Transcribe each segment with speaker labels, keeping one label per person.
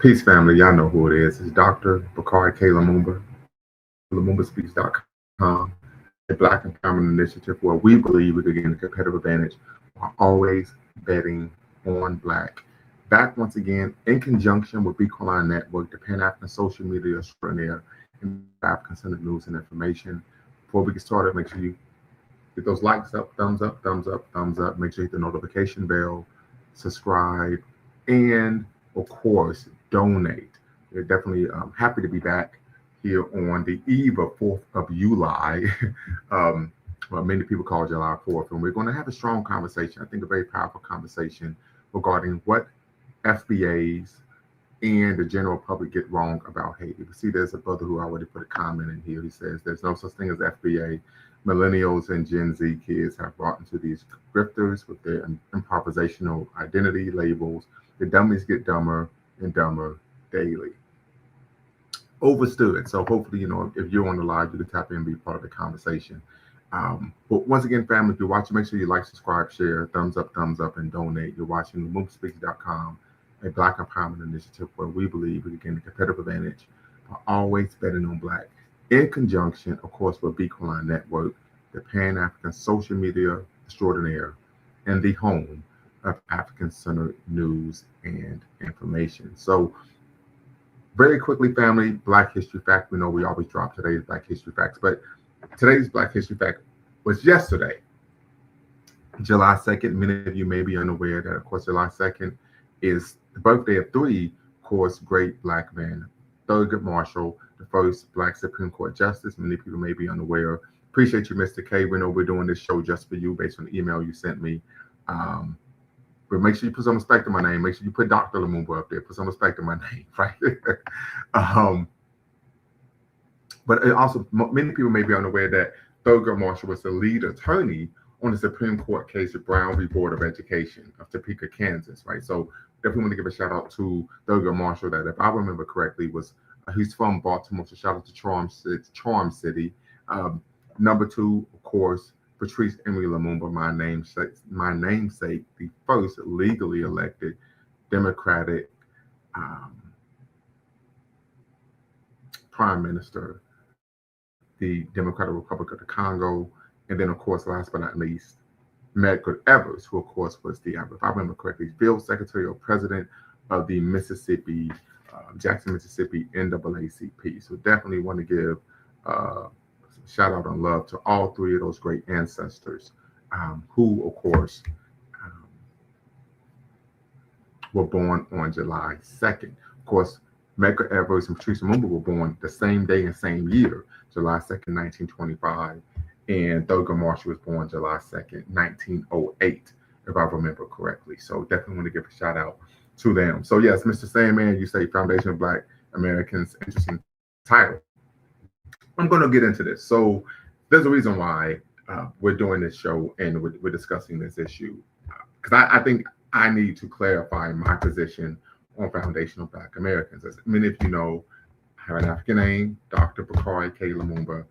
Speaker 1: Peace family, y'all know who it is. It's Dr. Bakari K. Lumumba, LumumbaSpeaks.com, a Black Empowerment Initiative where we believe we could gain a competitive advantage while always betting on Black. Back once again in conjunction with Beacon Network, the Pan-African social media extraordinaire, and African-centered news and information. Before we get started, make sure you get those likes up, thumbs up, thumbs up, thumbs up. Make sure you hit the notification bell, subscribe, and of course, donate. We're definitely happy to be back here on the eve of 4th of July. Well, many people call July 4th, and we're going to have a strong conversation. I think a very powerful conversation regarding what FBAs and the general public get wrong about Haiti. We see there's a brother who already put a comment in here. He says there's no such thing as FBA. Millennials and Gen Z kids have brought into these grifters with their improvisational identity labels. The dummies get dumber and dumber daily. Overstood. So hopefully, if you're on the live, you can tap in and be part of the conversation. But once again, family, if you're watching, make sure you like, subscribe, share, thumbs up, and donate. You're watching LumumbaSpeaks.com, a Black Empowerment Initiative where we believe we can gain a competitive advantage by always betting on Black, in conjunction, of course, with Beacon Network, the Pan-African social media extraordinaire, and the home of African-centered news and information. So very quickly, family, Black History Fact. We know we always drop today's Black History Facts, but today's Black History Fact was yesterday, July 2nd. Many of you may be unaware that, of course, July 2nd is the birthday of three, of course, great Black men. Thurgood Marshall, the first Black Supreme Court Justice. Many people may be unaware. Appreciate you, Mr. K. We know we're doing this show just for you based on the email you sent me. But make sure you put some respect on my name. Make sure you put Dr. Lumumba up there. Put some respect on my name, right? But also, many people may be unaware that Thurgood Marshall was the lead attorney on the Supreme Court case of Brown v. Board of Education of Topeka, Kansas, right? So definitely want to give a shout out to Thurgood Marshall that, if I remember correctly, he's from Baltimore. So shout out to Charm City. Number two, of course, Patrice Emery Lumumba, my namesake, the first legally elected Democratic Prime Minister, the Democratic Republic of the Congo, and then, of course, last but not least, Medgar Evers, who, of course, was the, if I remember correctly, Field Secretary or President of the Jackson, Mississippi NAACP. So definitely want to give shout out and love to all three of those great ancestors who, of course, were born on July 2nd. Of course, Medgar Evers and Patrice Lumumba were born the same day and same year, July 2nd, 1925. And Thurgood Marshall was born July 2nd, 1908, if I remember correctly. So definitely want to give a shout out to them. So yes, Mr. Sandman, you say Foundation of Black Americans, interesting title. I'm going to get into this. So there's a reason why we're doing this show and we're discussing this issue. Because I think I need to clarify my position on foundational Black Americans. As many of you know, I have an African name, Dr. Bakari K. Lumumba.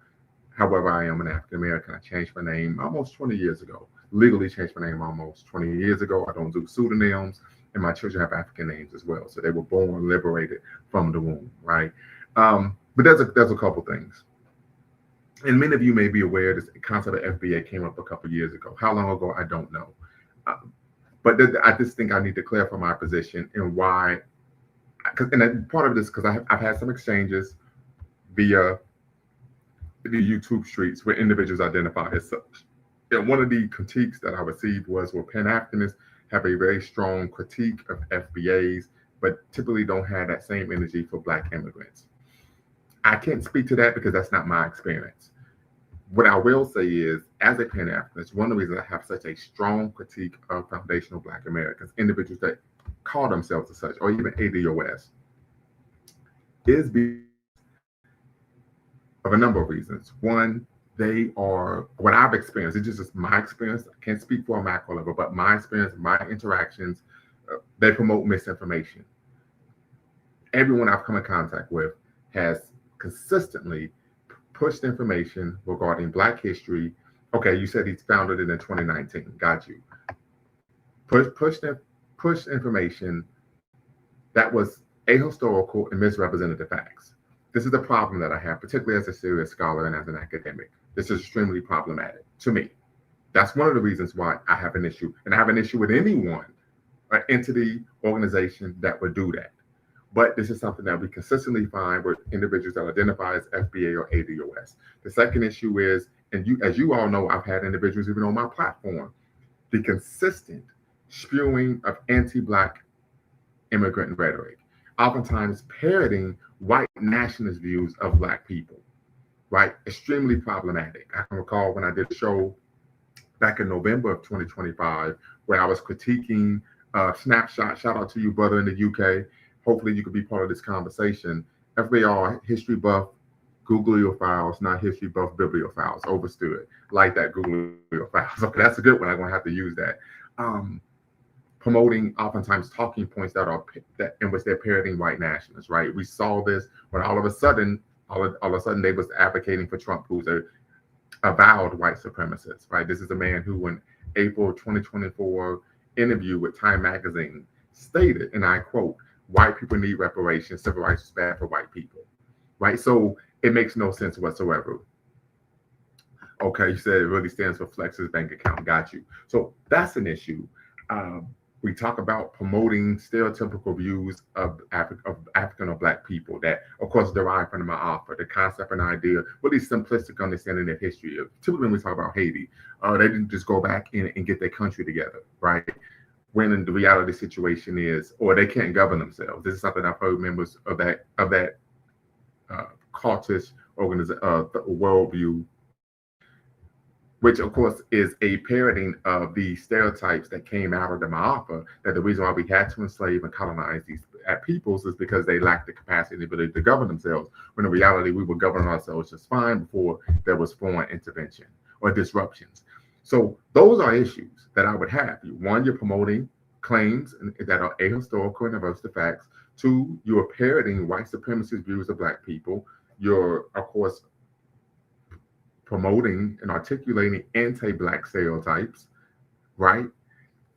Speaker 1: However, I am an African American. I changed my name almost 20 years ago. Legally changed my name almost 20 years ago. I don't do pseudonyms, and my children have African names as well. So they were born liberated from the womb, right? But there's a couple things. And many of you may be aware this concept of FBA came up a couple years ago. How long ago, I don't know. But I just think I need to clarify my position and why. And part of this, because I've had some exchanges via the YouTube streets where individuals identify as such. And one of the critiques that I received was, well, Pan-Africanists have a very strong critique of FBAs, but typically don't have that same energy for Black immigrants. I can't speak to that because that's not my experience. What I will say is, as a Pan-Africanist, one of the reasons I have such a strong critique of foundational Black Americans, individuals that call themselves as such, or even ADOS, is because of a number of reasons. One, they are, what I've experienced, it's just my experience, I can't speak for a macro level, but my experience, my interactions, they promote misinformation. Everyone I've come in contact with has consistently pushed information regarding Black history. Okay, you said he's founded it in 2019. Got you. Push information that was ahistorical, and misrepresented the facts. This is the problem that I have, particularly as a serious scholar and as an academic. This is extremely problematic to me. That's one of the reasons why I have an issue, and I have an issue with anyone, or entity, organization that would do that. But this is something that we consistently find with individuals that identify as FBA or ADOS. The second issue is, and you, as you all know, I've had individuals even on my platform, the consistent spewing of anti-Black immigrant rhetoric, oftentimes parroting white nationalist views of Black people, right? Extremely problematic. I can recall when I did a show back in November of 2025 where I was critiquing Snapshot. Shout out to you, brother, in the UK. Hopefully you could be part of this conversation. FBA, history buff, Google your files, not history buff bibliophiles. Overstood. Like that, Google your files. Okay, that's a good one. I'm going to have to use that. Promoting oftentimes talking points that are that in which they're parroting white nationalists, right? We saw this when all of a sudden they was advocating for Trump, who's a avowed white supremacist, right? This is a man who, in April 2024 interview with Time Magazine, stated, and I quote, "White people need reparations. Civil rights is bad for white people," right? So it makes no sense whatsoever. Okay, you said it really stands for Flex's bank account. Got you. So that's an issue. We talk about promoting stereotypical views of African or Black people that, of course, derive from the Ma'afa, the concept and idea, really simplistic understanding of history. Typically, when we talk about Haiti, they didn't just go back in and get their country together, right? When in the reality situation is, or they can't govern themselves. This is something I've heard members of that cultish worldview, which of course is a parroting of the stereotypes that came out of the Ma'afa, that the reason why we had to enslave and colonize these peoples is because they lacked the capacity and ability to govern themselves, when in reality we were governing ourselves just fine before there was foreign intervention or disruptions. So those are issues that I would have. One, you're promoting claims that are ahistorical and averse to facts. Two, you're parroting white supremacist views of Black people. You're, of course, promoting and articulating anti-Black stereotypes, right?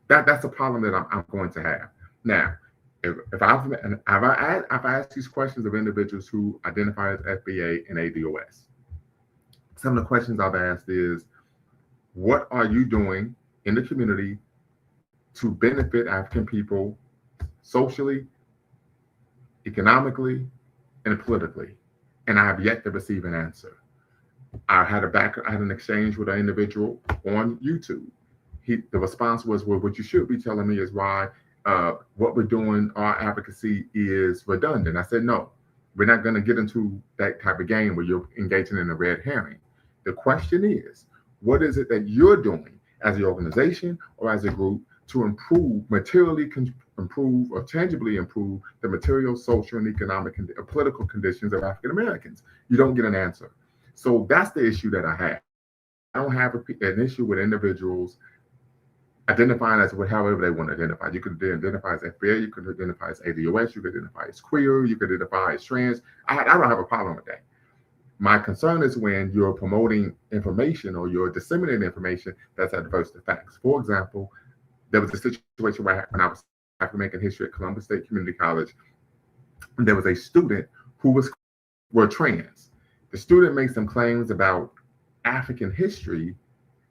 Speaker 1: That's a problem that I'm going to have. Now, if I've asked these questions of individuals who identify as FBA and ADOS, some of the questions I've asked is, what are you doing in the community to benefit African people socially, economically, and politically? And I have yet to receive an answer. I had an exchange with an individual on YouTube. The response was, well, what you should be telling me is why what we're doing, our advocacy is redundant. I said, no, we're not going to get into that type of game where you're engaging in a red herring. The question is, what is it that you're doing as an organization or as a group to materially improve or tangibly improve the material, social, and economic and political conditions of African Americans? You don't get an answer. So that's the issue that I have. I don't have an issue with individuals identifying as however they want to identify. You could identify as FBA, you could identify as ADOS, you could identify as queer, you could identify as trans. I don't have a problem with that. My concern is when you're promoting information or you're disseminating information that's adverse to facts. For example, there was a situation where when I was African history at Columbus State Community College, there was a student who were trans. The student made some claims about African history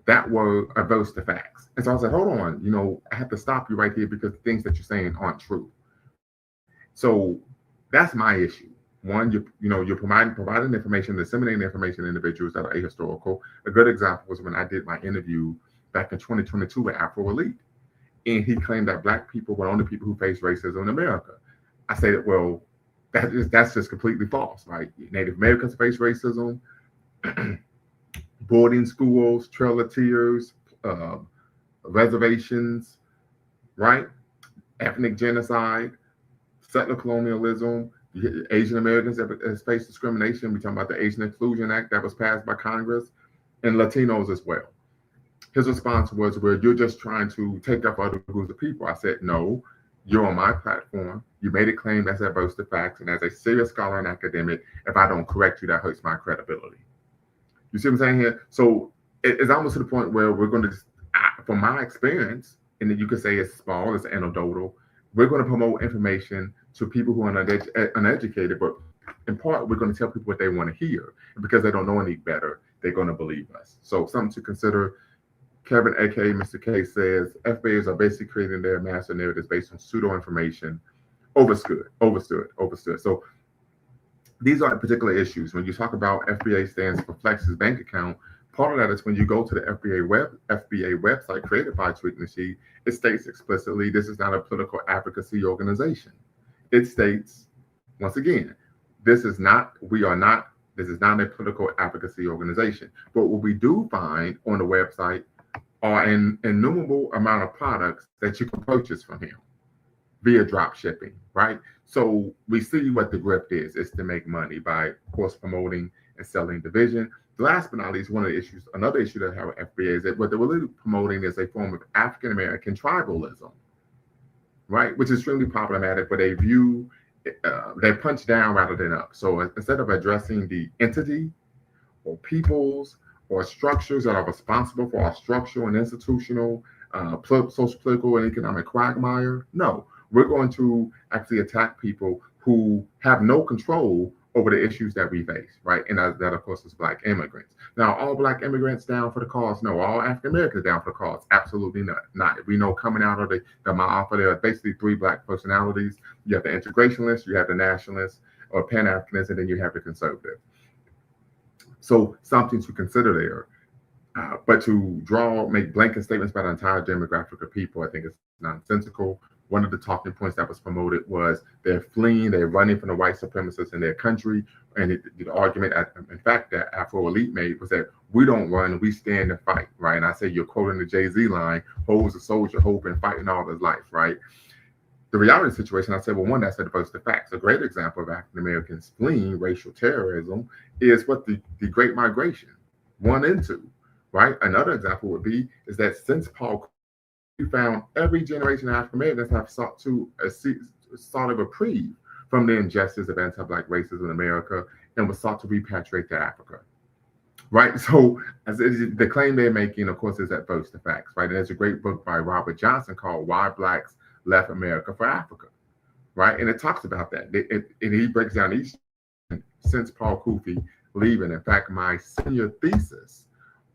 Speaker 1: that were adverse to facts. And so I said, hold on, I have to stop you right here because the things that you're saying aren't true. So that's my issue. One, you're providing information, disseminating information to individuals that are ahistorical. A good example was when I did my interview back in 2022 with Afro Elite. And he claimed that Black people were only people who face racism in America. I said, well, that's just completely false, right? Native Americans face racism, boarding schools, Trail of Tears, reservations, right? Ethnic genocide, settler colonialism. Asian Americans have faced discrimination. We're talking about the Asian Inclusion Act that was passed by Congress, and Latinos as well. His response was, well, you're just trying to take up other groups of people. I said, no, you're on my platform. You made a claim that's adverse to facts. And as a serious scholar and academic, if I don't correct you, that hurts my credibility. You see what I'm saying here? So it's almost to the point where we're going to, from my experience, and then you could say it's small, it's anecdotal, we're going to promote information to people who are uneducated, but in part, we're going to tell people what they want to hear. And because they don't know any better, they're going to believe us. So something to consider. Kevin, aka Mr. K, says FBAs are basically creating their master narratives based on pseudo information. Overstood. So these are particular issues. When you talk about FBA stands for Flex's bank account, part of that is when you go to the FBA website created by Tweet Machine, it states explicitly this is not a political advocacy organization. It states, once again, this is not a political advocacy organization. But what we do find on the website are an innumerable amount of products that you can purchase from him via drop shipping, right? So we see what the grift is. It's to make money by, of course, promoting and selling division. Last but not least, another issue that I have with FBA is that what they're really promoting is a form of African American tribalism, right? Which is extremely problematic, but they punch down rather than up. So instead of addressing the entity or peoples or structures that are responsible for our structural and institutional, social, political, and economic quagmire, no, we're going to actually attack people who have no control over the issues that we face, right? And that, of course, is Black immigrants. Now, all Black immigrants down for the cause? No. All African Americans down for the cause? Absolutely not. We know coming out of the Ma'afa, there are basically three Black personalities. You have the integrationist, you have the nationalist, or Pan-Africanist, and then you have the conservative. So something to consider there. But to make blanket statements about the entire demographic of people, I think it's nonsensical. One of the talking points that was promoted was they're fleeing, they're running from the white supremacists in their country. And the argument, in fact, that Afro Elite made was that we don't run, we stand and fight, right? And I say you're quoting the Jay-Z line, "Ho's a soldier, Ho been fighting all his life," right? The reality of the situation, I said, well, one, that's versus the facts. A great example of African Americans fleeing racial terrorism is what the Great Migration, 1 and 2, right? Another example would be is that since Paul, we found every generation of African Americans have sought a reprieve from the injustice of anti-Black racism in America and was sought to repatriate to Africa, right? So the claim they're making, of course, is versus the facts, right? And there's a great book by Robert Johnson called "Why Blacks Left America for Africa," right? And it talks about that. And he breaks down each since Paul Kufi leaving. In fact, my senior thesis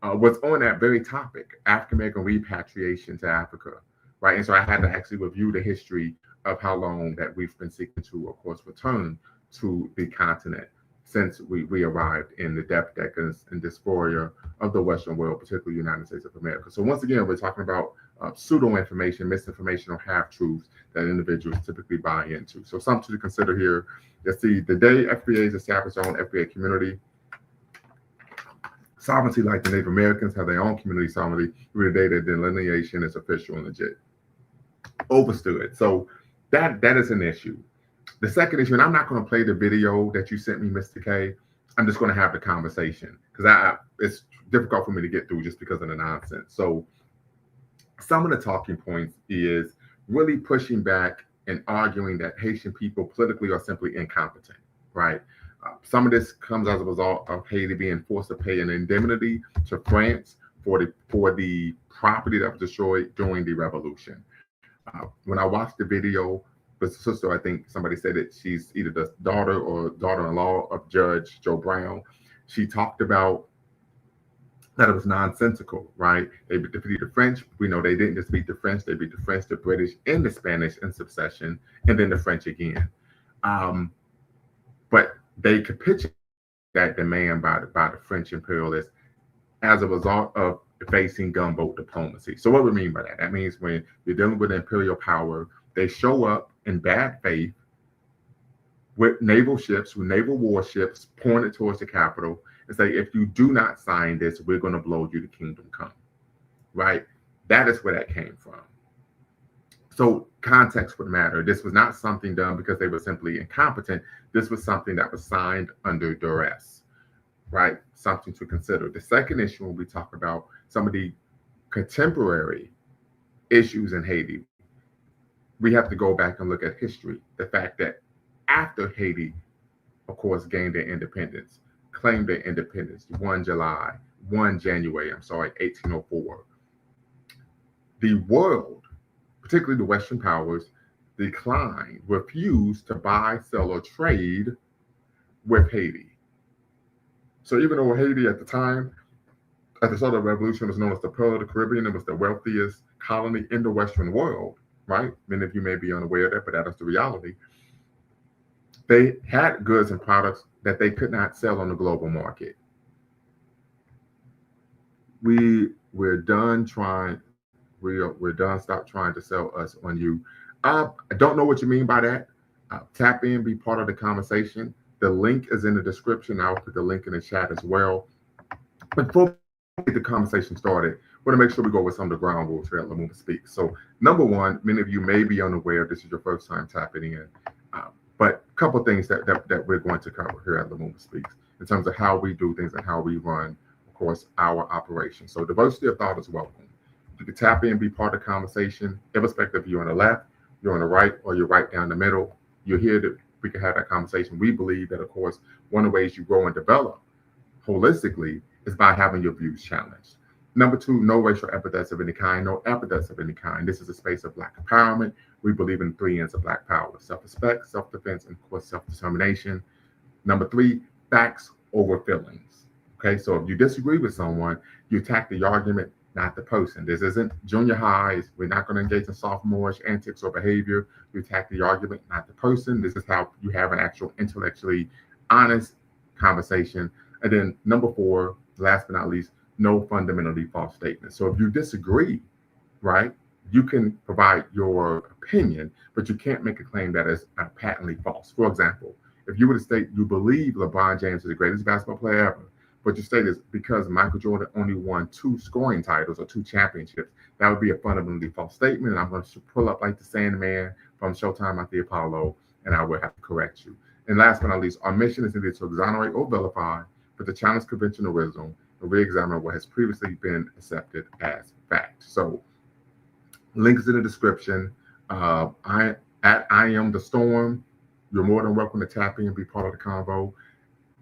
Speaker 1: was on that very topic, African American repatriation to Africa, right? And so I had to actually review the history of how long that we've been seeking to, of course, return to the continent since we arrived in the depth, decadence, and dysphoria of the Western world, particularly the United States of America. So once again, we're talking about pseudo-information, misinformation, or half-truths that individuals typically buy into. So something to consider here. Let's see, the day FBAs established their own FBA community, sovereignty, like the Native Americans have their own community sovereignty, through the day that delineation is official and legit. Overstood. So that is an issue. The second issue, and I'm not going to play the video that you sent me, Mr. K. I'm just going to have the conversation because it's difficult for me to get through just because of the nonsense. So some of the talking points is really pushing back and arguing that Haitian people politically are simply incompetent, right? Some of this comes as a result of Haiti being forced to pay an indemnity to France for the property that was destroyed during the revolution. When I watched the video, the sister, I think somebody said that she's either the daughter or daughter-in-law of Judge Joe Brown. She talked about that it was nonsensical, right? They defeated the French. We know they didn't just beat the French, they beat the French, the British, and the Spanish in succession, and then the French again. But they capitulated that demand by the French imperialists as a result of facing gunboat diplomacy. So what do we mean by that? That means when you're dealing with imperial power, they show up in bad faith with naval ships, with naval warships pointed towards the capital and say, if you do not sign this, we're going to blow you to kingdom come, right? That is where that came from. So context would matter. This was not something done because they were simply incompetent. This was something that was signed under duress, right? Something to consider. The second issue, when we talk about some of the contemporary issues in Haiti, we have to go back and look at history. The fact that after Haiti, of course, gained their independence, claimed their independence, 1 January, 1804, the world, particularly the Western powers, refused to buy, sell, or trade with Haiti. So even though Haiti at the time, at the start of the revolution, was known as the Pearl of the Caribbean, it was the wealthiest colony in the Western world, right? Many of you may be unaware of that, but that is the reality. They had goods and products that they could not sell on the global market. We're done trying. We're done. Stop trying to sell us on you. I don't know what you mean by that. Tap in, be part of the conversation. The link is in the description. I'll put the link in the chat as well. But before we get the conversation started, I want to make sure we go with some of the ground rules here at Lumumba Speaks. So, number one, many of you may be unaware. This is your first time tapping in. But a couple of things that we're going to cover here at Lumumba Speaks in terms of how we do things and how we run, of course, our operation. So diversity of thought is welcome. You can tap in, be part of the conversation, irrespective if you're on the left, you're on the right, or you're right down the middle. You're here to we can have that conversation. We believe that, of course, one of the ways you grow and develop holistically is by having your views challenged. Number two, no racial epithets of any kind, no epithets of any kind. This is a space of Black empowerment. We believe in 3 ends of Black power: self-respect, self-defense, and of course, self-determination. Number three, facts over feelings. Okay, so if you disagree with someone, you attack the argument, not the person. This isn't junior highs. We're not going to engage in sophomorish antics or behavior. You attack the argument, not the person. This is how you have an actual intellectually honest conversation. And then number four, last but not least, no fundamentally false statements. So if you disagree, right, you can provide your opinion, but you can't make a claim that is patently false. For example, if you were to state you believe LeBron James is the greatest basketball player ever, but your state is because Michael Jordan only won 2 scoring titles or 2 championships, that would be a fundamentally false statement. And I'm going to pull up like the Sandman from Showtime at the Apollo, and I will have to correct you. And last but not least, our mission is neither to exonerate or vilify, but to challenge conventional wisdom and re-examine what has previously been accepted as fact. So, links in the description. I am the storm. You're more than welcome to tap in and be part of the convo.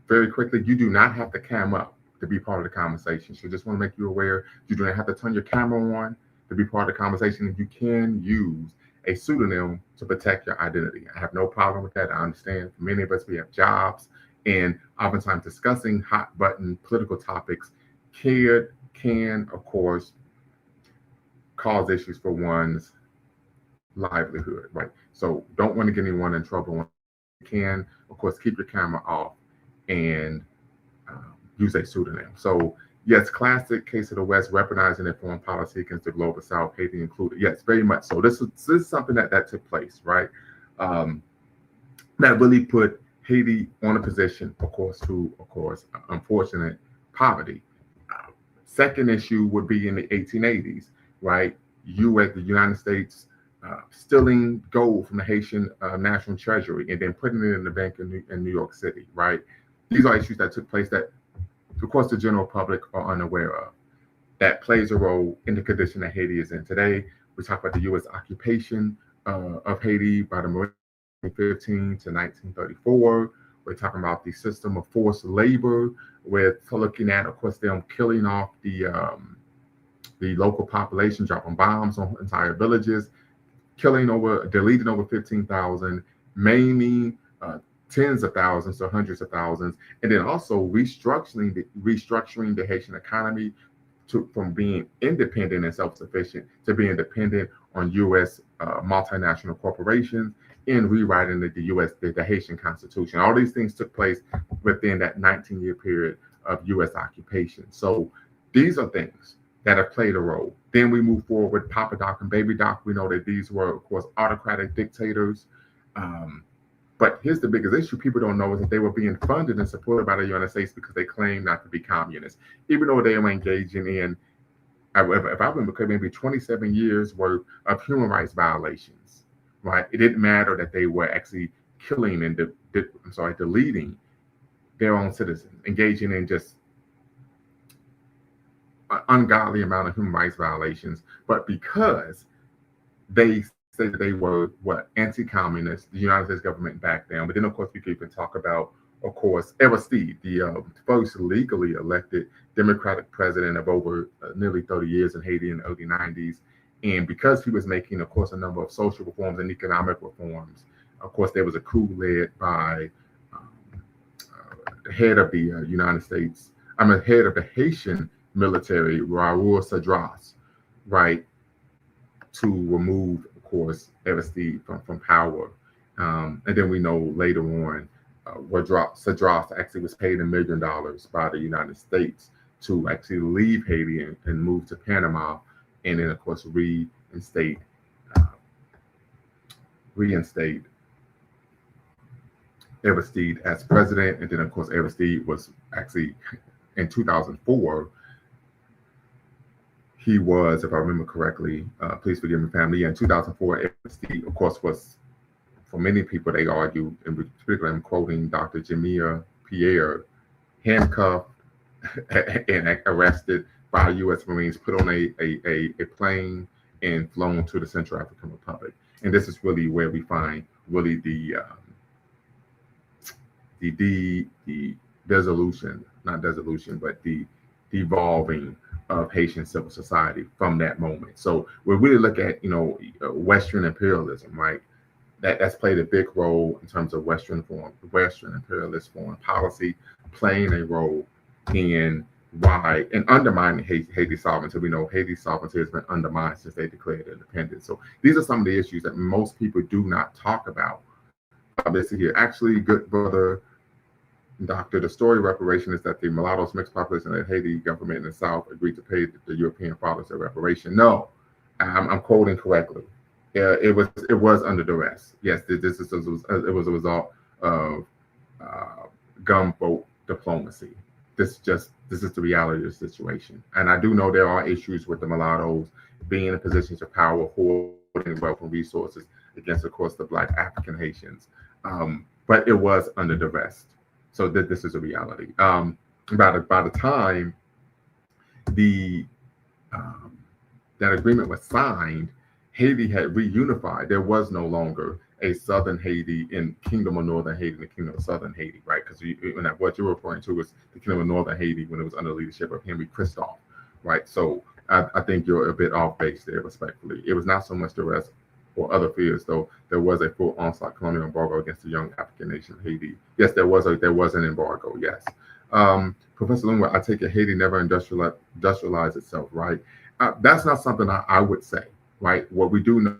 Speaker 1: Very quickly, you do not have to cam up to be part of the conversation. So just want to make you aware, you do not have to turn your camera on to be part of the conversation. And you can use a pseudonym to protect your identity. I have no problem with that. I understand for many of us, we have jobs, and oftentimes discussing hot button political topics can, of course, cause issues for one's livelihood, right? So don't want to get anyone in trouble. You can, of course, keep your camera off and use a pseudonym. So yes, classic case of the West, weaponizing their foreign policy against the global South, Haiti included. Yes, very much so. This is something that took place, right? That really put Haiti on a position, of course, unfortunate poverty. Second issue would be in the 1880s, right? The United States stealing gold from the Haitian National Treasury and then putting it in the bank in New York City, right? These are issues that took place that, of course, the general public are unaware of. That plays a role in the condition that Haiti is in today. We talk about the U.S. occupation of Haiti by the 1915 to 1934. We're talking about the system of forced labor. We're looking at, of course, them killing off the local population, dropping bombs on entire villages, deleting over 15,000, maiming tens of thousands or hundreds of thousands, and then also restructuring the Haitian economy from being independent and self-sufficient to being dependent on U.S. Multinational corporations and rewriting the Haitian Constitution. All these things took place within that 19-year period of U.S. occupation. So these are things that have played a role. Then we move forward with Papa Doc and Baby Doc. We know that these were, of course, autocratic dictators. But here's the biggest issue people don't know is that they were being funded and supported by the United States because they claimed not to be communists, even though they were engaging in, if I remember correctly, maybe 27 years worth of human rights violations, right? It didn't matter that they were actually killing and deleting their own citizens, engaging in just an ungodly amount of human rights violations. But because they say that they were anti-communist, the United States government backed down. But then, of course, we could even talk about, of course, Aristide, the first legally elected Democratic president of over nearly 30 years in Haiti in the early 90s. And because he was making, of course, a number of social reforms and economic reforms, of course, there was a coup led by um, the head of the United States, head of the Haitian military, Raoul Cedras, right, to remove, of course, Aristide from power. And then we know later on, Cedras actually was paid $1 million by the United States to actually leave Haiti and move to Panama, and then, of course, uh, reinstate Aristide as president. And then, of course, Aristide was actually in 2004. He was, if I remember correctly, please forgive me, family. In 2004, Aristide, of course, was, for many people, they argue, in particular, I'm quoting Dr. Jamia Pierre, handcuffed and arrested by U.S. Marines, put on a plane and flown to the Central African Republic. And this is really where we find really the dissolution, not dissolution, but the devolving of Haitian civil society from that moment. So we really look at, Western imperialism, right? That's played a big role in terms of Western imperialist foreign policy, playing a role in why and undermining Haiti's sovereignty. We know Haiti's sovereignty has been undermined since they declared independence. So these are some of the issues that most people do not talk about. This here, actually, good brother Doctor, the story of reparation is that the mulattoes mixed population of the Haiti government in the South agreed to pay the European fathers a reparation. No, I'm quoting correctly. It was under duress. Yes, it was a result of gunboat diplomacy. This is the reality of the situation. And I do know there are issues with the mulattoes being in positions of power, hoarding wealth and resources against, of course, the Black African Haitians. But it was under duress. So this is a reality. By the time that agreement was signed, Haiti had reunified. There was no longer a Southern Haiti in Kingdom of Northern Haiti and the Kingdom of Southern Haiti, right? Because what you're referring to was the Kingdom of Northern Haiti when it was under the leadership of Henry Christophe, right? So I think you're a bit off base there, respectfully. It was not so much the rest or other fears, though there was a full onslaught colonial embargo against the young African nation of Haiti. Yes, there was an embargo. Yes, Professor Lungwa, I take it Haiti never industrialized itself, right? That's not something I would say, right? What we do know.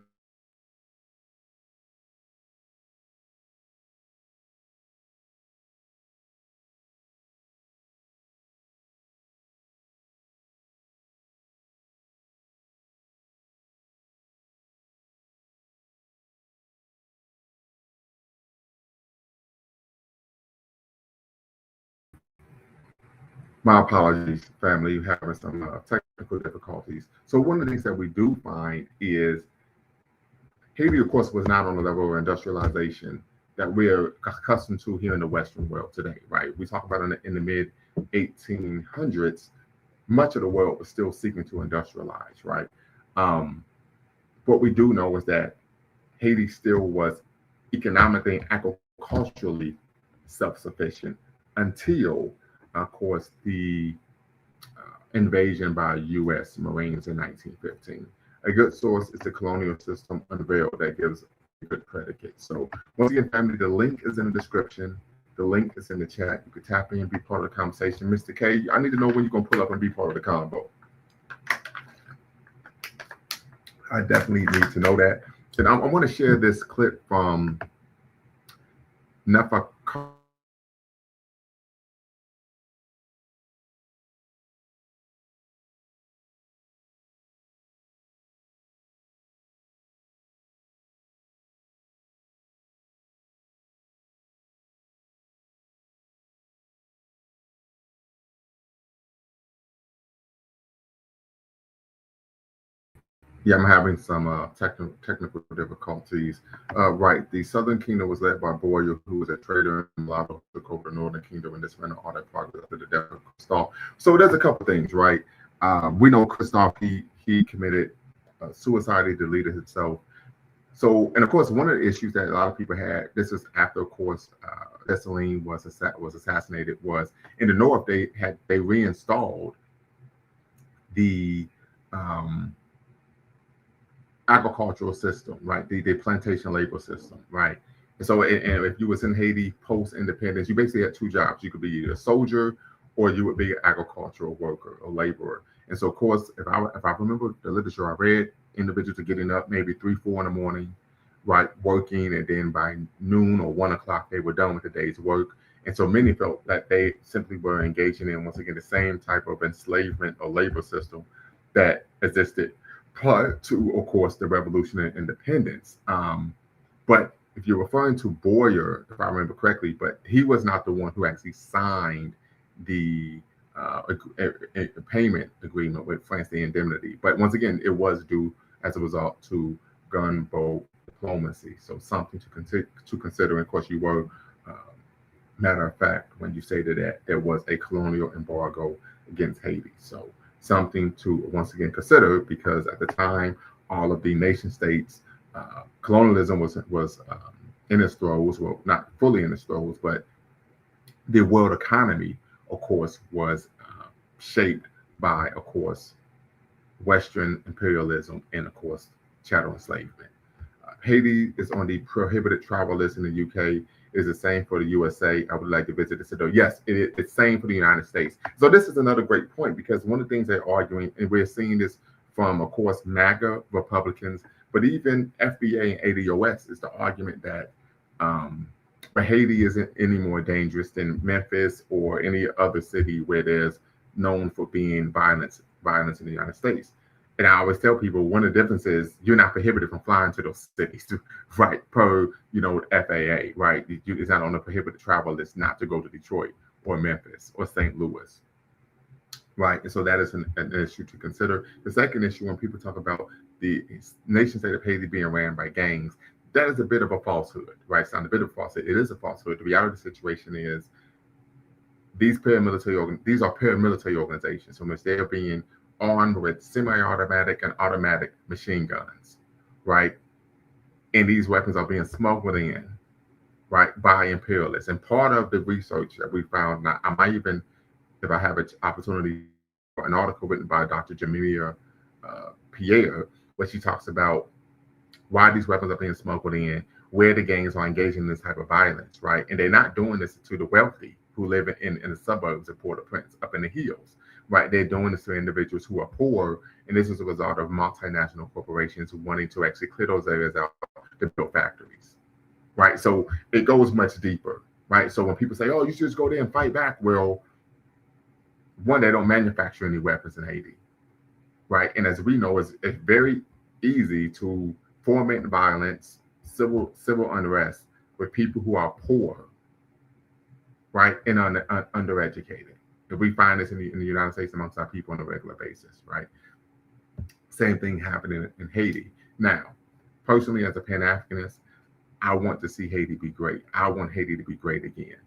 Speaker 1: My apologies, family. You're having some technical difficulties. So one of the things that we do find is Haiti, of course, was not on the level of industrialization that we're accustomed to here in the Western world today, right? We talk about in the mid 1800s, much of the world was still seeking to industrialize, right? What we do know is that Haiti still was economically and agriculturally self-sufficient until, of course, the invasion by U.S. Marines in 1915. A good source is the colonial system unveiled that gives a good predicate. So once again, family, the link is in the description. The link is in the chat. You can tap in and be part of the conversation. Mr. K, I need to know when you're going to pull up and be part of the combo. I definitely need to know that. And I want to share this clip from Nefa. Yeah, I'm having some technical difficulties. Right, the Southern Kingdom was led by Boyer, who was a trader in mulatto, took over the Northern Kingdom, and this ran all that progress after the death of Christophe. So there's a couple things, right? We know Christophe, he committed suicide, he deleted himself. So, and of course, one of the issues that a lot of people had, this is after, of course, Dessalines was assassinated, was in the North, they reinstalled the agricultural system, right? The plantation labor system, right? And so, and if you was in Haiti post independence, you basically had two jobs. You could be either a soldier or you would be an agricultural worker or laborer. And so, of course, if I remember the literature I read, individuals are getting up maybe 3, 4 in the morning, right, working, and then by noon or 1 o'clock they were done with the day's work. And so many felt that they simply were engaging in, once again, the same type of enslavement or labor system that existed prior to, of course, the revolution and independence. But if you're referring to Boyer, if I remember correctly, but he was not the one who actually signed the a payment agreement with France, the indemnity. But once again, it was due as a result to gunboat diplomacy. So something to consider. And of course, you were, matter of fact, when you stated that there was a colonial embargo against Haiti. So something to once again consider, because at the time, all of the nation states, colonialism was in its throes. Well, not fully in its throes, but the world economy, of course, was shaped by, of course, Western imperialism and, of course, chattel enslavement. Haiti is on the prohibited travel list in the UK. Is the same for the USA. I would like to visit this. Yes, it's same for the United States. So this is another great point, because one of the things they're arguing, and we're seeing this from, of course, MAGA Republicans, but even FBA and ADOS, is the argument that Haiti isn't any more dangerous than Memphis or any other city where there's known for being violence in the United States. And I always tell people, one of the differences, you're not prohibited from flying to those cities, right? Per, FAA, right? It's not on the prohibited travel list not to go to Detroit or Memphis or St. Louis, right? And so that is an issue to consider. The second issue, when people talk about the nation state of Haiti being ran by gangs, that is a bit of a falsehood, right? It's not a bit of a falsehood. It is a falsehood. The reality of the situation is these are paramilitary organizations from which they are being armed with semi-automatic and automatic machine guns, right? And these weapons are being smuggled in, right, by imperialists. And part of the research that we found, now I might even, if I have an opportunity, an article written by Dr. Jamila Pierre, where she talks about why these weapons are being smuggled in, where the gangs are engaging in this type of violence, right? And they're not doing this to the wealthy who live in the suburbs of Port-au-Prince, up in the hills, right? They're doing this to individuals who are poor, and this is a result of multinational corporations wanting to actually clear those areas out to build factories, right? So it goes much deeper, right? So when people say, "Oh, you should just go there and fight back," well, one, they don't manufacture any weapons in Haiti, right? And as we know, it's very easy to foment violence, civil unrest with people who are poor, right, and undereducated. And we find this in the United States amongst our people on a regular basis, right? Same thing happening in Haiti. Now, personally, as a Pan-Africanist, I want to see Haiti be great. I want Haiti to be great again.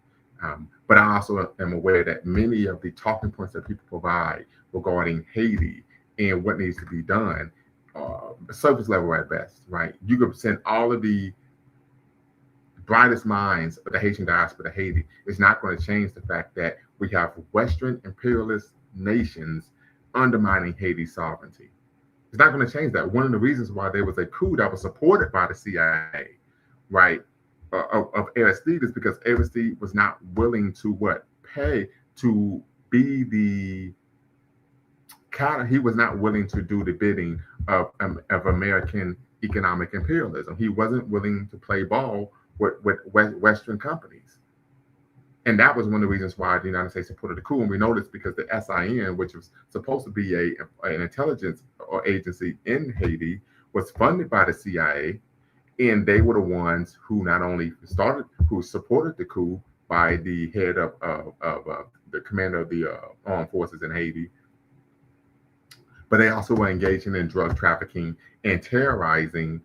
Speaker 1: But I also am aware that many of the talking points that people provide regarding Haiti and what needs to be done are surface level at best, right? You could send all of the brightest minds of the Haitian diaspora to Haiti. It's not going to change the fact that we have Western imperialist nations undermining Haiti's sovereignty. It's not going to change that. One of the reasons why there was a coup that was supported by the CIA, right, of Aristide, is because Aristide was not willing to pay to be the he was not willing to do the bidding of American economic imperialism. He wasn't willing to play ball with Western companies. And that was one of the reasons why the United States supported the coup. And we know this because the SIN, which was supposed to be an intelligence agency in Haiti, was funded by the CIA. And they were the ones who not only supported the coup by the head of the commander of the armed forces in Haiti, but they also were engaging in drug trafficking and terrorizing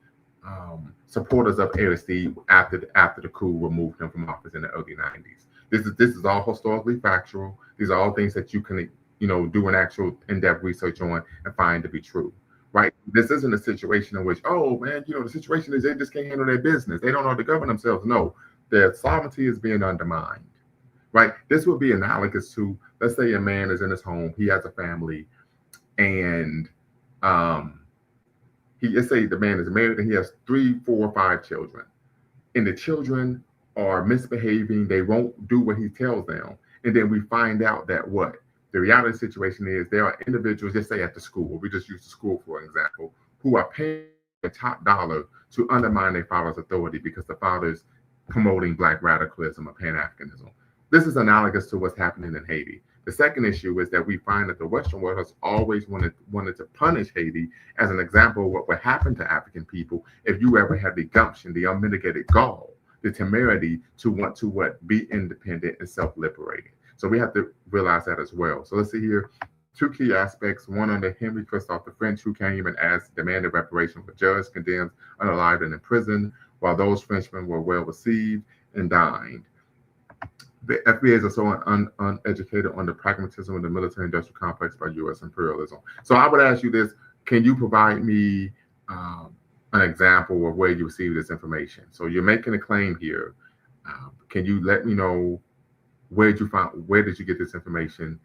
Speaker 1: supporters of Aristide after the coup removed him from office in the early 90s. This is all historically factual. These are all things that you can do an actual in-depth research on and find to be true, right? This isn't a situation in which, oh man, the situation is they just can't handle their business. They don't know how to govern themselves. No, their sovereignty is being undermined, right? This would be analogous to, let's say a man is in his home, he has a family, and let's say the man is married and he has 3, 4, 5 children, and the children are misbehaving, they won't do what he tells them, and then we find out that what the reality situation is, there are individuals, just say at the school, we just use the school for an example, who are paying the top dollar to undermine their father's authority because the father's promoting black radicalism or pan-Africanism. This is analogous to what's happening in Haiti. The second issue is that we find that the Western world has always wanted to punish Haiti as an example of what would happen to African people if you ever had the gumption, the unmitigated gall, the temerity to want to what be independent and self-liberating. So we have to realize that as well. So let's see here. Two key aspects. One under Henry Christophe the French, who came and asked, demanded reparation for judge, condemned, unalived, and imprisoned, while those Frenchmen were well received and dined. The FBA is also uneducated on the pragmatism of the military-industrial complex by U.S. imperialism. So I would ask you this: can you provide me an example of where you received this information? So you're making a claim here. Can you let me know where did you get this information?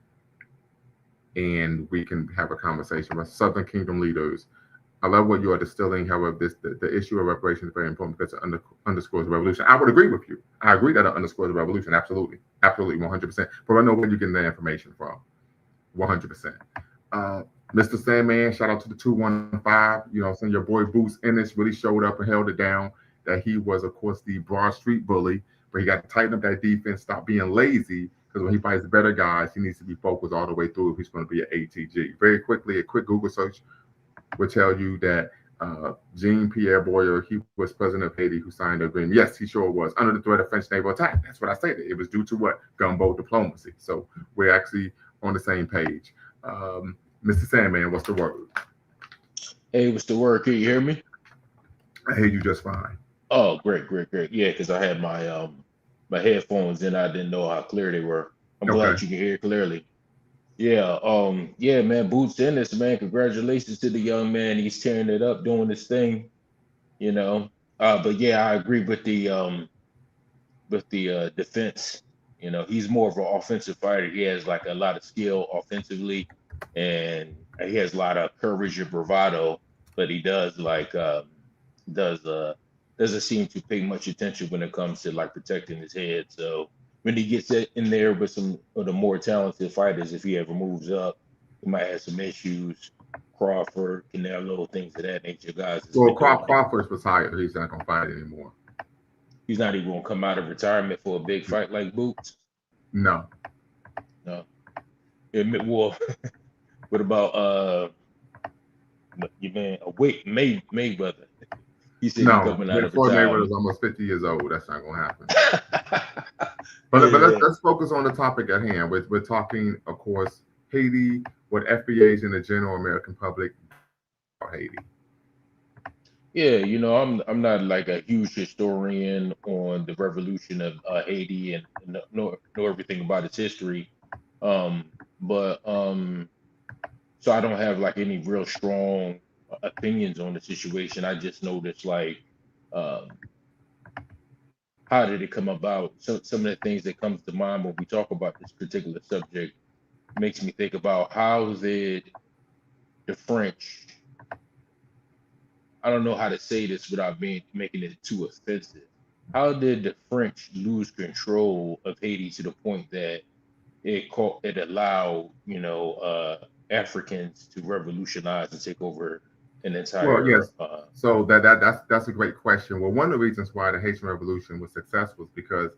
Speaker 1: And we can have a conversation with Southern Kingdom leaders. I love what you are distilling. However, the issue of reparations is very important because it underscores the revolution. I would agree with you. I agree that it underscores the revolution. Absolutely. Absolutely, 100%. But I know where you're getting that information from. 100%. Mr. Sandman, shout out to the 215. You know, saying your boy Boots Ennis really showed up and held it down. That he was, of course, the Broad Street bully, but he got to tighten up that defense, stop being lazy, because when he fights better guys, he needs to be focused all the way through if he's going to be an ATG. Very quickly, a quick Google search will tell you that Jean-Pierre Boyer, he was president of Haiti who signed the agreement. Yes, he sure was, under the threat of French naval attack. That's what I said. It was due to what? Gunboat diplomacy. So we're actually on the same page. Mr. Sandman, what's the word?
Speaker 2: Hey, what's the word? Can you hear me?
Speaker 1: I hear you just fine.
Speaker 2: Oh, great. Yeah, because I had my my headphones in. I didn't know how clear they were. I'm glad you can hear clearly. Yeah, yeah, man, Boots Ennis, man. Congratulations to the young man. He's tearing it up, doing his thing, you know. But yeah, I agree with the defense. You know, he's more of an offensive fighter. He has like a lot of skill offensively, and he has a lot of courage and bravado. But he does does doesn't seem to pay much attention when it comes to like protecting his head. So when he gets in there with some of the more talented fighters, if he ever moves up, he might have some issues. Crawford, Canelo, things of that nature, guys.
Speaker 1: Well, Crawford's retired. He's not going to fight anymore.
Speaker 2: He's not even going to come out of retirement for a big fight like Boots?
Speaker 1: No.
Speaker 2: Well, what about your man? Wait, Mayweather. He said he's coming out of retirement.
Speaker 1: Mayweather's almost 50 years old. That's not going to happen. But let's focus on the topic at hand. We're talking, of course, Haiti, what FBAs in the general American public about Haiti.
Speaker 2: Yeah, you know, I'm not like a huge historian on the revolution of Haiti and know everything about its history. But so I don't have like any real strong opinions on the situation. I just noticed like how did it come about? So some of the things that comes to mind when we talk about this particular subject makes me think about how did the French, I don't know how to say this without making it too offensive. How did the French lose control of Haiti to the point that it allowed, you know, Africans to revolutionize and take over an entire?
Speaker 1: Well, yes. So that's a great question. Well, one of the reasons why the Haitian Revolution was successful is because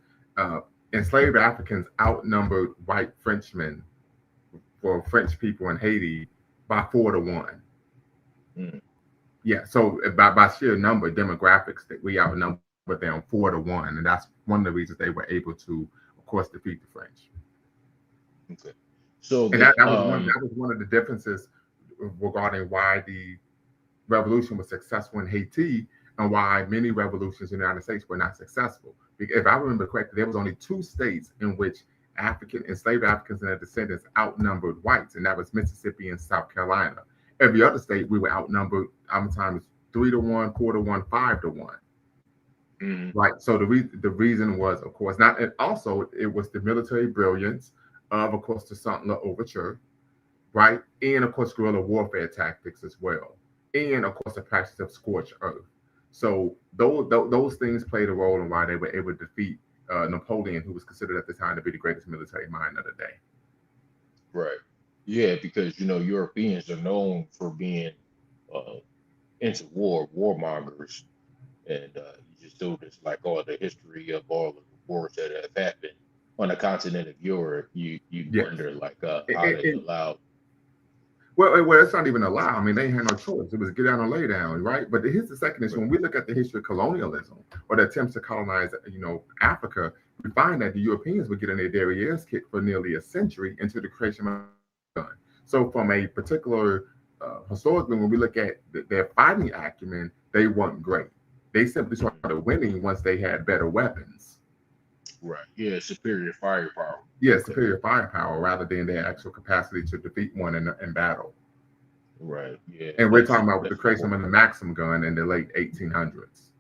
Speaker 1: enslaved Africans outnumbered white Frenchmen for French people in Haiti by 4-1.
Speaker 2: Mm.
Speaker 1: Yeah, so by sheer number, demographics, that we outnumbered them 4-1, and that's one of the reasons they were able to, of course, defeat the French.
Speaker 2: Okay, so
Speaker 1: and that was one of the differences regarding why the revolution was successful in Haiti and why many revolutions in the United States were not successful. If I remember correctly, there was only 2 states in which enslaved Africans and their descendants outnumbered whites, and that was Mississippi and South Carolina. Every other state, we were outnumbered sometimes 3-1, 4-1, 5-1.
Speaker 2: Mm-hmm.
Speaker 1: Right. So the reason was, of course, not, and also it was the military brilliance of course, the Santla Overture, right, and of course, guerrilla warfare tactics as well. and of course the practice of scorched earth. So those things played a role in why they were able to defeat Napoleon, who was considered at the time to be the greatest military mind of the day.
Speaker 2: Right. Yeah, because Europeans are known for being uh, into warmongers, and you just notice like all the history of all of the wars that have happened on the continent of Europe. You
Speaker 1: Yes.
Speaker 2: wonder like how they
Speaker 1: And,
Speaker 2: allowed.
Speaker 1: well, it's not even a lie. I mean, they had no choice. It was get down or lay down, right? But here's the second issue.
Speaker 2: Right.
Speaker 1: When we look at the history of colonialism or the attempts to colonize, Africa, we find that the Europeans were getting their derrieres kicked for nearly a century into the creation of the gun. So, from a particular historically, when we look at their fighting acumen, they weren't great. They simply
Speaker 2: Mhm.
Speaker 1: started winning once they had better weapons.
Speaker 2: Right. Yeah, superior firepower.
Speaker 1: Yeah,
Speaker 2: Okay.
Speaker 1: superior firepower rather than their actual capacity to defeat one in battle.
Speaker 2: Right. Yeah,
Speaker 1: And we're
Speaker 2: that's
Speaker 1: talking about the
Speaker 2: that's
Speaker 1: creation of
Speaker 2: important.
Speaker 1: the Maxim gun in the late 1800s.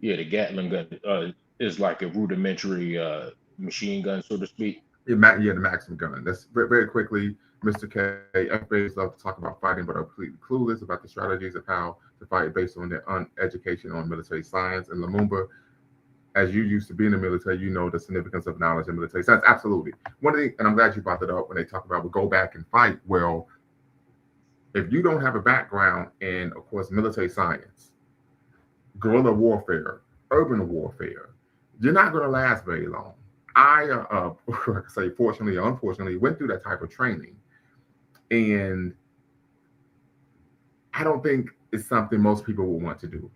Speaker 2: Yeah, the Gatling gun is like a rudimentary machine gun, so to speak.
Speaker 1: Yeah, the Maxim gun. That's very quickly, Mr. K. FBAs love to talk about fighting, but are completely clueless about the strategies of how to fight based on their uneducation on military science. And Lumumba, as you used to be in the military, you know the significance of knowledge in military science. Absolutely. One of the, and I'm glad you brought that up when they talk about we go back and fight. Well, if you don't have a background in, of course, military science, guerrilla warfare, urban warfare, you're not going to last very long. I, say, fortunately or unfortunately, went through that type of training, and I don't think it's something most people will want to do.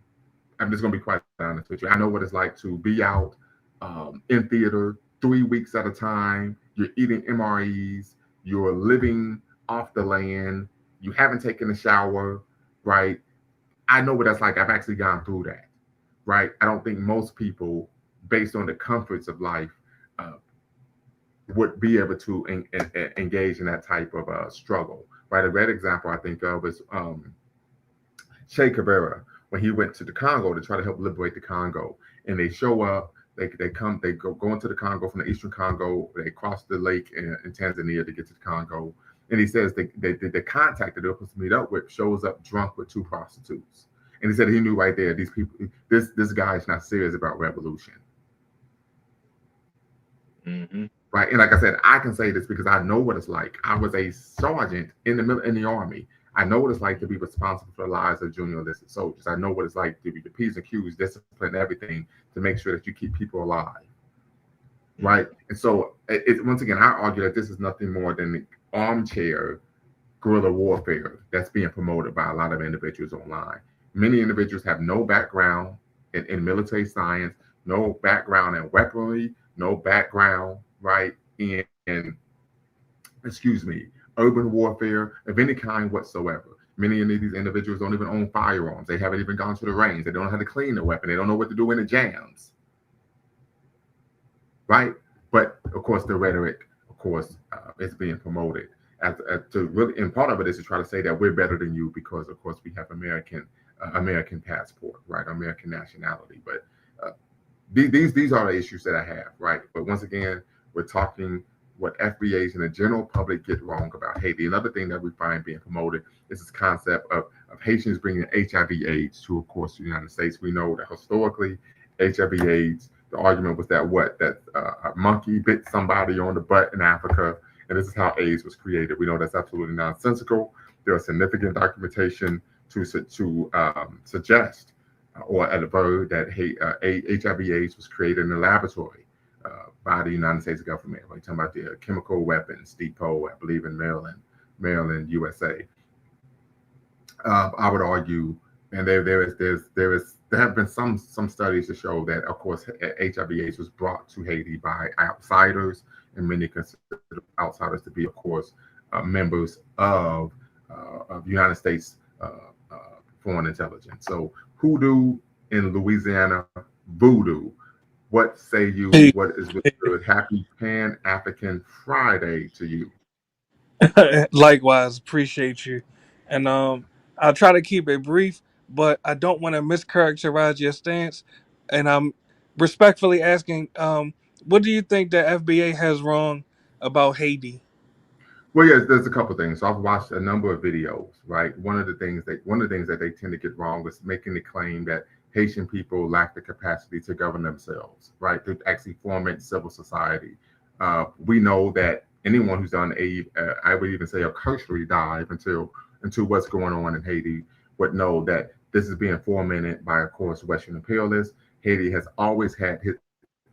Speaker 1: I'm just going to be quite honest with you. I know what it's like to be out in theater 3 weeks at a time. You're eating MREs. You're living off the land. You haven't taken a shower, right? I know what that's like. I've actually gone through that, right? I don't think most people, based on the comforts of life, uh, would be able to engage in that type of struggle, right? A great example I think of is Che Guevara when he went to the Congo to try to help liberate the Congo, and they show up. They go into the Congo from the eastern Congo. They cross the lake in Tanzania to get to the Congo, and he says the contact that they're supposed to meet up with shows up drunk with two prostitutes, and he said he knew right there these people, this guy is not serious about revolution,
Speaker 2: Hmm.
Speaker 1: right? And like I said, I can say this because I know what it's like. I was a sergeant in the army. I know what it's like to be responsible for the lives of junior enlisted soldiers. I know what it's like to be the P's and Q's, discipline, everything to make sure that you keep people alive, right?
Speaker 2: Hmm.
Speaker 1: And so, once again, I argue that this is nothing more than armchair guerrilla warfare that's being promoted by a lot of individuals online. Many individuals have no background in military science, no background in weaponry, no background, right, in excuse me, urban warfare of any kind whatsoever. Many of these individuals don't even own firearms. They haven't even gone to the range. They don't know how to clean the weapon. They don't know what to do in the jams, right? But of course, the rhetoric, of course, is being promoted as to really, and part of it is to try to say that we're better than you because, of course, we have American passport, right? American nationality. But uh, these are the issues that I have, right? But once again, we're talking what FBAs and the general public get wrong about Haiti. Another thing that we find being promoted is this concept of Haitians bringing HIV/AIDS to, of course, the United States. We know that historically, HIV/AIDS. The argument was that a monkey bit somebody on the butt in Africa, and this is how AIDS was created. We know that's absolutely nonsensical. There is significant documentation to suggest or aver that HIV/AIDS was created in a laboratory by the United States government. We're talking about the chemical weapons depot, I believe, in Maryland, USA. I would argue, and there have been some studies to show that, of course, HIV/AIDS was brought to Haiti by outsiders, and many consider outsiders to be, of course, members of United States foreign intelligence. So, hoodoo in Louisiana, voodoo. What say you?
Speaker 3: Hey,
Speaker 1: What is the good? Happy Pan African Friday to you.
Speaker 3: likewise, appreciate you. And I'll try to keep it brief, but I don't want to mischaracterize your stance. And I'm respectfully asking, what do you think the FBA has wrong about Haiti?
Speaker 1: Well, yes, there's a couple things. So I've watched a number of videos, right? One of the things that they tend to get wrong is making the claim that Haitian people lack the capacity to govern themselves, right? To actually foment civil society. We know that anyone who's done I would even say a cursory dive into what's going on in Haiti would know that this is being fomented by, of course, Western imperialists. Haiti has always had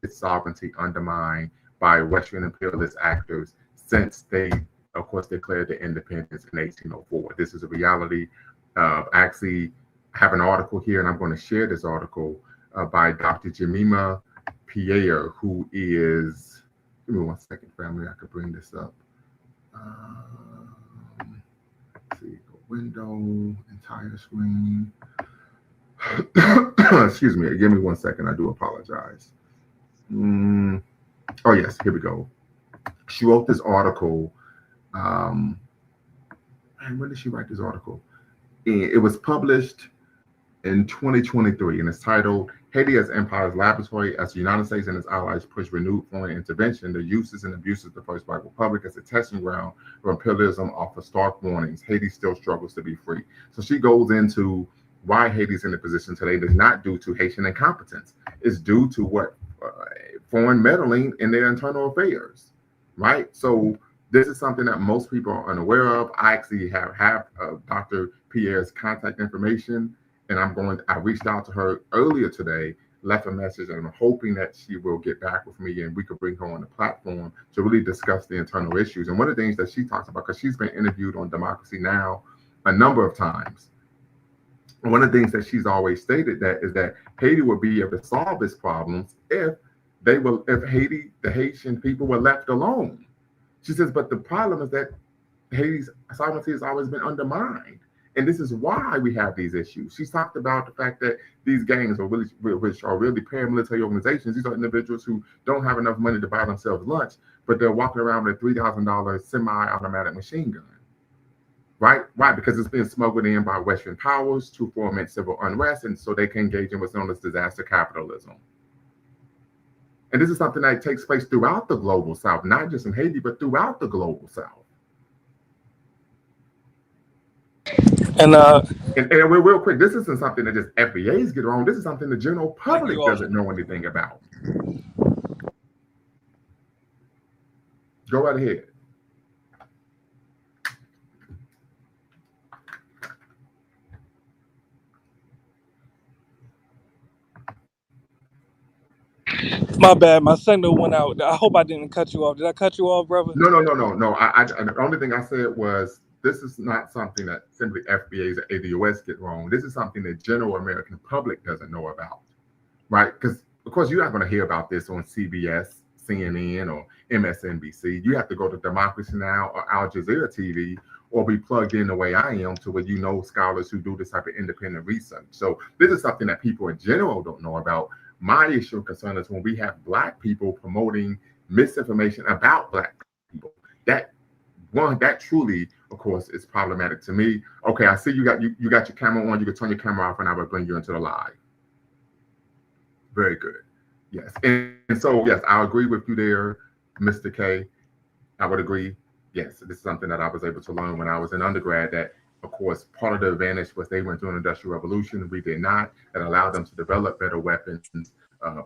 Speaker 1: its sovereignty undermined by Western imperialist actors since they, of course, declared the independence in 1804. This is a reality. I actually have an article here, and I'm going to share this article by Dr. Jemima Pierre, who is, give me one second, family, I could bring this up. Let's see, window, entire screen. Excuse me, give me one second, I do apologize. Oh, yes, here we go. She wrote this article. And when did she write this article? It was published in 2023, and it's titled Haiti as Empire's Laboratory as the United States and its allies push renewed foreign intervention. The uses and abuses of the First Black Republic as a testing ground for imperialism offer stark warnings. Haiti still struggles to be free. So she goes into why Haiti's in the position today is not due to Haitian incompetence. It's due to what foreign meddling in their internal affairs, right? So this is something that most people are unaware of. I actually have Dr. Pierre's contact information, and I reached out to her earlier today, left a message, and I'm hoping that she will get back with me and we could bring her on the platform to really discuss the internal issues. And one of the things that she talks about, because she's been interviewed on Democracy Now! A number of times, one of the things that she's always stated is that Haiti would be able to solve its problems if the Haitian people were left alone. She says, but the problem is that Haiti's sovereignty has always been undermined. And this is why we have these issues. She's talked about the fact that these gangs, which are really paramilitary organizations, these are individuals who don't have enough money to buy themselves lunch, but they're walking around with a $3,000 semi-automatic machine gun. Right? Why? Because it's been smuggled in by Western powers to foment civil unrest, and so they can engage in what's known as disaster capitalism. And this is something that takes place throughout the global South, not just in Haiti, but throughout the global South.
Speaker 3: And
Speaker 1: real quick, this isn't something that just FBAs get wrong. This is something the general public doesn't know anything about. Go right ahead.
Speaker 3: my bad, my signal went out. I hope I didn't cut you off. Did I cut you off, brother?
Speaker 1: No. The only thing I said was this is not something that simply FBAs or ADOS get wrong. This is something the general American public doesn't know about, right? Because, of course, you're not going to hear about this on CBS, CNN, or MSNBC. You have to go to Democracy Now! Or Al Jazeera TV, or be plugged in the way I am to where you know scholars who do this type of independent research. So this is something that people in general don't know about. My issue and concern is when we have Black people promoting misinformation about Black people. That truly, of course, is problematic to me. Okay, I see you got your camera on. You can turn your camera off, and I will bring you into the live. Very good. Yes, and so yes, I agree with you there, Mr. K. I would agree. Yes, this is something that I was able to learn when I was in undergrad. That, of course, part of the advantage was they went through an industrial revolution. We did not. That allowed them to develop better weapons,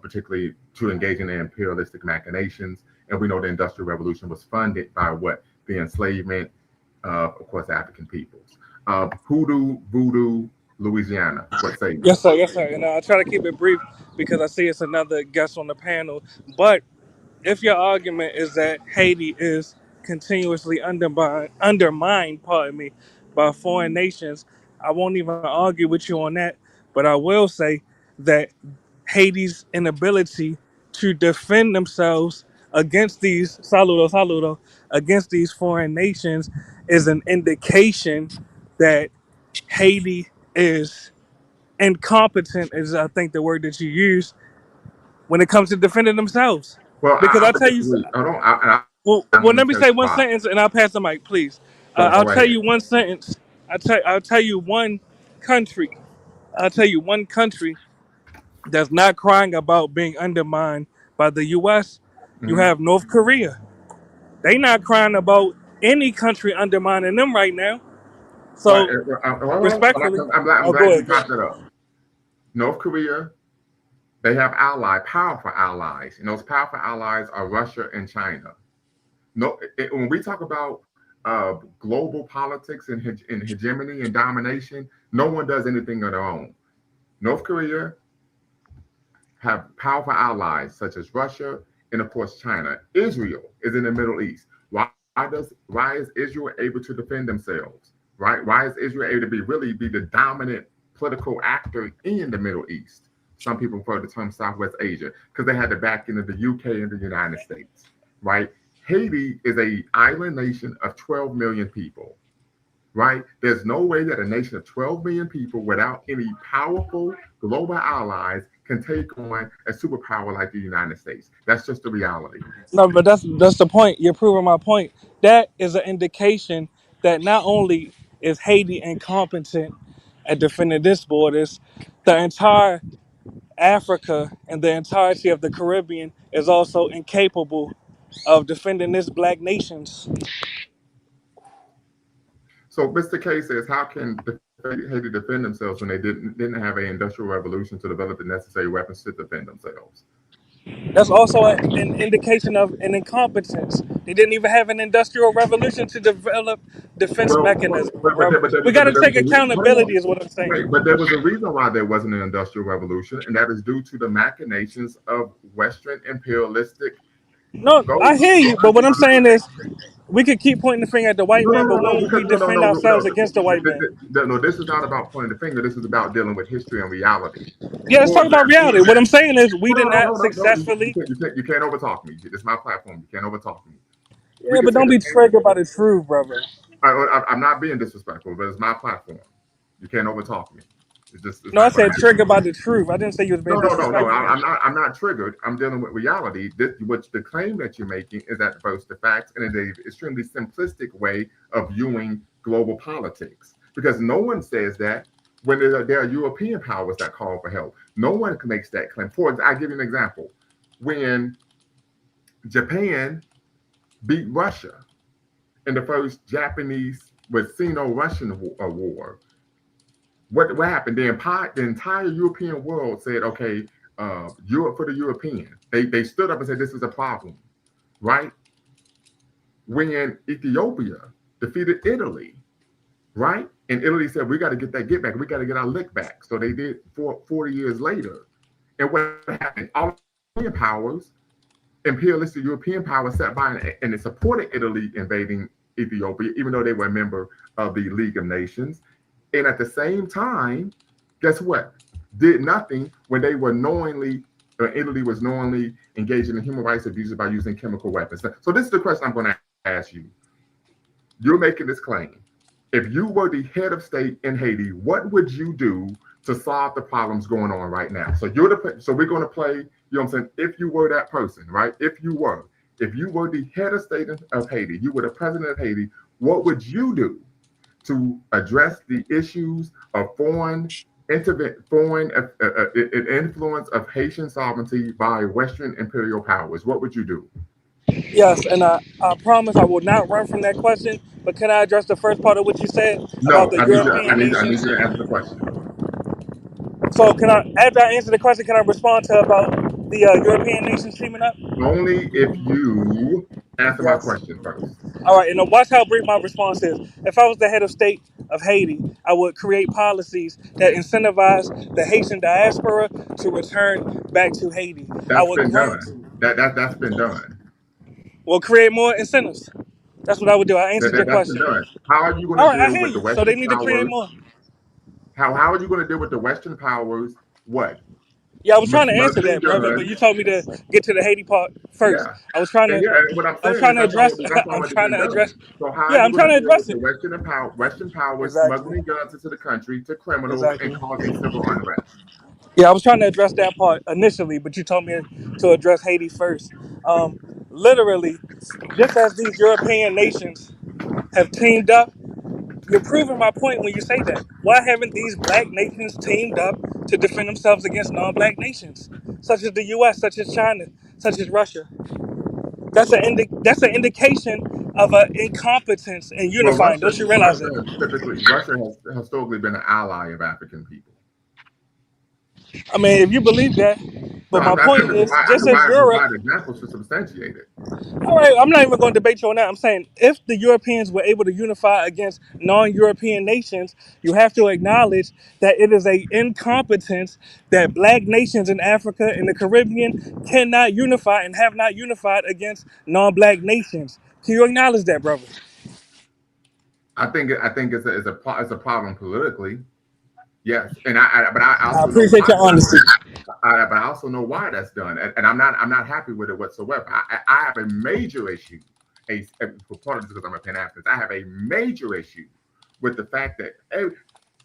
Speaker 1: particularly to engage in their imperialistic machinations. And we know the industrial revolution was funded by what? The enslavement of course, African peoples. Hoodoo, Voodoo, Louisiana. What say you?
Speaker 3: Yes, sir. Yes, sir. And I'll try to keep it brief because I see it's another guest on the panel. But if your argument is that Haiti is continuously undermined, pardon me, by foreign nations, I won't even argue with you on that. But I will say that Haiti's inability to defend themselves against against these foreign nations is an indication that Haiti is incompetent, is I think the word that you use, when it comes to defending themselves.
Speaker 1: Well,
Speaker 3: Because I'll
Speaker 1: would
Speaker 3: tell you,
Speaker 1: disagree.
Speaker 3: well,
Speaker 1: I'm going
Speaker 3: let
Speaker 1: to
Speaker 3: me
Speaker 1: tell
Speaker 3: say
Speaker 1: you
Speaker 3: one
Speaker 1: why.
Speaker 3: sentence and I'll pass the mic, please.
Speaker 1: Go
Speaker 3: I'll
Speaker 1: right
Speaker 3: tell
Speaker 1: ahead.
Speaker 3: you one sentence. I'll tell you one country. I'll tell you one country that's not crying about being undermined by the U.S. You
Speaker 1: Mm-hmm.
Speaker 3: have North Korea. They not crying about any country undermining them right now.
Speaker 1: Right.
Speaker 3: So respectfully,
Speaker 1: I'm
Speaker 3: oh, go
Speaker 1: glad you
Speaker 3: ahead, go
Speaker 1: brought
Speaker 3: ahead.
Speaker 1: that up. North Korea, they have powerful allies, and those powerful allies are Russia and China. No, when we talk about global politics and hegemony and domination, no one does anything on their own. North Korea have powerful allies such as Russia and of course China. Israel is in the Middle East. Why is Israel able to defend themselves? Right? Why is Israel able to be the dominant political actor in the Middle East? Some people refer to the term Southwest Asia because they had the backing of the UK and the United States. Right? Haiti is a island nation of 12 million people. Right? There's no way that a nation of 12 million people without any powerful global allies can take on a superpower like the United States. That's just the reality.
Speaker 3: No, but that's the point. You're proving my point. That is an indication that not only is Haiti incompetent at defending its borders, the entire Africa and the entirety of the Caribbean is also incapable of defending its black nations.
Speaker 1: So Mr. K says, how can Haiti defend themselves when they didn't have an industrial revolution to develop the necessary weapons to defend themselves?
Speaker 3: That's also an indication of an incompetence. They didn't even have an industrial revolution to develop defense mechanisms, brother. We got to
Speaker 1: There
Speaker 3: take
Speaker 1: was a reason. Hold on.
Speaker 3: accountability, is what I'm saying.
Speaker 1: Right, but there was a reason why there wasn't an industrial revolution, and that is due to the machinations of Western imperialistic
Speaker 3: No,
Speaker 1: goals.
Speaker 3: I hear you, but what I'm saying is we could keep pointing the finger at the white man, but when will we defend ourselves against the white man?
Speaker 1: No. This is not about pointing the finger. This is about dealing with history and reality.
Speaker 3: Yeah, let's
Speaker 1: For
Speaker 3: talk about
Speaker 1: example,
Speaker 3: reality. What I'm saying is we did not successfully.
Speaker 1: you can't overtalk me. It's my platform. You can't overtalk me. We
Speaker 3: Yeah,
Speaker 1: can
Speaker 3: but
Speaker 1: say
Speaker 3: don't
Speaker 1: the
Speaker 3: be
Speaker 1: same
Speaker 3: triggered
Speaker 1: thing.
Speaker 3: by the truth, brother.
Speaker 1: I'm not being disrespectful, but it's my platform. You can't overtalk me. It's
Speaker 3: No, I
Speaker 1: not going to
Speaker 3: said
Speaker 1: happen.
Speaker 3: triggered by the truth. I didn't say you was being
Speaker 1: No.
Speaker 3: disrespectful.
Speaker 1: I'm not triggered. I'm dealing with reality. What the claim that you're making is at first the facts, and it's an extremely simplistic way of viewing global politics. Because no one says that when there are European powers that call for help. No one makes that claim. I give you an example. When Japan beat Russia in the first Japanese with Sino-Russian war, what happened? The entire European world said, okay, Europe for the European. They stood up and said this is a problem, right? When Ethiopia defeated Italy, right? And Italy said, we got to get that get back. We got to get our lick back. So they did 40 years later. And what happened? All European powers, imperialistic European powers sat by and they supported Italy invading Ethiopia, even though they were a member of the League of Nations. And at the same time, guess what? Did nothing when they were Italy was knowingly engaging in human rights abuses by using chemical weapons. So this is the question I'm going to ask you. You're making this claim. If you were the head of state in Haiti, what would you do to solve the problems going on right now? So we're going to play, you know what I'm saying? If you were that person, right? If you were the head of state of Haiti, you were the president of Haiti, what would you do to address the issues of foreign influence of Haitian sovereignty by Western imperial powers? What would you do?
Speaker 3: Yes, and I promise I will not run from that question. But can I address the first part of what you said about
Speaker 1: No,
Speaker 3: the European
Speaker 1: I need
Speaker 3: nations?
Speaker 1: you to answer the question.
Speaker 3: So can I, after I answer the question, can I respond to about the European nations teaming up?
Speaker 1: Only if you answer my
Speaker 3: Yes.
Speaker 1: question first.
Speaker 3: All right, and watch how brief my response is. If I was the head of state of Haiti, I would create policies that incentivize the Haitian diaspora to return back to Haiti. I
Speaker 1: That's
Speaker 3: would
Speaker 1: been
Speaker 3: grant,
Speaker 1: done. That's been done.
Speaker 3: will create more incentives. That's what I would do. I answered your
Speaker 1: That's been
Speaker 3: question.
Speaker 1: done. How are you going
Speaker 3: All
Speaker 1: to
Speaker 3: right, I
Speaker 1: deal
Speaker 3: hear
Speaker 1: with the
Speaker 3: you. So they
Speaker 1: Western
Speaker 3: need to create
Speaker 1: powers?
Speaker 3: more.
Speaker 1: How are you going to deal with the Western powers? What?
Speaker 3: Yeah, I was trying to answer
Speaker 1: Smuggling
Speaker 3: that, brother, but
Speaker 1: guns.
Speaker 3: you told me to get to the Haiti part first.
Speaker 1: Yeah.
Speaker 3: I was trying
Speaker 1: And
Speaker 3: to,
Speaker 1: yeah, and what I'm
Speaker 3: I was
Speaker 1: saying
Speaker 3: trying
Speaker 1: is
Speaker 3: to address.
Speaker 1: that's
Speaker 3: I'm
Speaker 1: already
Speaker 3: trying
Speaker 1: been
Speaker 3: to address.
Speaker 1: done. So how are
Speaker 3: Yeah,
Speaker 1: you
Speaker 3: I'm
Speaker 1: going
Speaker 3: trying
Speaker 1: to
Speaker 3: to
Speaker 1: deal
Speaker 3: address
Speaker 1: with the
Speaker 3: it.
Speaker 1: Western powers
Speaker 3: Exactly.
Speaker 1: smuggling guns into the country to criminals and
Speaker 3: Exactly.
Speaker 1: causing civil unrest?
Speaker 3: Yeah, I was trying to address that part initially, but you told me to address Haiti first. Literally, just as these European nations have teamed up, you're proving my point when you say that. Why haven't these black nations teamed up to defend themselves against non-black nations, such as the U.S., such as China, such as Russia? That's an indication of an incompetence in
Speaker 1: Well,
Speaker 3: unifying. Don't you realize
Speaker 1: Russia
Speaker 3: that?
Speaker 1: has typically, Russia has historically been an ally of African people.
Speaker 3: I mean, if you believe that,
Speaker 1: No,
Speaker 3: but my
Speaker 1: I
Speaker 3: point
Speaker 1: can
Speaker 3: is,
Speaker 1: provide,
Speaker 3: just as Europe,
Speaker 1: examples to substantiate it.
Speaker 3: all right, I'm not even going to debate you on that. I'm saying if the Europeans were able to unify against non-European nations, you have to acknowledge that it is a incompetence that black nations in Africa and the Caribbean cannot unify and have not unified against non-black nations. Can you acknowledge that, brother?
Speaker 1: I think it's a problem politically. Yes, and but I
Speaker 3: I
Speaker 1: also know
Speaker 3: appreciate
Speaker 1: why.
Speaker 3: your honesty.
Speaker 1: But I also know why that's done, and I'm not happy with it whatsoever. I have a major issue. For part of this, because I'm a Pan Africanist, I have a major issue with the fact that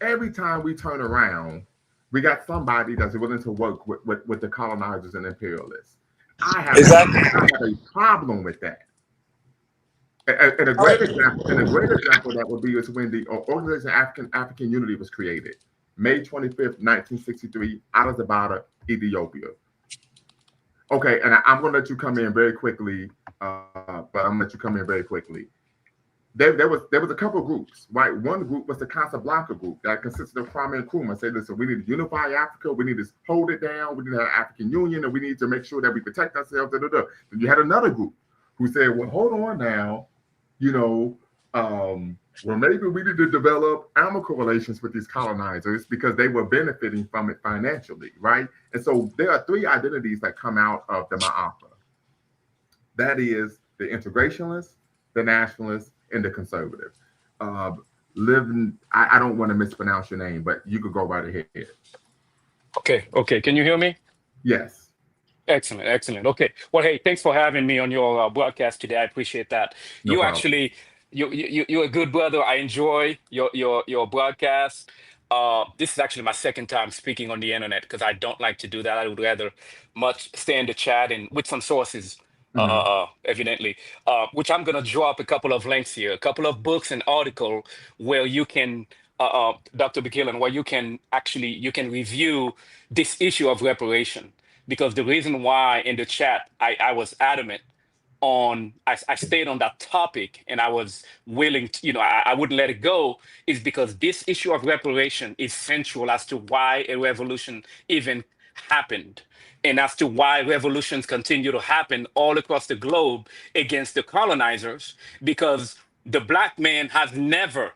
Speaker 1: every time we turn around, we got somebody that's willing to work with the colonizers and imperialists.
Speaker 3: Exactly.
Speaker 1: I have a problem with that. And a
Speaker 3: All right.
Speaker 1: great example, of that would be is when the Organization African Unity was created, May 25th, 1963, Addis Ababa, Ethiopia. Okay, and I'm going to let you come in very quickly, There was a couple of groups, right? One group was the Casablanca group that consisted of Kwame Nkrumah. Say, listen, we need to unify Africa, we need to hold it down, we need to have African Union, and we need to make sure that we protect ourselves. Da, da, da. Then you had another group who said, well, hold on now, you know, well, maybe we need to develop amicable relations with these colonizers because they were benefiting from it financially, right? And so there are three identities that come out of the Ma'afa. That is the integrationist, the nationalist, and the conservative. I don't want to mispronounce your name, but you could go right ahead.
Speaker 4: Okay. Can you hear me?
Speaker 1: Yes,
Speaker 4: Excellent. Okay. Well, hey, thanks for having me on your broadcast today. I appreciate that.
Speaker 1: no
Speaker 4: You
Speaker 1: problem.
Speaker 4: actually, you're a good brother. I enjoy your broadcast. This is actually my second time speaking on the internet because I don't like to do that. I would rather much stay in the chat and with some sources,
Speaker 1: Hmm.
Speaker 4: evidently. Which I'm gonna drop a couple of links here, a couple of books and article where you can. Dr. Buchanan, where you can review this issue of reparation because the reason why in the chat I was adamant on I stayed on that topic and I was willing to, I wouldn't let it go is because this issue of reparation is central as to why a revolution even happened and as to why revolutions continue to happen all across the globe against the colonizers because the black man has never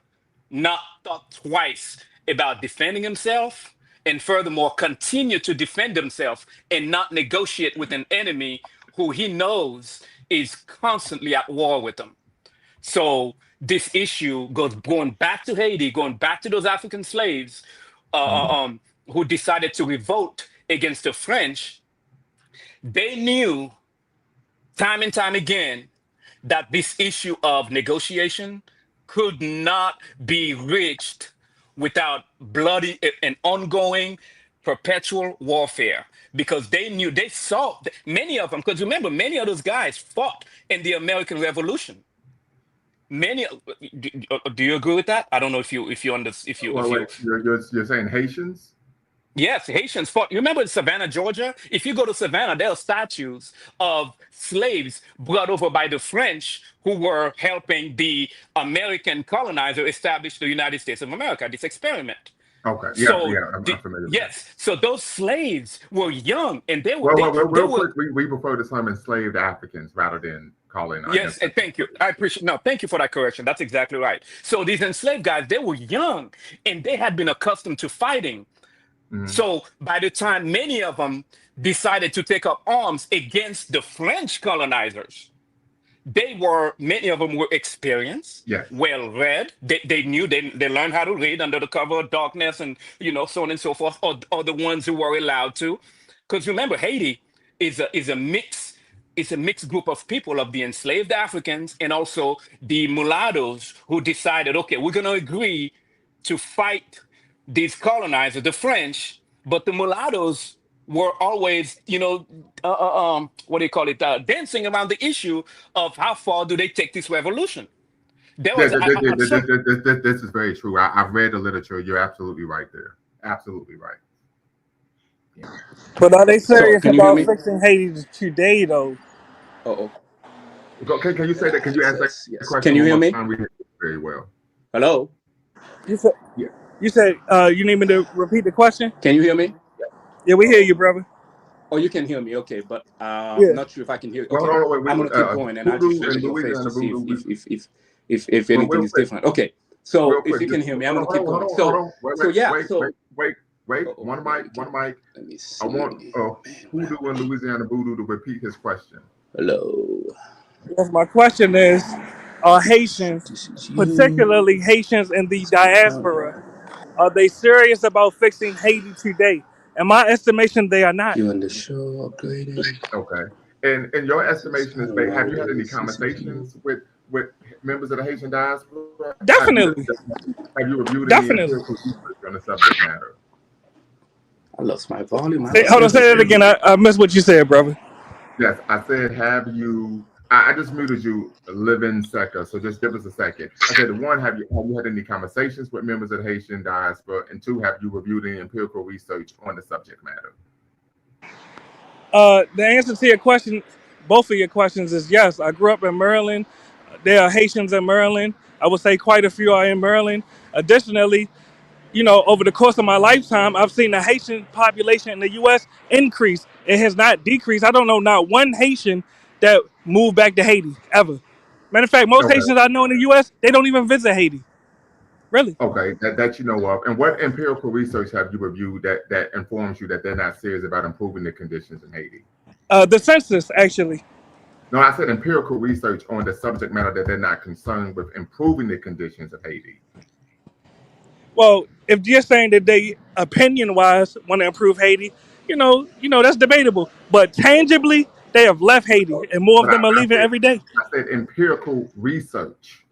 Speaker 4: not thought twice about defending himself, and furthermore, continue to defend himself and not negotiate with an enemy who he knows is constantly at war with him. So this issue goes going back to Haiti, going back to those African slaves who decided to revolt against the French. They knew time and time again that this issue of negotiation could not be reached without bloody and ongoing perpetual warfare because they knew they saw many of them because remember many of those guys fought in the American Revolution. Many do you agree with that? I don't know if you under
Speaker 1: Well,
Speaker 4: if
Speaker 1: wait,
Speaker 4: you
Speaker 1: you're saying Haitians?
Speaker 4: Yes, Haitians fought. You remember in Savannah, Georgia? If you go to Savannah, there are statues of slaves brought over by the French who were helping the American colonizer establish the United States of America, this experiment.
Speaker 1: Okay, yeah,
Speaker 4: So
Speaker 1: I'm familiar with that.
Speaker 4: yes, so those slaves were young and they were
Speaker 1: Well,
Speaker 4: they
Speaker 1: real
Speaker 4: were
Speaker 1: quick, we prefer to term enslaved Africans rather than calling, I guess.
Speaker 4: yes, and thank you. I appreciate no, thank you for that correction. That's exactly right. So these enslaved guys, they were young and they had been accustomed to fighting.
Speaker 1: Mhm.
Speaker 4: So by the time many of them decided to take up arms against the French colonizers, many of them were experienced,
Speaker 1: Yes.
Speaker 4: well read. They knew they learned how to read under the cover of darkness and so on and so forth, or the ones who were allowed to. Because remember, Haiti is a mix. It's a mixed group of people of the enslaved Africans and also the mulattoes who decided, okay, we're going to agree to fight these colonizers, the French, but the mulattoes were always, what do you call it, dancing around the issue of how far do they take this revolution. There
Speaker 1: Yeah,
Speaker 4: was, I'm sure,
Speaker 1: this is very true. I've read the literature. You're absolutely right there. Absolutely right.
Speaker 3: But are they
Speaker 4: so
Speaker 3: serious
Speaker 4: can you hear
Speaker 3: about
Speaker 4: me?
Speaker 3: fixing Haiti today, though?
Speaker 4: Uh-oh.
Speaker 1: Okay, can you say that? Can you answer that
Speaker 5: Yes.
Speaker 1: question
Speaker 5: Can you
Speaker 1: one
Speaker 5: hear
Speaker 1: more
Speaker 5: me?
Speaker 1: time? We hear you very well.
Speaker 5: Hello?
Speaker 3: You said
Speaker 1: Yeah.
Speaker 3: you said you need me to repeat the question?
Speaker 5: Can you hear me?
Speaker 3: Yeah, we hear you, brother.
Speaker 5: Oh, you can hear me. Okay, but
Speaker 3: Yeah.
Speaker 5: not sure if I can hear.
Speaker 1: Well,
Speaker 5: Okay,
Speaker 1: hold on,
Speaker 5: I'm
Speaker 1: wait.
Speaker 5: gonna keep going, and I'll just
Speaker 1: Voodoo
Speaker 5: look
Speaker 1: and
Speaker 5: at your face
Speaker 1: Louisiana
Speaker 5: to see
Speaker 1: Voodoo.
Speaker 5: if
Speaker 1: Well,
Speaker 5: anything
Speaker 1: real
Speaker 5: is
Speaker 1: quick,
Speaker 5: different. Okay, so
Speaker 1: real
Speaker 5: if
Speaker 1: quick.
Speaker 5: you can
Speaker 1: Just
Speaker 5: hear me, I'm
Speaker 1: hold
Speaker 5: gonna
Speaker 1: on,
Speaker 5: keep
Speaker 1: hold on,
Speaker 5: going.
Speaker 1: hold on.
Speaker 5: So yeah,
Speaker 1: Wait.
Speaker 5: oh,
Speaker 1: One mic.
Speaker 5: let me
Speaker 1: I
Speaker 5: see.
Speaker 1: want
Speaker 5: Man, what
Speaker 1: Voodoo and
Speaker 5: happened?
Speaker 1: Louisiana Voodoo to repeat his question.
Speaker 5: Hello.
Speaker 3: Yes, my question is, are Haitians,
Speaker 5: This is you.
Speaker 3: particularly Haitians in the
Speaker 5: What's going on
Speaker 3: diaspora,
Speaker 5: here?
Speaker 3: are they serious about fixing Haiti today? In my estimation, they are not.
Speaker 5: You in the show upgrading?
Speaker 1: Okay. And your estimation
Speaker 5: I
Speaker 1: is,
Speaker 5: don't know
Speaker 1: have
Speaker 5: what
Speaker 1: you
Speaker 5: it
Speaker 1: had any
Speaker 5: is. This is you.
Speaker 1: conversations with members of the Haitian diaspora?
Speaker 3: Definitely.
Speaker 1: Have you reviewed any
Speaker 3: Definitely.
Speaker 1: empirical research on the subject matter?
Speaker 5: I lost my volume. I
Speaker 3: Say,
Speaker 5: was
Speaker 3: hold on, say that
Speaker 5: listening.
Speaker 3: again. I missed what you said, brother.
Speaker 1: Yes, I said, have you? I just muted you, living second. So just give us a second. I said, one, have you had any conversations with members of the Haitian diaspora? And two, have you reviewed any empirical research on the subject matter?
Speaker 3: The answer to your question, both of your questions, is yes. I grew up in Maryland. There are Haitians in Maryland. I would say quite a few are in Maryland. Additionally, over the course of my lifetime, I've seen the Haitian population in the U.S. increase. It has not decreased. I don't know not one Haitian that moved back to Haiti ever. Matter of fact, most
Speaker 1: Okay.
Speaker 3: Haitians I know in the U.S., they don't even visit Haiti. Really.
Speaker 1: Okay, that you know of. And what empirical research have you reviewed that informs you that they're not serious about improving the conditions in Haiti?
Speaker 3: The census, actually.
Speaker 1: No, I said empirical research on the subject matter that they're not concerned with improving the conditions of Haiti.
Speaker 3: Well, if you're saying that they opinion-wise want to improve Haiti, that's debatable. But tangibly, they have left Haiti, and more of
Speaker 1: But
Speaker 3: them are leaving every day.
Speaker 1: I said empirical research.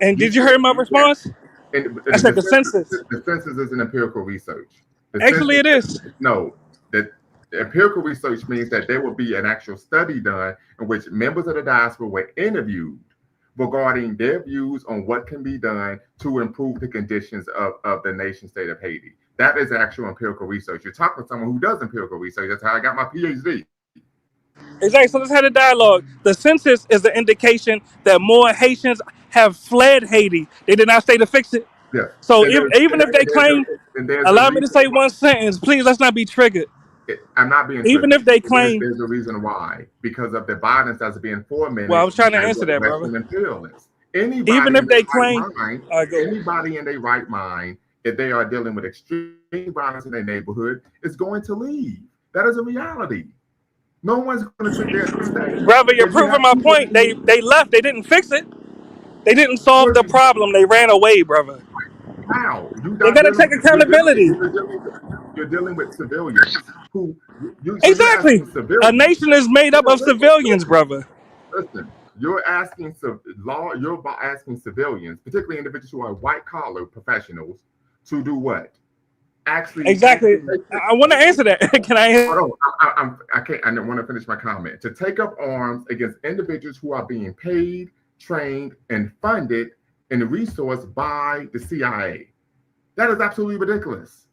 Speaker 3: And
Speaker 1: You
Speaker 3: did you
Speaker 1: said
Speaker 3: hear my
Speaker 1: you said
Speaker 3: response?
Speaker 1: and
Speaker 3: I said
Speaker 1: the
Speaker 3: the census.
Speaker 1: census is an empirical research. The
Speaker 3: Actually,
Speaker 1: census
Speaker 3: it is.
Speaker 1: no that the empirical research means that there will be an actual study done in which members of the diaspora were interviewed regarding their views on what can be done to improve the conditions of the nation state of Haiti. That is actual empirical research. You're talking to someone who does empirical research. That's how I got my PhD.
Speaker 3: Exactly. So let's have a dialogue. The census is an indication that more Haitians have fled Haiti. They did not stay to fix it.
Speaker 1: Yeah.
Speaker 3: So
Speaker 1: And
Speaker 3: even if they claim,
Speaker 1: there's a
Speaker 3: allow me to
Speaker 1: reason
Speaker 3: say
Speaker 1: why.
Speaker 3: one sentence, please. Let's not be triggered.
Speaker 1: I'm not being
Speaker 3: Even
Speaker 1: triggered.
Speaker 3: if they claim,
Speaker 1: There's a reason why. Because of the violence that's being
Speaker 3: well, I
Speaker 1: fomented
Speaker 3: was trying to
Speaker 1: by
Speaker 3: answer that, brother.
Speaker 1: Western imperialists.
Speaker 3: Even
Speaker 1: Anybody
Speaker 3: if
Speaker 1: in their
Speaker 3: they
Speaker 1: right
Speaker 3: claim,
Speaker 1: mind,
Speaker 3: go.
Speaker 1: anybody in their right mind, if they are dealing with extreme violence in their neighborhood, is going to leave. That is a reality. No one's going to sit there and say
Speaker 3: Brother, you're
Speaker 1: that you
Speaker 3: proving
Speaker 1: have
Speaker 3: my
Speaker 1: people
Speaker 3: point. They left. They didn't fix it. They didn't solve
Speaker 1: what
Speaker 3: the problem. They ran away, brother.
Speaker 1: how you
Speaker 3: They
Speaker 1: not
Speaker 3: gotta
Speaker 1: dealing
Speaker 3: take
Speaker 1: with
Speaker 3: accountability.
Speaker 1: you're dealing with civilians who so you're
Speaker 3: Exactly.
Speaker 1: asking
Speaker 3: A
Speaker 1: civilians.
Speaker 3: nation is made up
Speaker 1: Hold on,
Speaker 3: of civilians, brother.
Speaker 1: listen. You're asking you're asking civilians, particularly individuals who are white collar professionals, to do what? Actually,
Speaker 3: Exactly. I want to answer that. Can I?
Speaker 1: hold on. I can't. I don't want to finish my comment. To take up arms against individuals who are being paid, trained, and funded and resourced by the CIA. That is absolutely ridiculous.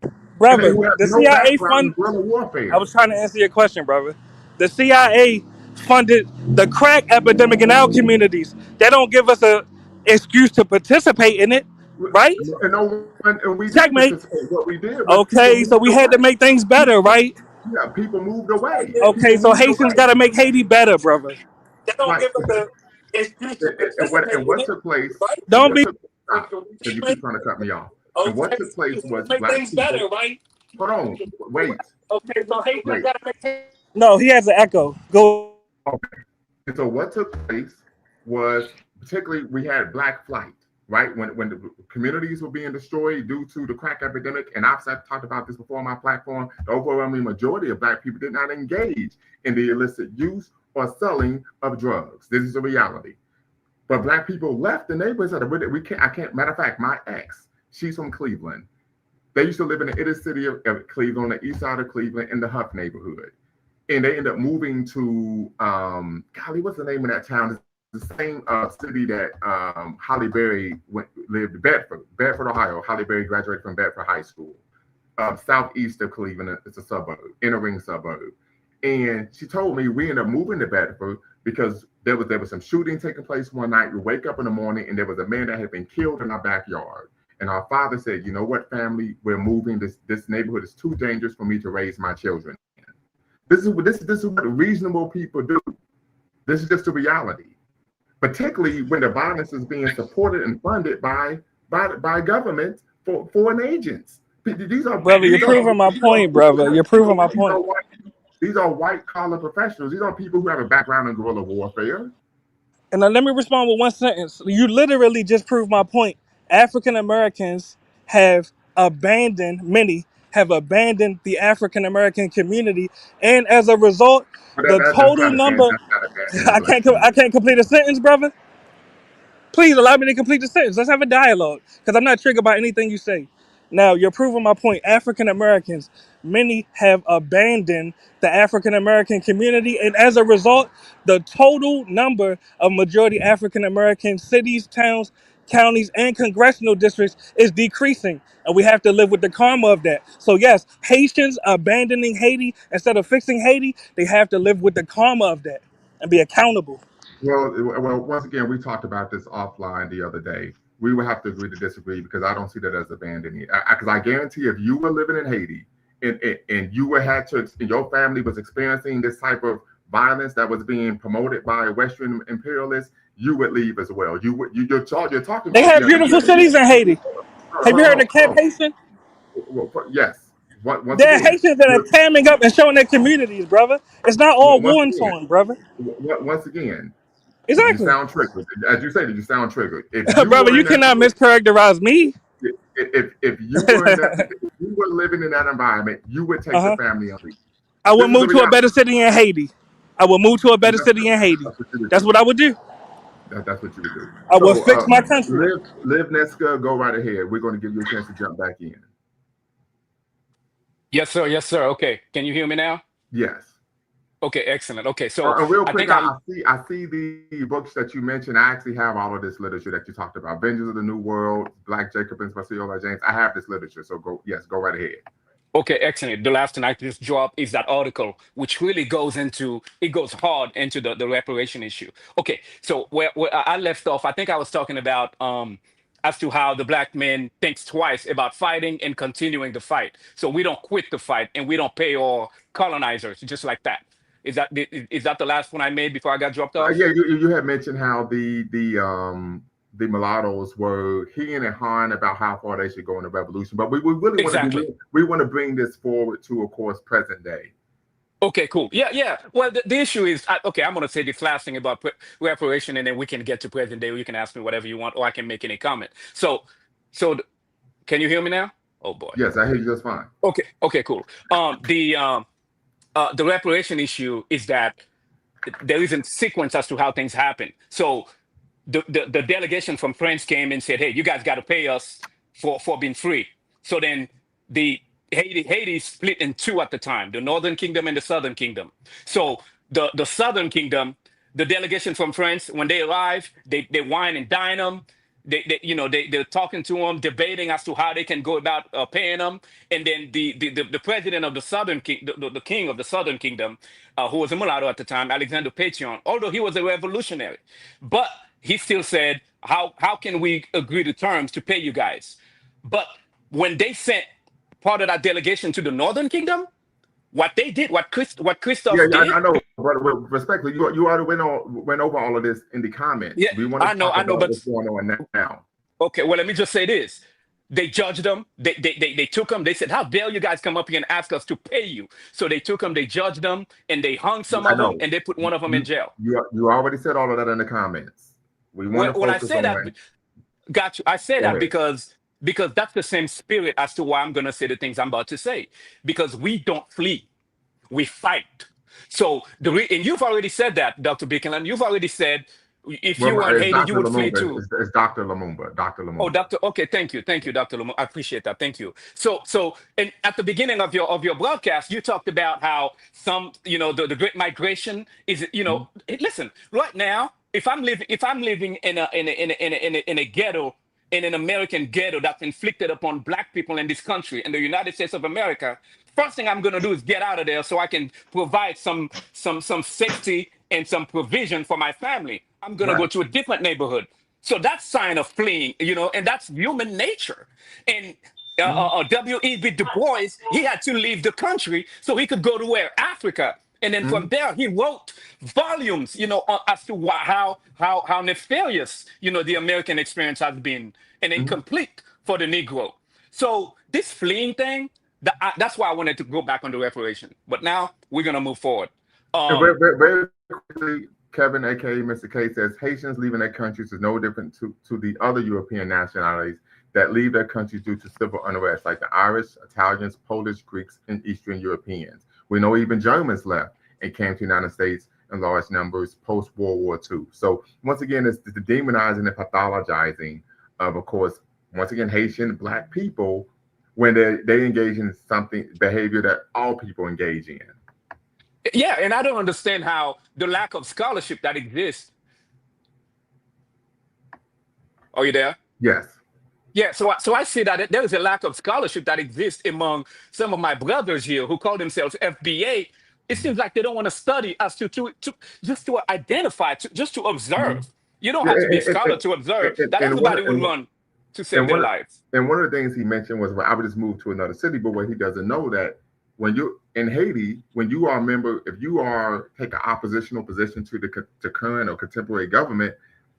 Speaker 1: And
Speaker 3: Brother,
Speaker 1: who have
Speaker 3: the
Speaker 1: no
Speaker 3: CIA
Speaker 1: background in
Speaker 3: fund.
Speaker 1: guerrilla
Speaker 3: I
Speaker 1: warfare.
Speaker 3: was trying to answer your question, brother. The CIA funded the crack epidemic in our communities. They don't give us a excuse to participate in it, right?
Speaker 1: And we did
Speaker 3: Checkmate.
Speaker 1: participate. What we did was people
Speaker 3: Okay, so
Speaker 1: moved
Speaker 3: we had to
Speaker 1: away.
Speaker 3: make things better, right?
Speaker 1: Yeah, people moved away.
Speaker 3: Okay,
Speaker 1: People
Speaker 3: so
Speaker 1: moved
Speaker 3: Haitians
Speaker 1: away.
Speaker 3: got to make Haiti better, brother. They don't
Speaker 1: Right.
Speaker 3: give us a excuse to
Speaker 1: And
Speaker 3: participate in
Speaker 1: what
Speaker 3: it,
Speaker 1: took place?
Speaker 3: right? Don't
Speaker 1: What
Speaker 3: be.
Speaker 1: took stop? Because you keep trying to cut me off. And what
Speaker 3: Okay,
Speaker 1: took
Speaker 3: so we
Speaker 1: place
Speaker 3: had to
Speaker 1: was
Speaker 3: make
Speaker 1: black
Speaker 3: things
Speaker 1: people.
Speaker 3: better, right?
Speaker 1: Hold on. Wait.
Speaker 3: Okay, so Haitians
Speaker 1: Wait.
Speaker 3: got to make. No, he has an echo. Go.
Speaker 1: Okay. And so what took place was particularly we had black flight, right? When the communities were being destroyed due to the crack epidemic, and I've talked about this before on my platform, the overwhelming majority of black people did not engage in the illicit use or selling of drugs. This is a reality. But black people left the neighborhoods. We can't. I can't. Matter of fact, my ex, she's from Cleveland. They used to live in the inner city of Cleveland, on the east side of Cleveland, in the Huff neighborhood, and they ended up moving to golly, what's the name of that town? It's the same city that Holly Berry lived, Bedford, Ohio. Holly Berry graduated from Bedford High School, southeast of Cleveland. It's a suburb, inner ring suburb. And she told me we ended up moving to Bedford because there was some shooting taking place one night. We wake up in the morning and there was a man that had been killed in our backyard. And our father said, "You know what, family, we're moving. This neighborhood is too dangerous for me to raise my children in." This is what reasonable people do. This is just the reality. Particularly when the violence is being supported and funded by government for foreign agents. These are
Speaker 3: Brother, you're proving my point, brother. You're proving my point.
Speaker 1: These are white collar professionals. These are people who have a background in guerrilla warfare.
Speaker 3: And now let me respond with one sentence. You literally just proved my point. African Americans many have abandoned the African American community, and as a result,
Speaker 1: But
Speaker 3: the total number.
Speaker 1: that's not abandoned black
Speaker 3: I
Speaker 1: community.
Speaker 3: can't complete a sentence, brother. Please allow me to complete the sentence. Let's have a dialogue, because I'm not triggered by anything you say. Now, you're proving my point. African Americans, many have abandoned the African American community, and as a result, the total number of majority African American cities, towns, counties, and congressional districts is decreasing, and we have to live with the karma of that. So, yes, Haitians abandoning Haiti instead of fixing Haiti, they have to live with the karma of that and be accountable.
Speaker 1: Well, once again, we talked about this offline the other day. We would have to agree to disagree because I don't see that as abandoning. Because I guarantee, if you were living in Haiti and you and your family was experiencing this type of violence that was being promoted by Western imperialists, you would leave as well. You're talking.
Speaker 3: They have beautiful cities in Haiti. Have you heard of Camp Haitian?
Speaker 1: Yes. Once
Speaker 3: There are
Speaker 1: again,
Speaker 3: Haitians that are tamming up and showing their communities, brother. It's not all war torn, brother.
Speaker 1: once again, you
Speaker 3: Exactly.
Speaker 1: sound triggered. As you say, you sound triggered. If you
Speaker 3: Brother,
Speaker 1: were
Speaker 3: you cannot mischaracterize me.
Speaker 1: if you were if you were living in that environment, you would take the family on leave.
Speaker 3: I would move to a better city in Haiti. I would move to a better city in Haiti. That's what I would do.
Speaker 1: That's what you would do.
Speaker 3: I would fix my country.
Speaker 1: Live Nesca, go right ahead. We're going to give you a chance to jump back in.
Speaker 4: Yes, sir. Yes, sir. Okay. Can you hear me now?
Speaker 1: Yes.
Speaker 4: Okay, excellent. Okay, so
Speaker 1: real quick, I see the books that you mentioned. I actually have all of this literature that you talked about. Vengeance of the New World, Black Jacobins by Ciola James. I have this literature, so go right ahead.
Speaker 4: Okay, excellent. The last thing I just dropped is that article, which really goes hard into the reparation issue. Okay, so where I left off, I think I was talking about as to how the black man thinks twice about fighting and continuing the fight. So we don't quit the fight and we don't pay our colonizers just like that. Is that the last one I made before I got dropped off?
Speaker 1: Yeah, you had mentioned how the mulattoes were heeing and hawing about how far they should go in the revolution, but we really want to bring this forward to, of course, present day.
Speaker 4: Okay, cool. Yeah. Well, the issue is, okay, I'm going to say this last thing about reparation, and then we can get to present day. You can ask me whatever you want, or I can make any comment. So, can you hear me now? Oh boy.
Speaker 1: Yes, I hear you just fine.
Speaker 4: Okay, cool. The reparation issue is that there isn't sequence as to how things happen. So the delegation from France came and said, "Hey, you guys got to pay us for being free." So then the Haiti split in two at the time: the Northern Kingdom and the Southern Kingdom. So the Southern Kingdom, the delegation from France, when they arrive, they wine and dine them. They're talking to them, debating as to how they can go about paying them, and then the president of the Southern King, the king of the Southern Kingdom, who was a mulatto at the time, Alexander Pétion, although he was a revolutionary, but he still said, how can we agree to terms to pay you guys? But when they sent part of that delegation to the Northern Kingdom, what they did, what Christophe did.
Speaker 1: I know, but respectfully, you already went over all of this in the comments.
Speaker 4: Yeah,
Speaker 1: we want to talk about what's going on now.
Speaker 4: Okay, well, let me just say this. They judged them. They took them. They said, "How dare you guys come up here and ask us to pay you?" So they took them. They judged them, and they hung some of them, and they put one of them in jail.
Speaker 1: You already said all of that in the comments. We want to focus on that.
Speaker 4: Got you. I said that because that's the same spirit as to why I'm going to say the things I'm about to say. Because we don't flee, we fight. So and you've already said that, Dr. Buchanan. You've already said if you were in Haiti, you would flee too.
Speaker 1: It's Dr. Lumumba. Dr. Lumumba.
Speaker 4: Oh, Dr. Okay, thank you, Dr. Lumumba. I appreciate that. Thank you. So, and at the beginning of your broadcast, you talked about how some, the Great Migration is, Listen, right now, if I'm living in a ghetto in an American ghetto that's inflicted upon black people in this country, in the United States of America, first thing I'm gonna do is get out of there so I can provide some safety and some provision for my family. I'm gonna go
Speaker 1: Right.
Speaker 4: to a different neighborhood. So that's sign of fleeing, and that's human nature. And W.E.B. Du Bois, he had to leave the country so he could go to where? Africa. And then
Speaker 1: Mm-hmm.
Speaker 4: from there, he wrote volumes, as to how nefarious, the American experience has been and
Speaker 1: Mm-hmm.
Speaker 4: incomplete for the Negro. So this fleeing thing, that's why I wanted to go back on the reparation. But now we're gonna move forward.
Speaker 1: And very quickly, Kevin, aka Mr. K, says Haitians leaving their countries is no different to the other European nationalities that leave their countries due to civil unrest, like the Irish, Italians, Polish, Greeks, and Eastern Europeans. We know even Germans left and came to the United States in large numbers post World War II. So once again, it's the demonizing and pathologizing of course, once again, Haitian Black people when they engage in something behavior that all people engage in.
Speaker 4: Yeah, and I don't understand how the lack of scholarship that exists. Are you there?
Speaker 1: Yes.
Speaker 4: Yeah, so I see that there is a lack of scholarship that exists among some of my brothers here who call themselves FBA. It seems like they don't want to study as to just to identify, just to
Speaker 1: Mhm.
Speaker 4: observe. You don't
Speaker 1: Yeah,
Speaker 4: have to be a scholar to observe that
Speaker 1: and one
Speaker 4: everybody would run to save
Speaker 1: and
Speaker 4: their
Speaker 1: one
Speaker 4: lives.
Speaker 1: and one of the things he mentioned was, well, I would just move to another city, but what he doesn't know that when you're in Haiti, when you are a member, if you are take an oppositional position to the current or contemporary government,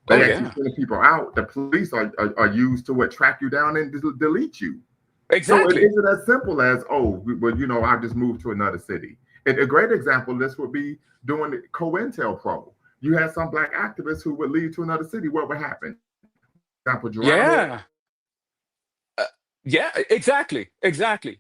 Speaker 4: Oh
Speaker 1: they actually
Speaker 4: yeah,
Speaker 1: send people out. The police are used to track you down and delete you. So it
Speaker 4: exactly.
Speaker 1: isn't as simple as, oh, well, I just moved to another city. A great example of this would be doing the COINTELPRO. You had some Black activists who would leave to another city. What would happen? For example, Geronimo.
Speaker 4: Yeah, uh, yeah, exactly, exactly.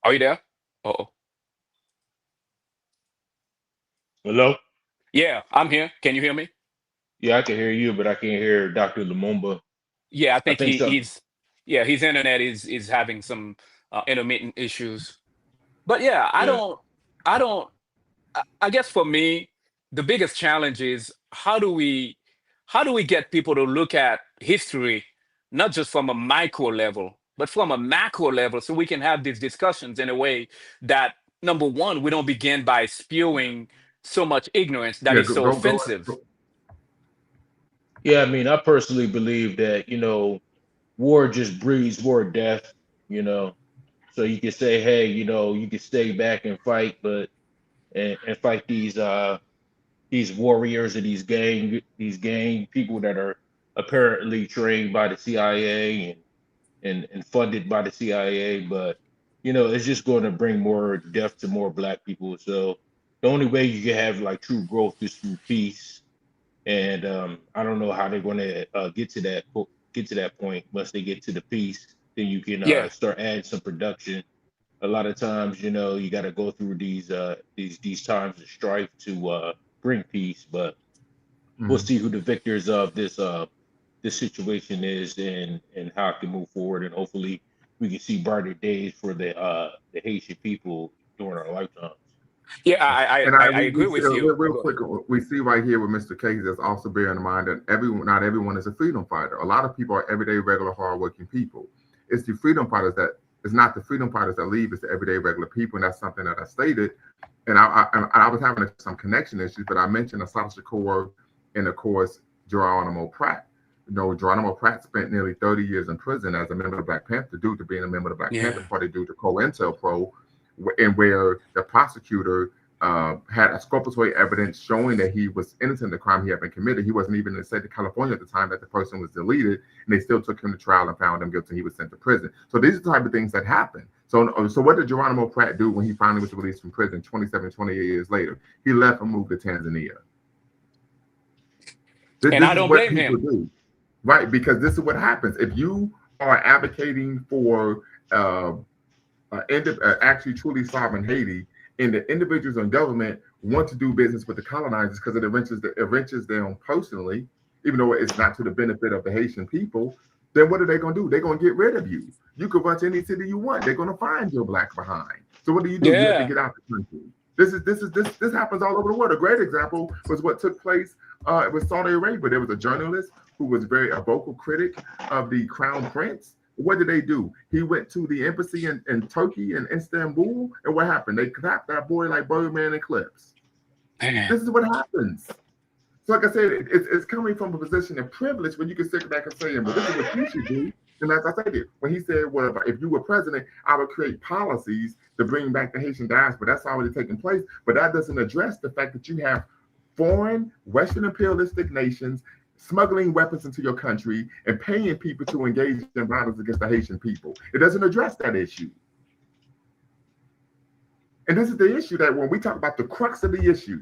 Speaker 4: Are you there? Oh,
Speaker 2: Hello?
Speaker 4: yeah, I'm here. Can you hear me?
Speaker 2: Yeah, I can hear you, but I can't hear Dr. Lumumba.
Speaker 4: Yeah, I
Speaker 2: I
Speaker 4: think
Speaker 2: think so.
Speaker 4: yeah, his internet is having some intermittent issues. But yeah,
Speaker 2: Yeah.
Speaker 4: I don't, I guess for me, the biggest challenge is how do we get people to look at history, not just from a micro level, but from a macro level, so we can have these discussions in a way that, number one, we don't begin by spewing so much ignorance that
Speaker 1: Yeah,
Speaker 4: is so offensive.
Speaker 2: Yeah, I mean, I personally believe that, war just breeds more death, you know. So you can say, hey, you can stay back and fight, but and fight these warriors or these gang people that are apparently trained by the CIA and funded by the CIA, but it's just going to bring more death to more black people. So the only way you can have like true growth is through peace. And I don't know how they're going to get to that point. Once they get to the peace, then you can
Speaker 4: Yeah,
Speaker 2: start adding some production. A lot of times, you got to go through these times of strife to bring peace. But we'll
Speaker 1: Mhm.
Speaker 2: see who the victors of this situation is and how it can move forward. And hopefully, we can see brighter days for the Haitian people during our lifetimes.
Speaker 4: yeah,
Speaker 1: And
Speaker 4: I
Speaker 1: we
Speaker 4: agree
Speaker 1: see,
Speaker 4: with you.
Speaker 1: real
Speaker 4: Go
Speaker 1: quick,
Speaker 4: ahead.
Speaker 1: we see right here with Mr. Case that's also bearing in mind that not everyone is a freedom fighter. A lot of people are everyday, regular, hardworking people. It's the freedom fighters that it's not the freedom fighters that leave. It's the everyday, regular people, and that's something that I stated. And I was having some connection issues, but I mentioned Asada Shakur and of course Geronimo Pratt. Geronimo Pratt spent nearly 30 years in prison as a member of the Black Panther due to being a member of the Black Panther
Speaker 4: Yeah,
Speaker 1: Party due to COINTELPRO, and where the prosecutor had exculpatory evidence showing that he was innocent of the crime he had been committed. He wasn't even in the state of California at the time that the person was deleted, and they still took him to trial and found him guilty. He was sent to prison. So these are the type of things that happen. So what did Geronimo Pratt do when he finally was released from prison 28 years later? He left and moved to Tanzania.
Speaker 4: and
Speaker 1: This
Speaker 4: I
Speaker 1: is
Speaker 4: don't
Speaker 1: what
Speaker 4: blame
Speaker 1: people
Speaker 4: him.
Speaker 1: do, right? Because this is what happens. If you are advocating for actually truly sovereign Haiti, and the individuals in government want to do business with the colonizers because it enriches them personally, even though it's not to the benefit of the Haitian people, then what are they going to do? They're going to get rid of you. You could run to any city you want. They're going to find your black behind. So what do? You have to
Speaker 4: Yeah.
Speaker 1: get out the country. This happens all over the world. A great example was what took place with Saudi Arabia. There was a journalist who was a vocal critic of the Crown Prince. What did they do? He went to the embassy in Turkey and Istanbul, and what happened? They clapped that boy like Birdman and Clips. This is what happens. So, like I said, it's coming from a position of privilege when you can sit back and say, "But this is what you should do." And as I said, when he said, "Well, if you were president, I would create policies to bring back the Haitian diaspora," that's already taking place. But that doesn't address the fact that you have foreign Western imperialistic nations smuggling weapons into your country and paying people to engage in violence against the Haitian people. It doesn't address that issue. And this is the issue that when we talk about the crux of the issue,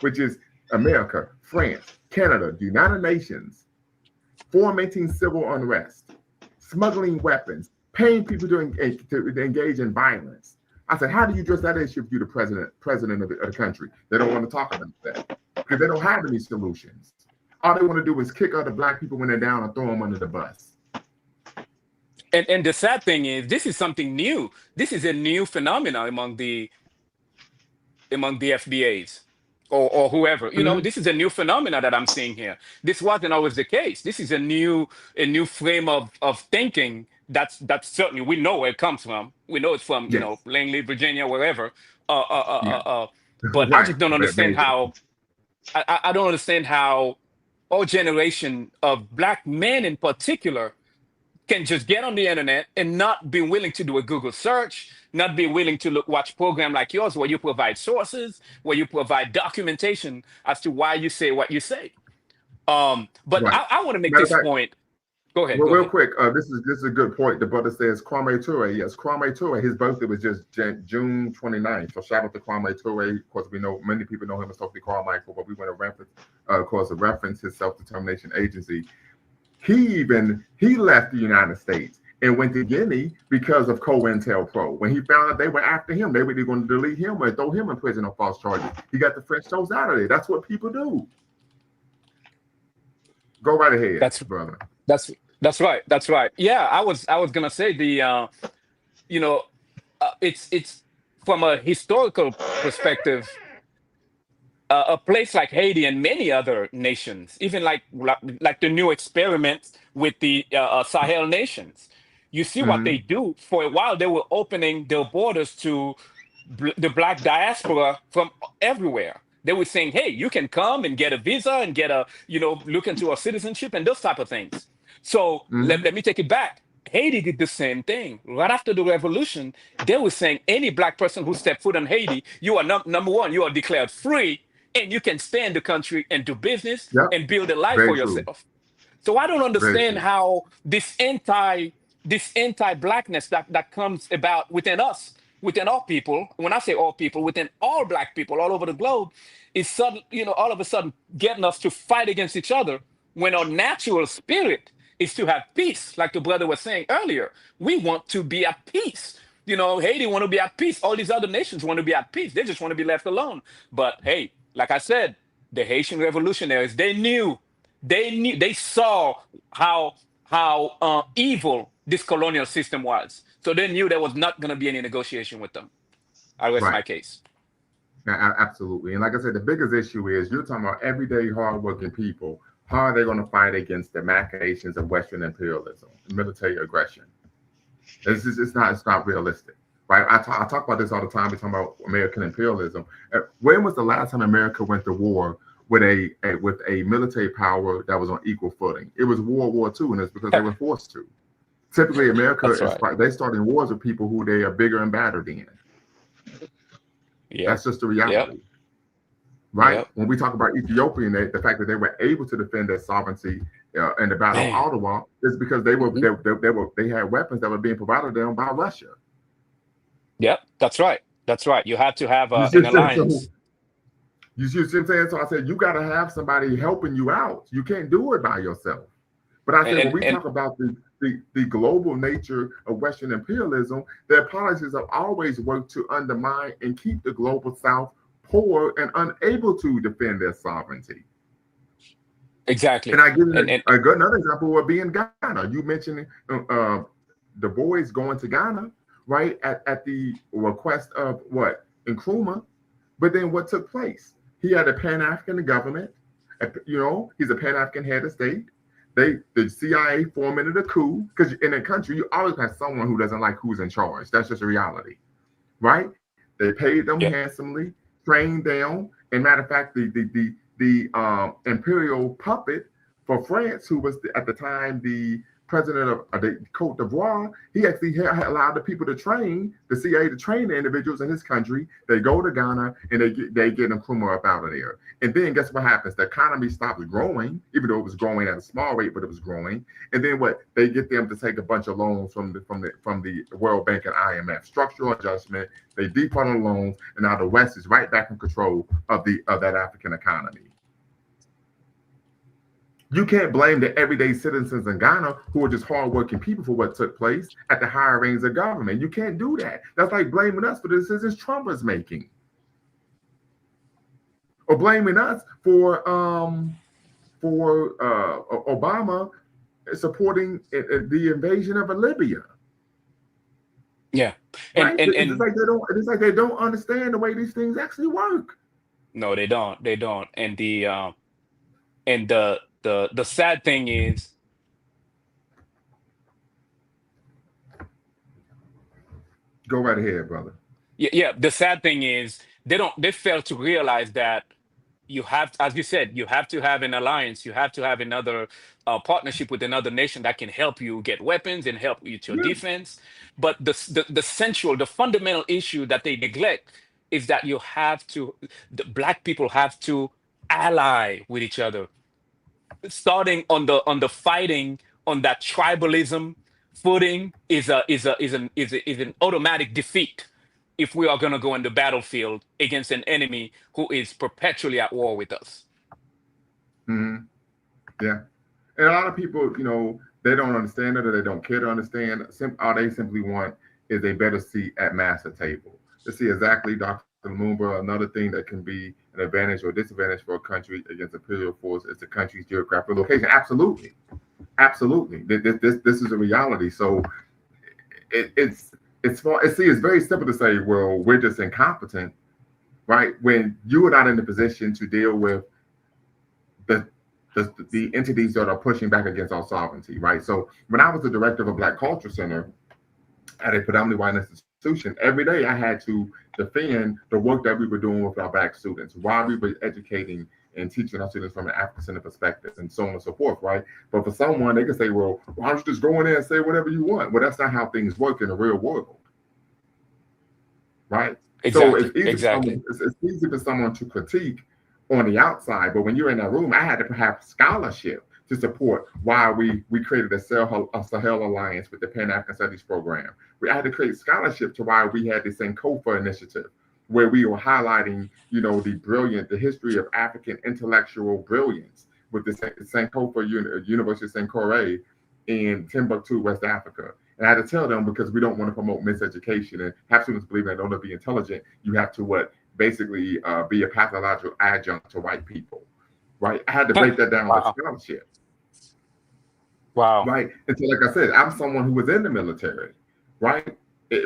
Speaker 1: which is America, France, Canada, the United Nations, fomenting civil unrest, smuggling weapons, paying people to engage in violence. I said, how do you address that issue if you're the president of the country? They don't want to talk about that because they don't have any solutions. All they want to do is kick other black people when they're down and throw them under the bus.
Speaker 4: And the sad thing is, this is something new. This is a new phenomenon among the FBAs or whoever. You know, this is a new phenomenon that I'm seeing here. This wasn't always the case. This is a new frame of thinking. That's certainly, we know where it comes from. We know it's from you know, Langley, Virginia, wherever. But
Speaker 1: Right.
Speaker 4: I just don't understand how. I don't understand how our generation of black men in particular can just get on the internet and not be willing to do a Google search, not be willing to watch program like yours where you provide sources, where you provide documentation as to why you say what you say. But
Speaker 1: Right.
Speaker 4: I want to make this point. Go ahead.
Speaker 1: Well,
Speaker 4: go
Speaker 1: real
Speaker 4: ahead.
Speaker 1: quick, this is a good point. The brother says Kwame Ture. Yes, Kwame Ture. His birthday was just June 29th. So shout out to Kwame Ture. Of course, we know many people know him as Stokely Carmichael, but we want to reference, of course, reference his self-determination agency. He left the United States and went to Guinea because of COINTELPRO. When he found out they were after him, they were either going to delete him or throw him in prison on false charges. He got the French toes out of there. That's what people do. Go right ahead, brother.
Speaker 4: That's right. That's right. Yeah, I was gonna say the you know, it's from a historical perspective. A place like Haiti and many other nations, even like the new experiments with the Sahel nations, you see what they do. For a while, they were opening their borders to the black diaspora from everywhere. They were saying, "Hey, you can come and get a visa and get a look into a citizenship and those type of things." So let me take it back. Haiti did the same thing. Right after the revolution, they were saying any black person who stepped foot in Haiti, you are number one, you are declared free, and you can stay in the country and do business and build a life for yourself. So I don't understand how this anti-blackness that comes about within us, within all people. When I say all people, within all black people all over the globe, is sudden, all of a sudden getting us to fight against each other when our natural spirit is to have peace, like the brother was saying earlier. We want to be at peace. Haiti want to be at peace. All these other nations want to be at peace. They just want to be left alone. But hey, like I said, the Haitian revolutionaries, they saw how evil this colonial system was. So they knew there was not going to be any negotiation with them. I rest my case.
Speaker 1: Yeah, absolutely. And like I said, the biggest issue is you're talking about everyday hardworking people. How are they going to fight against the machinations of Western imperialism, military aggression? It's not realistic, right? I talk about this all the time. We talk about American imperialism. When was the last time America went to war with a military power that was on equal footing? It was World War II, and it's because they were forced to. Typically, America they start in wars with people who they are bigger and badder than. That's just the reality. Right? When we talk about Ethiopia, the fact that they were able to defend their sovereignty in the Battle of Ottawa is because they had weapons that were being provided to them by Russia.
Speaker 4: Yep, that's right. That's right. You had to have an alliance.
Speaker 1: You see what I'm saying? So I said, you got to have somebody helping you out. You can't do it by yourself. But I said, when we talk about the global nature of Western imperialism, their policies have always worked to undermine and keep the global South poor and unable to defend their sovereignty.
Speaker 4: Exactly.
Speaker 1: And I give
Speaker 4: And
Speaker 1: you another example would be in Ghana. You mentioned the boys going to Ghana, right, at the request of what? Nkrumah. But then what took place? He had a Pan-African government. He's a Pan-African head of state. The CIA fomented a coup, because in a country, you always have someone who doesn't like who's in charge. That's just a reality, right? They paid them
Speaker 4: yeah,
Speaker 1: handsomely, trained them. And matter of fact, the imperial puppet for France, who was at the time the president of the Cote d'Ivoire, he actually had allowed the people to train, the CIA to train the individuals in his country. They go to Ghana and they get Nkrumah up out of there. And then guess what happens? The economy stops growing, even though it was growing at a small rate, but it was growing. And then what? They get them to take a bunch of loans from the World Bank and IMF, structural adjustment. They defund the loans, and now the West is right back in control of that African economy. You can't blame the everyday citizens in Ghana who are just hardworking people for what took place at the higher ranks of government. You can't do that. That's like blaming us for the decisions Trump is making, or blaming us for Obama supporting the invasion of Libya.
Speaker 4: yeah.
Speaker 1: Right?
Speaker 4: And
Speaker 1: It's like they don't understand the way these things actually work.
Speaker 4: no, they don't. They don't. And the sad thing is,
Speaker 1: Go right ahead, brother.
Speaker 4: yeah, the sad thing is they fail to realize that you have, as you said, you have to have an alliance, you have to have another partnership with another nation that can help you get weapons and help you with your
Speaker 1: Yeah.
Speaker 4: defense. But the fundamental issue that they neglect is that the black people have to ally with each other, starting on the fighting on that tribalism footing is an automatic defeat if we are going to go in the battlefield against an enemy who is perpetually at war with us.
Speaker 1: Mm-hmm. Yeah. And a lot of people, they don't understand it, or they don't care to understand. All they simply want is a better seat at master table. To see exactly, Dr. Lumumba, another thing that can be an advantage or disadvantage for a country against imperial force is the country's geographical location. Absolutely. Absolutely. This is a reality. So it's very simple to say, well, we're just incompetent, right? When you are not in the position to deal with the entities that are pushing back against our sovereignty, right? So when I was the director of a Black Culture Center at a predominantly white institution, every day I had to defend the work that we were doing with our Black students, while we were educating and teaching our students from an African perspective, and so on and so forth, right? But for someone, they can say, well, why don't you just go in there and say whatever you want? Well, that's not how things work in the real world, right?
Speaker 4: Exactly.
Speaker 1: So it's easy for someone to critique on the outside, but when you're in that room, I had to have scholarship to support why we created a Sahel Alliance with the Pan-African Studies program. We had to create scholarship to why we had the Sankofa initiative, where we were highlighting, the history of African intellectual brilliance with the Sankofa University of Sankore in Timbuktu, West Africa. And I had to tell them, because we don't want to promote miseducation and have students believe that in order to be intelligent, you have to basically be a pathological adjunct to white people, right? I had to break that down with scholarship.
Speaker 4: Wow.
Speaker 1: Right. And so, like I said, I'm someone who was in the military, right?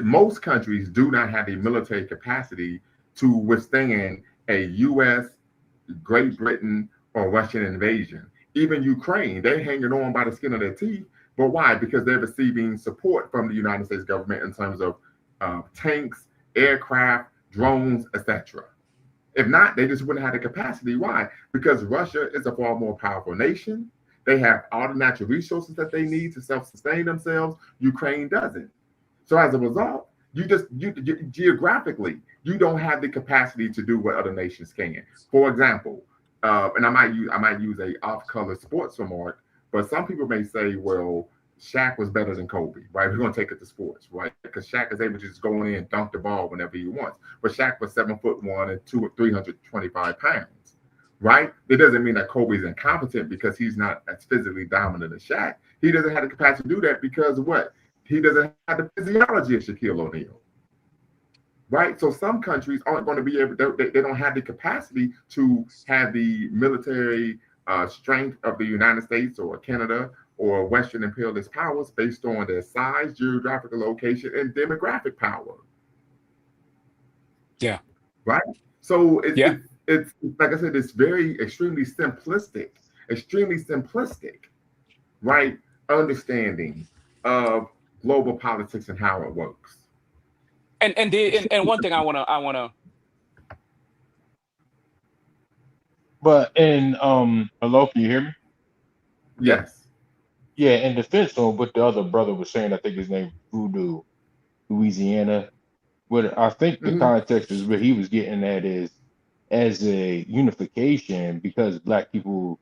Speaker 1: Most countries do not have a military capacity to withstand a U.S., Great Britain, or Russian invasion. Even Ukraine, they're hanging on by the skin of their teeth. But why? Because they're receiving support from the United States government in terms of tanks, aircraft, drones, etc. If not, they just wouldn't have the capacity. Why? Because Russia is a far more powerful nation. They have all the natural resources that they need to self-sustain themselves. Ukraine doesn't. So as a result, you geographically, you don't have the capacity to do what other nations can. For example, and I might use a off-color sports remark, but some people may say, well, Shaq was better than Kobe, right? We're going to take it to sports, right? Because Shaq is able to just go in and dunk the ball whenever he wants. But Shaq was 7'1" and 325 pounds, right? It doesn't mean that Kobe's incompetent because he's not as physically dominant as Shaq. He doesn't have the capacity to do that because of what? He doesn't have the physiology of Shaquille O'Neal, right? So some countries aren't going to be able, they don't have the capacity to have the military strength of the United States or Canada or Western imperialist powers based on their size, geographical location, and demographic power.
Speaker 4: Yeah.
Speaker 1: Right. So
Speaker 4: Yeah.
Speaker 1: it's like I said, it's very extremely simplistic, right? Understanding of global politics and how it works.
Speaker 4: And one thing I wanna.
Speaker 2: But in hello, can you hear me?
Speaker 1: Yes.
Speaker 2: Yeah, in defense of what the other brother was saying, I think his name was Voodoo, Louisiana. What I think the
Speaker 1: Hmm.
Speaker 2: context is what he was getting at is as a unification because black people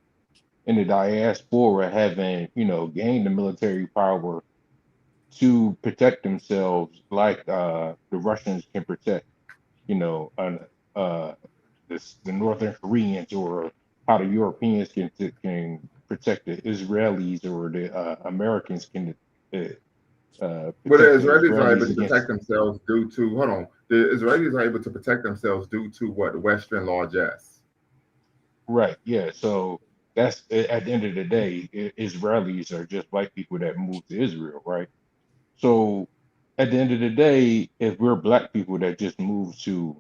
Speaker 2: in the diaspora haven't, gained the military power to protect themselves like the Russians can protect, you know, uh, the Northern Koreans or how the Europeans can protect the Israelis or the Americans can
Speaker 1: Well, the
Speaker 2: protect the
Speaker 1: Israelis are able
Speaker 2: Israelis
Speaker 1: to
Speaker 2: against.
Speaker 1: protect themselves due to, hold on, the Israelis are able to protect themselves due to what? Western largesse.
Speaker 2: Right. Yeah. So that's at the end of the day, Israelis are just white people that moved to Israel, right? So at the end of the day, if we're black people that just moved to,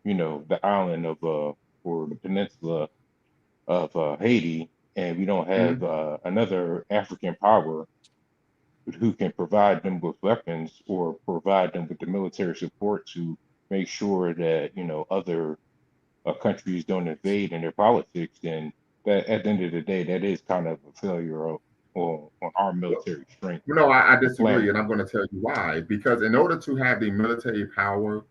Speaker 2: the island of or the peninsula of Haiti, and we don't have
Speaker 1: Mhm.
Speaker 2: another African power who can provide them with weapons or provide them with the military support to make sure that other countries don't invade in their politics, then that at the end of the day, that is kind of a failure on our military strength
Speaker 1: No, I
Speaker 2: for
Speaker 1: disagree,
Speaker 2: planning.
Speaker 1: and I'm going to tell you why. Because in order to have the military power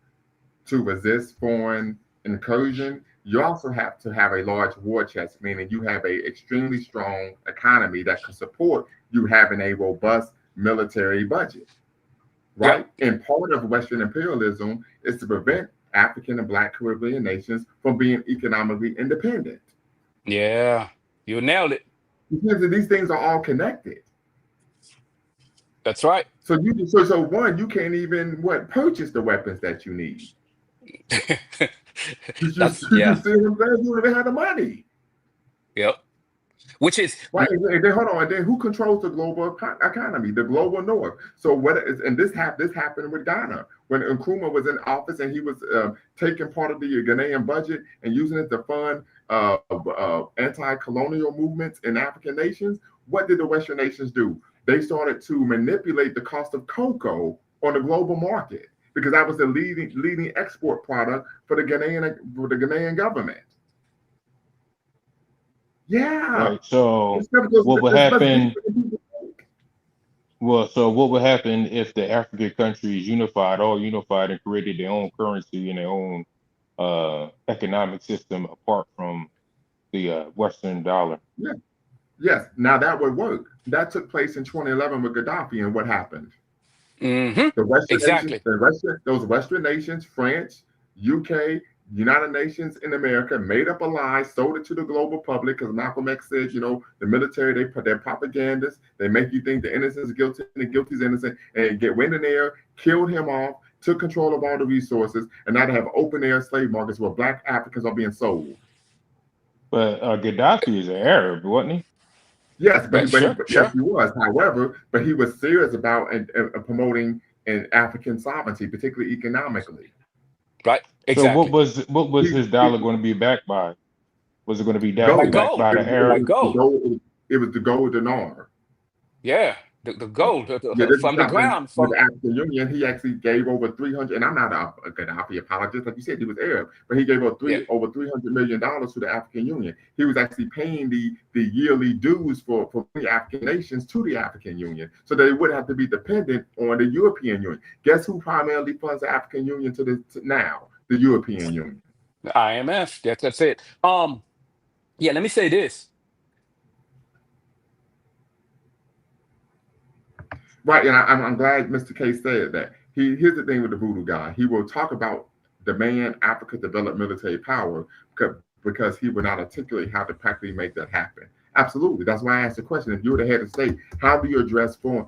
Speaker 1: to resist foreign incursion, you also have to have a large war chest, meaning you have a extremely strong economy that can support you having a robust military budget,
Speaker 4: Yep.
Speaker 1: right? And part of Western imperialism is to prevent African and Black Caribbean nations from being economically independent.
Speaker 4: Yeah. You nailed it.
Speaker 1: Because these things are all connected.
Speaker 4: That's right.
Speaker 1: So one, you can't even purchase the weapons that you need.
Speaker 4: That's
Speaker 1: You
Speaker 4: yeah.
Speaker 1: see what I'm saying? You don't even have the money.
Speaker 4: Yep. Which is
Speaker 1: Right, and then hold on, and then who controls the global economy? The global north. So what is, and this happened with Ghana when Nkrumah was in office and he was taking part of the Ghanaian budget and using it to fund anti-colonial movements in African nations. What did the Western nations do? They started to manipulate the cost of cocoa on the global market because that was the leading export product for the Ghanaian government. Yeah.
Speaker 2: Right. So
Speaker 1: It's never goes,
Speaker 2: what would
Speaker 1: it's much deeper
Speaker 2: happen?
Speaker 1: than people think.
Speaker 2: Well, so what would happen if the African countries all unified and created their own currency and their own economic system apart from the Western dollar?
Speaker 1: Yeah. Yes. Now that would work. That took place in 2011 with Gaddafi, and what happened?
Speaker 4: mm-hmm.
Speaker 1: The Western nations,
Speaker 4: Exactly.
Speaker 1: those Western nations, France, UK, United Nations in America, made up a lie, sold it to the global public because Malcolm X said, the military, they put their propagandists, they make you think the innocent is guilty and the guilty is innocent, and went in there, killed him off, took control of all the resources, and now they have open air slave markets where Black Africans are being sold.
Speaker 2: But Gaddafi is an Arab, wasn't he?
Speaker 1: Yes,
Speaker 4: Yeah, sure,
Speaker 1: yes,
Speaker 4: sure.
Speaker 1: he was. However, but he was serious about promoting an African sovereignty, particularly economically.
Speaker 4: Right.
Speaker 2: So what
Speaker 4: Exactly.
Speaker 2: was
Speaker 1: He,
Speaker 2: his
Speaker 1: he,
Speaker 2: dollar going to be backed by? Was it going to be
Speaker 4: By
Speaker 1: gold.
Speaker 2: backed
Speaker 4: gold.
Speaker 2: by the
Speaker 4: By
Speaker 2: Arab?
Speaker 4: gold.
Speaker 1: It was the gold dinar.
Speaker 4: Yeah. The gold
Speaker 1: Yeah, this is
Speaker 4: from the
Speaker 1: something
Speaker 4: ground
Speaker 1: with
Speaker 4: from
Speaker 1: the African Union. He actually gave over 300, and I'm not a Gaddafi apologist, like you said, he was Arab, but he gave over
Speaker 4: yeah.
Speaker 1: over $300 million to the African Union. He was actually paying the yearly dues for many African nations to the African Union, so that it would have to be dependent on the European Union. Guess who primarily funds the African Union now? The European Union.
Speaker 4: The IMF. That's it. Yeah, let me say this.
Speaker 1: Right, and I'm glad Mr. K said that. Here's the thing with the voodoo guy. He will talk about demand Africa develop military power because he will not articulate how to practically make that happen. Absolutely. That's why I asked the question. If you were the head of state, how do you address foreign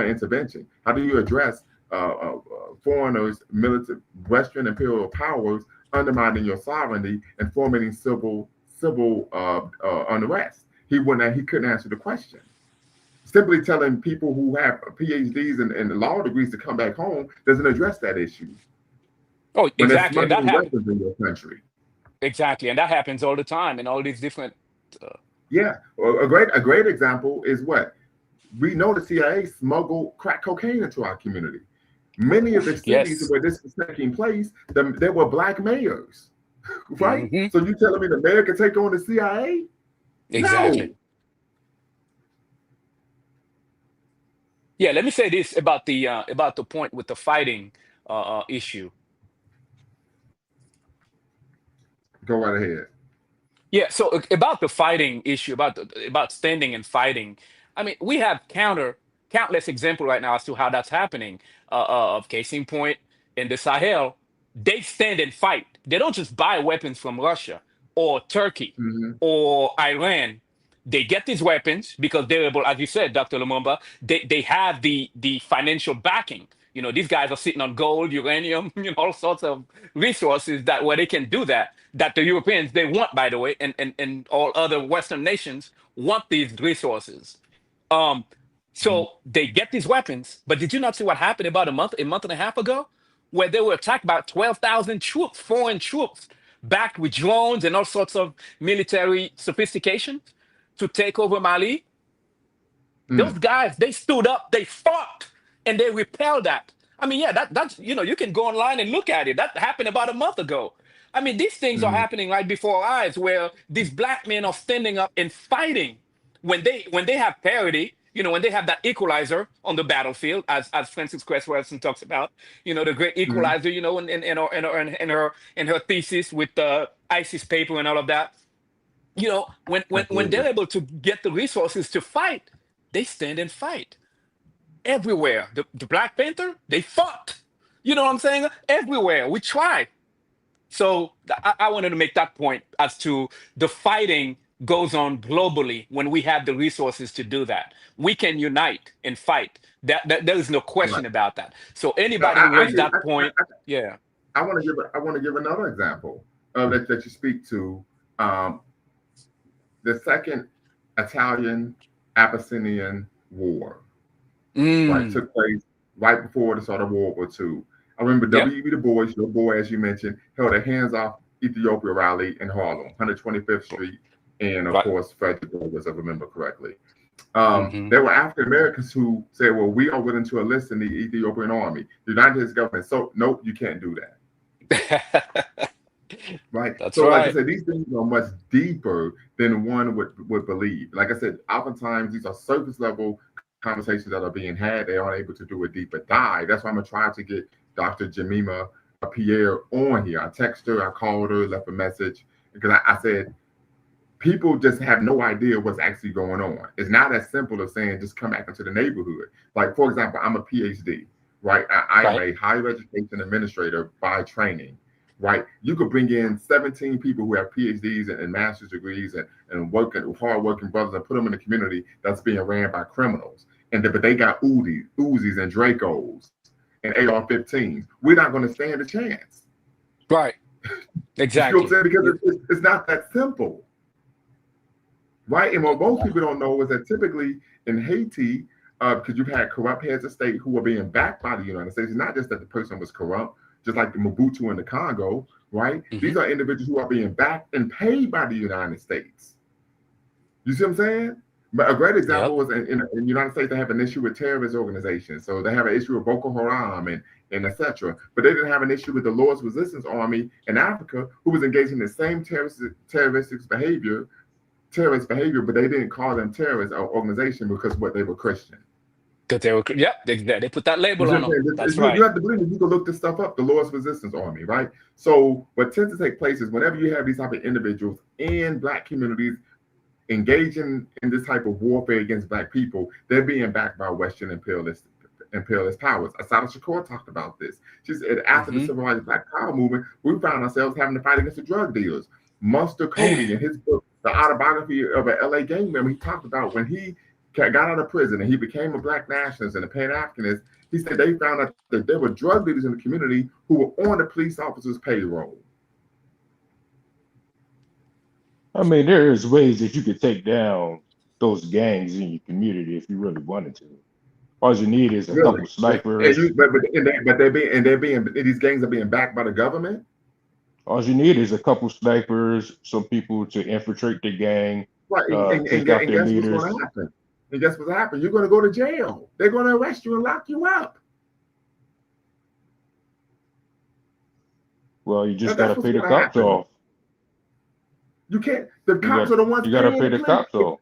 Speaker 1: intervention? How do you address foreigners, military, Western imperial powers undermining your sovereignty and fomenting civil unrest. He couldn't answer the question. Simply telling people who have PhDs and law degrees to come back home doesn't address that issue.
Speaker 4: Oh,
Speaker 1: When they're
Speaker 4: exactly. And that
Speaker 1: smuggling
Speaker 4: happens.
Speaker 1: weapons in your country.
Speaker 4: Exactly. And that happens all the time in all these different.
Speaker 1: Yeah, a great example is what we know: the CIA smuggled crack cocaine into our community. Many of the cities
Speaker 4: Yes.
Speaker 1: where this was taking place, there were black mayors, right?
Speaker 4: Hmm.
Speaker 1: So you telling me the mayor can take on the CIA?
Speaker 4: Exactly.
Speaker 1: No.
Speaker 4: Yeah. Let me say this about the point with the fighting issue.
Speaker 1: Go right ahead.
Speaker 4: Yeah, so about the fighting issue, about standing and fighting. I mean, we have countless example right now as to how that's happening. Of case in point, in the Sahel, they stand and fight. They don't just buy weapons from Russia or Turkey
Speaker 1: Hmm.
Speaker 4: or Iran. They get these weapons because they're able, as you said, Dr. Lumumba, they have the financial backing. You know, these guys are sitting on gold, uranium, all sorts of resources that where they can do that the Europeans they want, by the way, and all other Western nations want these resources. Um,
Speaker 1: Hmm.
Speaker 4: so they get these weapons, but did you not see what happened about a month and a half ago, where they were attacked by 12,000 troops, foreign troops, backed with drones and all sorts of military sophistication to take over Mali? Those
Speaker 1: Mm.
Speaker 4: guys, they stood up, they fought, and they repelled that. I mean, yeah, that's you can go online and look at it. That happened about a month ago. I mean, these things are
Speaker 1: Mm.
Speaker 4: happening right before our eyes, where these black men are standing up and fighting when they have parity. When they have that equalizer on the battlefield, as Francis Cress Welsing talks about, the great
Speaker 1: Mm.
Speaker 4: equalizer, in her thesis with the ISIS paper and all of that. When
Speaker 1: Absolutely.
Speaker 4: they're able to get the resources to fight, they stand and fight everywhere. The Black Panther, they fought. You know what I'm saying? Everywhere. We tried. So I wanted to make that point as to the fighting goes on globally when we have the resources to do that. We can unite and fight. That there is no
Speaker 1: Right.
Speaker 4: question about that. So
Speaker 1: No,
Speaker 4: anybody who raised
Speaker 1: actually,
Speaker 4: that point, yeah.
Speaker 1: I want to give another example that you speak to. Um, the second Italian Abyssinian War, right,
Speaker 4: Mm,
Speaker 1: took place right before the start of World War II. I remember
Speaker 4: yep.
Speaker 1: W.E. Du Bois, your boy, as you mentioned, held a hands-off Ethiopia rally in Harlem, 125th Street, and of
Speaker 4: Right.
Speaker 1: course Frederick Douglass, if I remember correctly.
Speaker 4: Hmm.
Speaker 1: There were African Americans who said, "Well, we are willing to enlist in the Ethiopian army." The United States government, so nope, you can't do that. Right.
Speaker 4: That's
Speaker 1: So, like I
Speaker 4: right.
Speaker 1: said, these things are much deeper than one would believe. Like I said, oftentimes these are surface level conversations that are being had. They aren't able to do a deeper dive. That's why I'm gonna try to get Dr. Jemima Pierre on here. I texted her, I called her, left a message because I said people just have no idea what's actually going on. It's not as simple as saying just come back into the neighborhood. Like, for example, I'm a PhD, right? I am
Speaker 4: Right.
Speaker 1: a higher education administrator by training, right? You could bring in 17 people who have PhDs and master's degrees and working hard working brothers and put them in a community that's being ran by criminals. But they got Uzis and Dracos and AR-15s. We're not going to stand a chance.
Speaker 4: Right.
Speaker 1: You know what I'm
Speaker 4: Exactly.
Speaker 1: saying? Because it's not that simple. Right, and what most people don't know is that typically in Haiti, because you've had corrupt heads of state who are being backed by the United States, it's not just that the person was corrupt, just like the Mobutu in the Congo, right?
Speaker 4: Hmm.
Speaker 1: These are individuals who are being backed and paid by the United States. You see what I'm saying? But a great
Speaker 4: Yep.
Speaker 1: example is in the United States, they have an issue with terrorist organizations. So they have an issue with Boko Haram and etc. But they didn't have an issue with the Lord's Resistance Army in Africa, who was engaging in the same terrorist behavior, but they didn't call them terrorist organization because what they were Christian.
Speaker 4: Because yep, they put that
Speaker 1: You
Speaker 4: label
Speaker 1: see
Speaker 4: on
Speaker 1: what I'm
Speaker 4: them.
Speaker 1: saying?
Speaker 4: That's
Speaker 1: You
Speaker 4: right.
Speaker 1: have to believe it. You can look this stuff up, the Lord's Resistance Army, right? So what tends to take place is whenever you have these type of individuals in black communities engaging in this type of warfare against black people, they're being backed by Western imperialist powers. Asada Shakur talked about this. She said after the
Speaker 4: Hmm.
Speaker 1: Civil Rights Black Power movement, we found ourselves having to fight against the drug dealers. Munster
Speaker 4: Man.
Speaker 1: Cody, in his book, The Autobiography of an LA Gang Member, he talked about when he got out of prison and he became a black nationalist and a Pan-Africanist, He said they found out that there were drug dealers in the community who were on the police officers' payroll.
Speaker 6: I mean, there is ways that you could take down those gangs in your community if you really wanted to. All you need is a
Speaker 1: Really?
Speaker 6: couple snipers.
Speaker 1: These gangs are being backed by the government.
Speaker 6: All you need is a couple snipers, some people to infiltrate the gang,
Speaker 1: Right,
Speaker 6: take out their
Speaker 1: guess what's
Speaker 6: leaders.
Speaker 1: going to happen? And guess what's happening? You're going to go to jail. They're going to arrest you and lock you up.
Speaker 6: Well, you just
Speaker 1: That's
Speaker 6: got to pay the
Speaker 1: what's gonna
Speaker 6: cops
Speaker 1: happen.
Speaker 6: off.
Speaker 1: You can't. The cops are the ones
Speaker 6: You got to
Speaker 1: paying
Speaker 6: pay the cops off.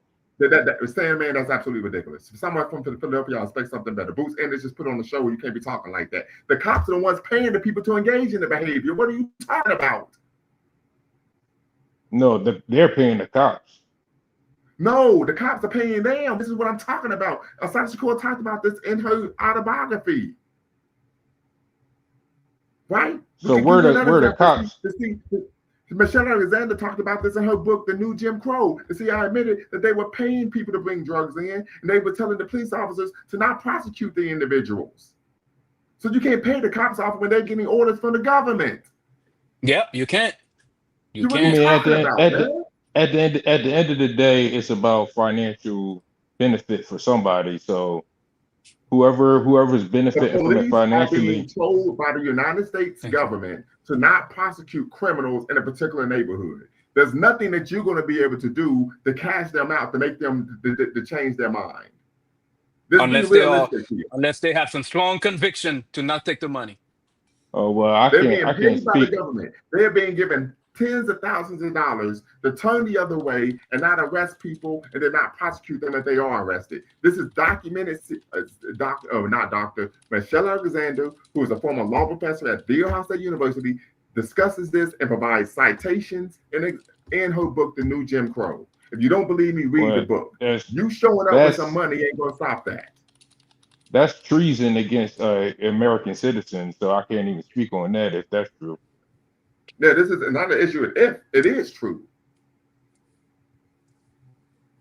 Speaker 1: Sandman, that's absolutely ridiculous. Someone from Philadelphia, I expect something better. Boots English just put on the show where you can't be talking like that. The cops are the ones paying the people to engage in the behavior. What are you talking about?
Speaker 6: No, they're paying the cops.
Speaker 1: No, the cops are paying them. This is what I'm talking about. Asada Shakur talked about this in her autobiography. Right?
Speaker 6: So where the cops?
Speaker 1: Michelle Alexander talked about this in her book, The New Jim Crow. The CIA admitted that they were paying people to bring drugs in, and they were telling the police officers to not prosecute the individuals. So you can't pay the cops off when they're getting orders from the government.
Speaker 4: Yep, you can't. You
Speaker 1: What are you
Speaker 4: can't.
Speaker 1: talking about, man?
Speaker 6: At the end of the day, it's about financial benefit for somebody. So whoever's
Speaker 1: The
Speaker 6: benefiting from it
Speaker 1: police are
Speaker 6: financially.
Speaker 1: being told by the United States government to not prosecute criminals in a particular neighborhood. There's nothing that you're going to be able to do to cash them out to make them to change their mind.
Speaker 4: Unless they have some strong conviction to not take the money.
Speaker 6: Oh well, I
Speaker 1: They're
Speaker 6: can't
Speaker 1: being paid by the
Speaker 6: speak.
Speaker 1: government. They're being given tens of thousands of dollars to turn the other way and not arrest people and then not prosecute them if they are arrested. This is documented. Michelle Alexander, who is a former law professor at The Ohio State University, discusses this and provides citations in her book, The New Jim Crow. If you don't believe me, read the book. You showing up with some money ain't gonna stop that.
Speaker 6: That's treason against American citizens, so I can't even speak on that if that's true.
Speaker 1: Yeah, this is not an issue if it is true.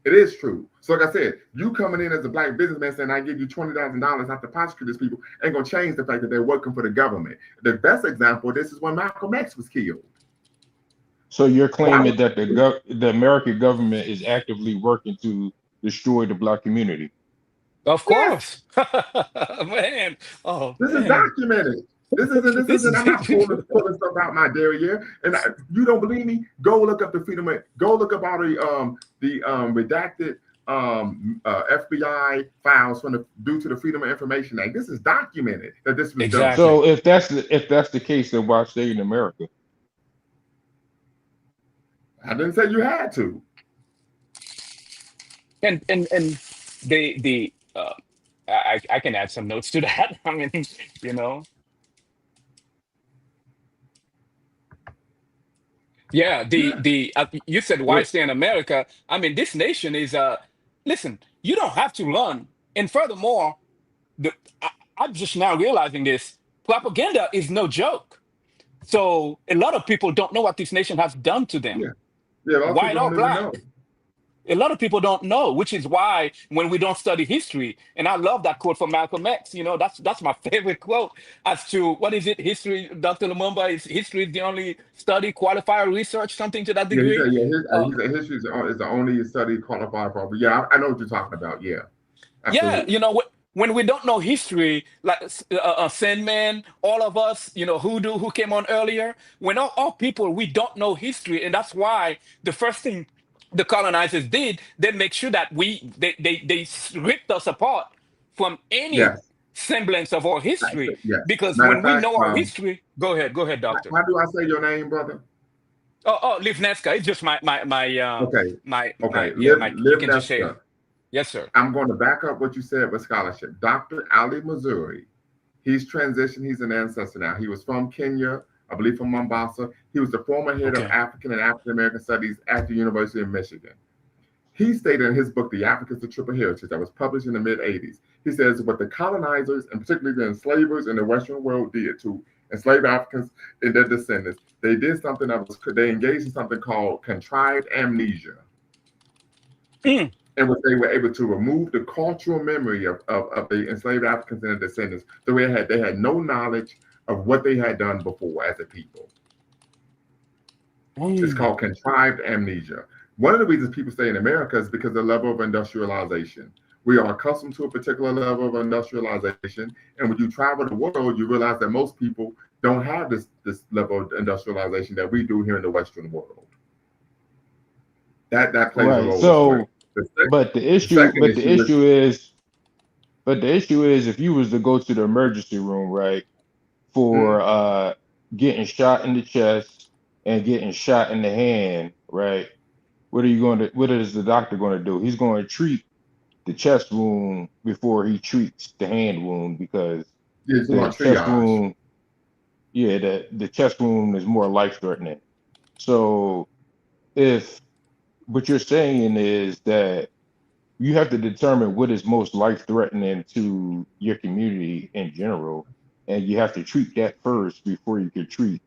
Speaker 1: It is true. So like I said, you coming in as a black businessman saying I give you $20,000 not to prosecute these people ain't gonna change the fact that they're working for the government. The best example of this is when Malcolm X was killed.
Speaker 6: So you're claiming that the American government is actively working to destroy the black community?
Speaker 4: Of course. Man. Oh,
Speaker 1: this
Speaker 4: man.
Speaker 1: is documented. This isn't. I'm not pulling stuff out my derriere. And you don't believe me? Go look up the freedom. Go look up all the redacted FBI files due to the Freedom of Information Act. This is documented that this was done.
Speaker 6: So if that's the case, then why stay in America?
Speaker 1: I didn't say you had to.
Speaker 4: And I can add some notes to that. I mean, you know. Yeah, you said why stay in America? I mean, this nation is listen, you don't have to run. And furthermore, I'm just now realizing this. Propaganda is no joke. So a lot of people don't know what this nation has done to them.
Speaker 1: Yeah,
Speaker 4: white or black. A lot of people don't know, which is why when we don't study history, and I love that quote from Malcolm X, you know, that's my favorite quote as to what is it? History, Dr. Lumumba, is history the only study, qualifier, research, something to that degree?
Speaker 1: History is the only study qualifier for. But yeah, I know what you're talking about. Yeah, absolutely.
Speaker 4: Yeah, you know, when we don't know history, like Sandman, all of us, you know, Hoodoo, who came on earlier, when all people, we don't know history, and that's why the first thing the colonizers did, they make sure that they ripped us apart from any semblance of our history. Because when we know our history, go ahead, doctor.
Speaker 1: How do I say your name, brother?
Speaker 4: Oh, Livneska. It's just my
Speaker 1: you
Speaker 4: can just say it. Yes, sir.
Speaker 1: I'm going to back up what you said with scholarship. Dr. Ali Missouri, he's transitioned. He's an ancestor now. He was from Kenya, I believe from Mombasa. He was the former head of African and African American Studies at the University of Michigan. He stated in his book, The Africans of Triple Heritage, that was published in the mid-'80s. He says what the colonizers, and particularly the enslavers in the Western world, did to enslaved Africans and their descendants, they did something they engaged in something called contrived amnesia. and what they were able to remove the cultural memory of the enslaved Africans and their descendants. So they had no knowledge of what they had done before as a people. It's called contrived amnesia. One of the reasons people stay in America is because of the level of industrialization. We are accustomed to a particular level of industrialization, and when you travel the world, you realize that most people don't have this level of industrialization that we do here in the Western world. That plays a
Speaker 6: Right.
Speaker 1: role as well.
Speaker 6: So, but the issue,
Speaker 1: Second
Speaker 6: but the
Speaker 1: issue is
Speaker 6: issue is, but the issue is, if you was to go to the emergency room, right, for getting shot in the chest and getting shot in the hand, right, what is the doctor going to do? He's going to treat the chest wound before he treats the hand wound, because
Speaker 1: it's
Speaker 6: the
Speaker 1: going
Speaker 6: chest
Speaker 1: triage.
Speaker 6: wound, yeah, the chest wound is more life threatening. So if what you're saying is that you have to determine what is most life threatening to your community in general, and you have to treat that first before you can treat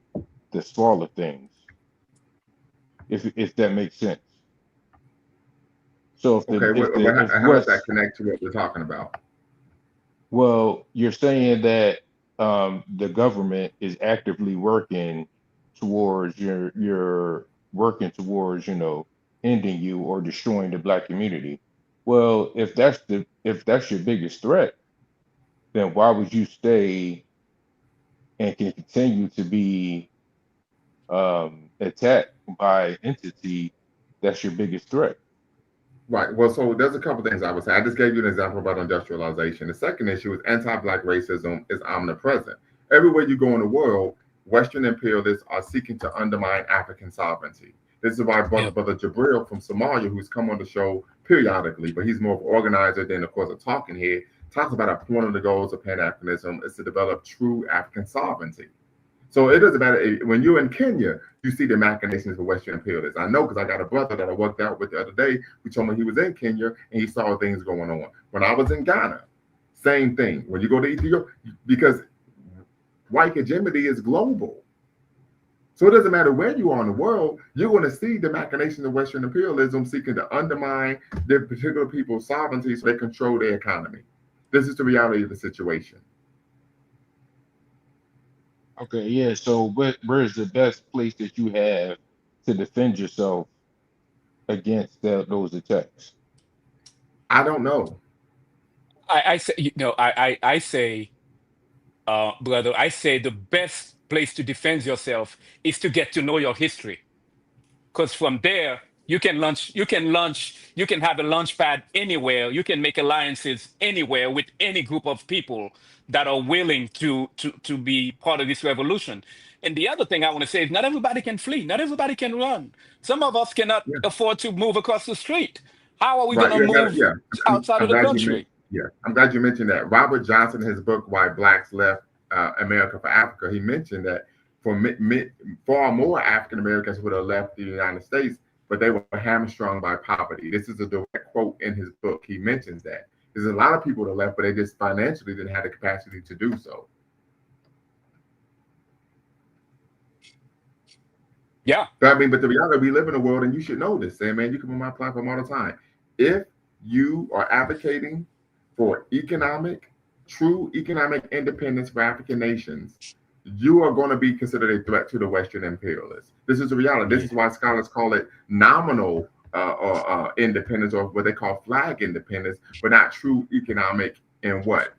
Speaker 6: the smaller things, if that makes sense. So
Speaker 1: Okay,
Speaker 6: if
Speaker 1: how does that
Speaker 6: what's
Speaker 1: connect to what we're talking about?
Speaker 6: well, you're saying that the government is actively working towards your working towards, ending you or destroying the black community. Well, if that's your biggest threat, then why would you stay and can continue to be attacked by an entity that's your biggest threat?
Speaker 1: Right. Well, so there's a couple things I would say. I just gave you an example about industrialization. The second issue is anti-black racism is omnipresent. Everywhere you go in the world, Western imperialists are seeking to undermine African sovereignty. This is why
Speaker 4: Yep.
Speaker 1: Brother Jabril from Somalia, who's come on the show periodically, but he's more of an organizer than, of course, a talking head, talks about one of the goals of Pan-Africanism is to develop true African sovereignty. So it doesn't matter when you're in Kenya, you see the machinations of Western imperialists. I know because I got a brother that I worked out with the other day who told me he was in Kenya and he saw things going on. When I was in Ghana, same thing. When you go to Ethiopia, because white hegemony is global. So it doesn't matter where you are in the world, you're going to see the machinations of Western imperialism seeking to undermine their particular people's sovereignty so they control their economy. This is the reality of the situation.
Speaker 6: Okay, yeah. So where is the best place that you have to defend yourself against those attacks?
Speaker 1: I don't know.
Speaker 4: I say, I say, brother, I say the best place to defend yourself is to get to know your history, because from there you can have a launch pad anywhere. You can make alliances anywhere with any group of people that are willing to be part of this revolution. And the other thing I want to say is not everybody can flee, not everybody can run. Some of us cannot
Speaker 1: Yeah.
Speaker 4: afford to move across the street. How are we going
Speaker 1: Right.
Speaker 4: to move
Speaker 1: Yeah.
Speaker 4: outside
Speaker 1: I'm
Speaker 4: of the
Speaker 1: glad you mentioned.
Speaker 4: country?
Speaker 1: Yeah, I'm glad you mentioned that. Robert Johnson, in his book "Why Blacks Left America for Africa," he mentioned that far more African Americans would have left the United States, but they were hamstrung by poverty. This is a direct quote in his book. He mentions that there's a lot of people that left, but they just financially didn't have the capacity to do so.
Speaker 4: Yeah.
Speaker 1: But I mean, but the reality, we live in a world, and you should know this. And man, you come on my platform all the time. If you are advocating for true economic independence for African nations, you are going to be considered a threat to the Western imperialists. This is the reality. This is why scholars call it nominal or independence, or what they call flag independence, but not true economic and what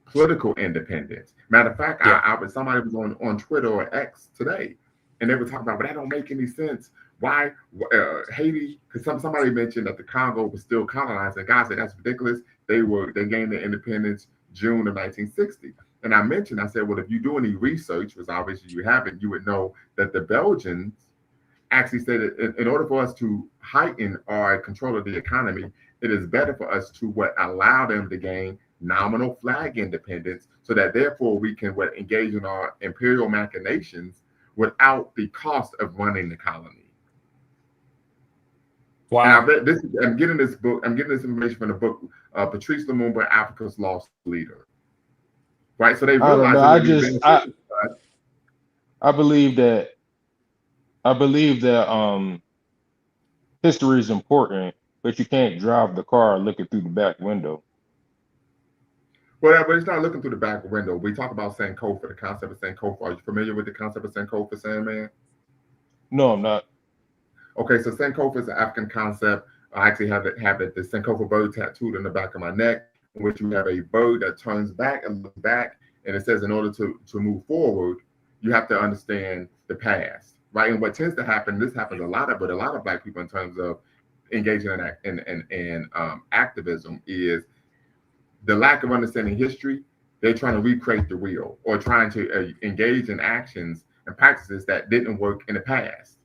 Speaker 1: political independence. Matter of fact,
Speaker 4: Yeah.
Speaker 1: somebody was on Twitter or X today, and they were talking about, but that don't make any sense. Why Haiti? Because somebody mentioned that the Congo was still colonized, and God said that's ridiculous. They gained their independence June of 1960. And I said, well, if you do any research, which obviously you haven't, you would know that the Belgians actually said that in order for us to heighten our control of the economy, it is better for us to allow them to gain nominal flag independence, so that therefore we can engage in our imperial machinations without the cost of running the colony.
Speaker 4: Wow.
Speaker 1: And I'm getting this information from the book Patrice Lumumba, Africa's Lost Leader. Right, so they
Speaker 6: I don't
Speaker 1: realize
Speaker 6: know.
Speaker 1: it would be beneficial.
Speaker 6: I believe that history is important, but you can't drive the car looking through the back window.
Speaker 1: Well, but it's not looking through the back window. We talk about Sankofa, the concept of Sankofa. Are you familiar with the concept of Sankofa, Sandman?
Speaker 6: No, I'm not.
Speaker 1: Okay, so Sankofa is an African concept. I actually have the Sankofa bird tattooed on the back of my neck, in which you have a bird that turns back and looks back, and it says in order to move forward, you have to understand the past, right? And what tends to happen, this happens a lot of, but a lot of Black people in terms of engaging in activism is the lack of understanding history. They're trying to recreate the wheel or trying to engage in actions and practices that didn't work in the past.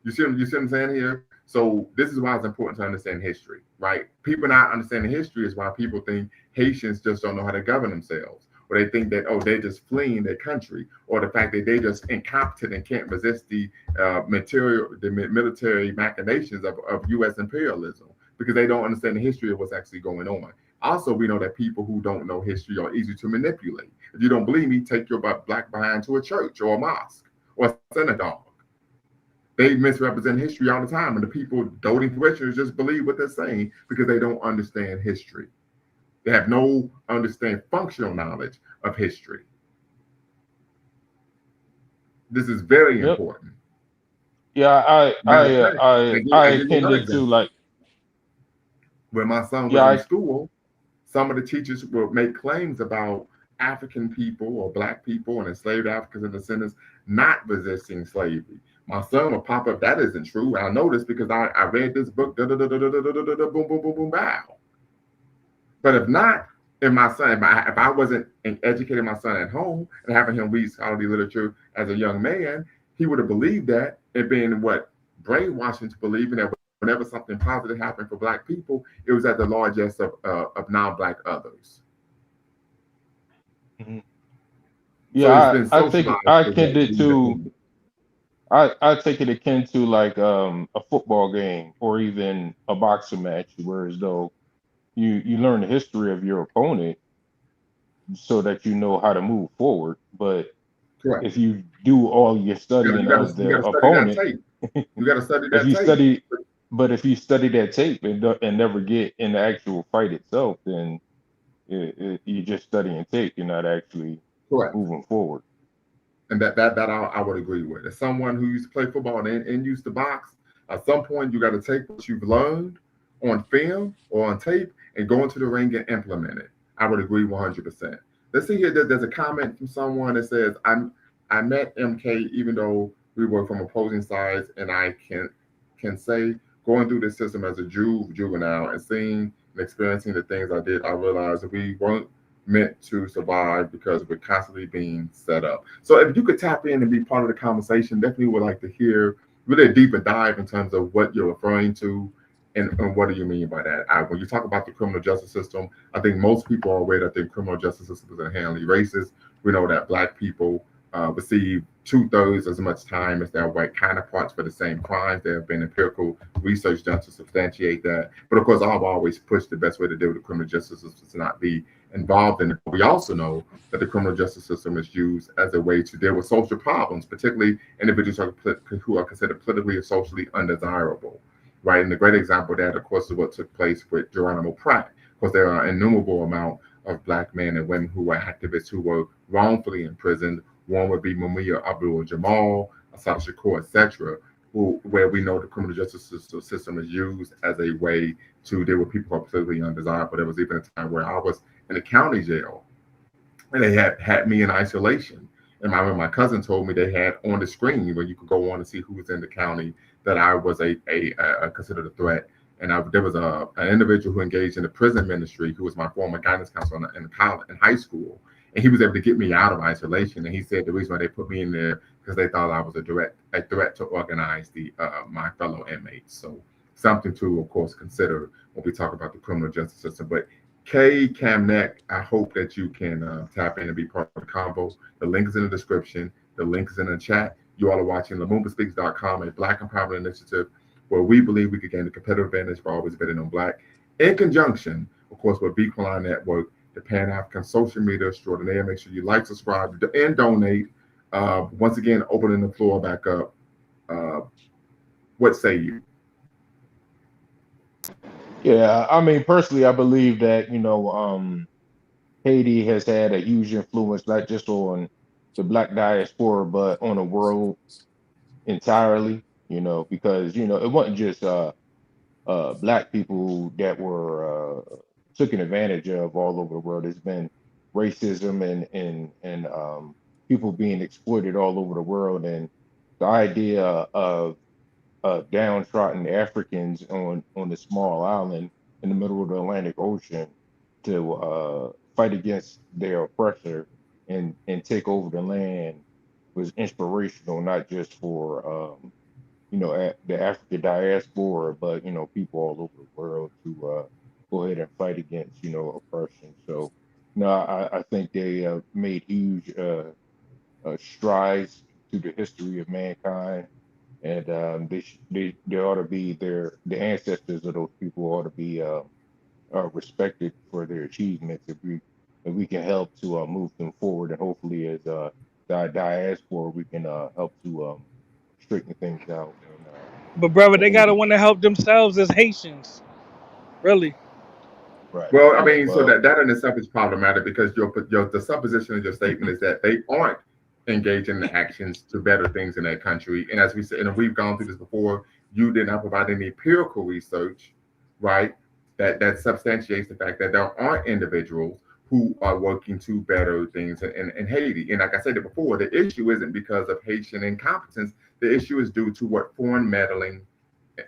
Speaker 1: You see what I'm saying here? So this is why it's important to understand history, right? People not understanding history is why people think Haitians just don't know how to govern themselves, or they think that, oh, they're just fleeing their country, or the fact that they're just incompetent and can't resist the military machinations of U.S. imperialism because they don't understand the history of what's actually going on. Also, we know that people who don't know history are easy to manipulate. If you don't believe me, take your Black behind to a church or a mosque or a synagogue. They misrepresent history all the time, and the people doting Christians just believe what they're saying because they don't understand history. They have no functional knowledge of history. This is very
Speaker 6: Yep.
Speaker 1: important.
Speaker 6: Yeah, I
Speaker 1: Give you another
Speaker 6: tended to
Speaker 1: example.
Speaker 6: like.
Speaker 1: When my son was
Speaker 6: Yeah,
Speaker 1: in school, some of the teachers would make claims about African people or Black people and enslaved Africans and descendants not resisting slavery. My son would pop up, that isn't true. I know this because I read this book, boom, boom, boom, boom, bow. But if not, if I wasn't educating my son at home and having him read scholarly literature as a young man, he would have believed that and been brainwashing to believing that whenever something positive happened for Black people, it was at the largesse of non-Black others.
Speaker 6: mhm.
Speaker 1: So it's
Speaker 6: Yeah,
Speaker 1: been
Speaker 6: I think
Speaker 1: socialized
Speaker 6: I
Speaker 1: for
Speaker 6: tended to. I take it akin to like a football game or even a boxing match, whereas though you learn the history of your opponent so that you know how to move forward. But
Speaker 1: correct.
Speaker 6: if you do all your studying of
Speaker 1: You
Speaker 6: the
Speaker 1: gotta study that
Speaker 6: opponent,
Speaker 1: tape. You gotta study
Speaker 6: if
Speaker 1: that
Speaker 6: you
Speaker 1: tape.
Speaker 6: study, but if you study that tape and never get in the actual fight itself, then you're just studying tape. You're not actually
Speaker 1: Correct.
Speaker 6: moving forward.
Speaker 1: And that I would agree with. As someone who used to play football and used to box, at some point you got to take what you've learned on film or on tape and go into the ring and implement it. I would agree 100%. Let's see here. There's a comment from someone that says, I met MK even though we were from opposing sides, and I can say going through this system as a juvenile and seeing and experiencing the things I did, I realized that we weren't meant to survive because we're constantly being set up. So if you could tap in and be part of the conversation, definitely would like to hear really a deeper dive in terms of what you're referring to and what do you mean by that. When you talk about the criminal justice system, I think most people are aware that the criminal justice system is inherently racist. We know that Black people receive 2/3 as much time as their white counterparts for the same crimes. There have been empirical research done to substantiate that. But of course, I've always pushed the best way to deal with the criminal justice system is to not be involved in it. We also know that the criminal justice system is used as a way to deal with social problems, particularly individuals who are considered politically or socially undesirable, right? And the great example of that, of course, is what took place with Geronimo Pratt. Of course, there are an innumerable amount of Black men and women who were activists who were wrongfully imprisoned. One would be Mumia Abdul-Jamal, Assad Shakur, etc., where we know the criminal justice system is used as a way to deal with people who are politically undesirable. There was even a time where I was in a county jail, and they had me in isolation. And I remember my cousin told me they had on the screen where you could go on and see who was in the county that I was a considered a threat. And there was an individual who engaged in the prison ministry who was my former guidance counselor in high school, and he was able to get me out of isolation. And he said the reason why they put me in there because they thought I was a threat to organize my fellow inmates. So something to, of course, consider when we talk about the criminal justice system. But K Camneck, I hope that you can tap in and be part of the combo. The link is in the description. The link is in the chat. You all are watching LumumbaSpeaks.com, a Black Empowerment initiative where we believe we could gain a competitive advantage for always betting on Black, in conjunction, of course, with Beacon Network, the Pan African social media extraordinaire. Make sure you like, subscribe, and donate. Once again, opening the floor back up. What say you?
Speaker 6: Yeah, I mean, personally, I believe that, Haiti has had a huge influence, not just on the black diaspora, but on the world entirely, because, it wasn't just black people that were taken advantage of all over the world. There's been racism and people being exploited all over the world, and the idea of downtrodden Africans on a small island in the middle of the Atlantic Ocean to fight against their oppressor and take over the land was inspirational, not just for the African diaspora, but people all over the world to go ahead and fight against oppression. So no, I think they made huge strides through the history of mankind, and they ought to be the ancestors of those people ought to be respected for their achievements if we can help to move them forward, and hopefully as the diaspora we can help to straighten things out
Speaker 3: But brother,
Speaker 6: in
Speaker 3: they gotta
Speaker 6: Haiti.
Speaker 3: want to help themselves as Haitians. Really.
Speaker 6: Right.
Speaker 1: Well, I
Speaker 6: Yeah.
Speaker 1: mean, so
Speaker 6: Well.
Speaker 1: that in itself is problematic because the supposition of your statement is that they aren't engaging in actions to better things in their country. And as we said, and we've gone through this before, you did not provide any empirical research, right? That substantiates the fact that there aren't individuals who are working to better things in Haiti. And like I said it before, the issue isn't because of Haitian incompetence. The issue is due to what foreign meddling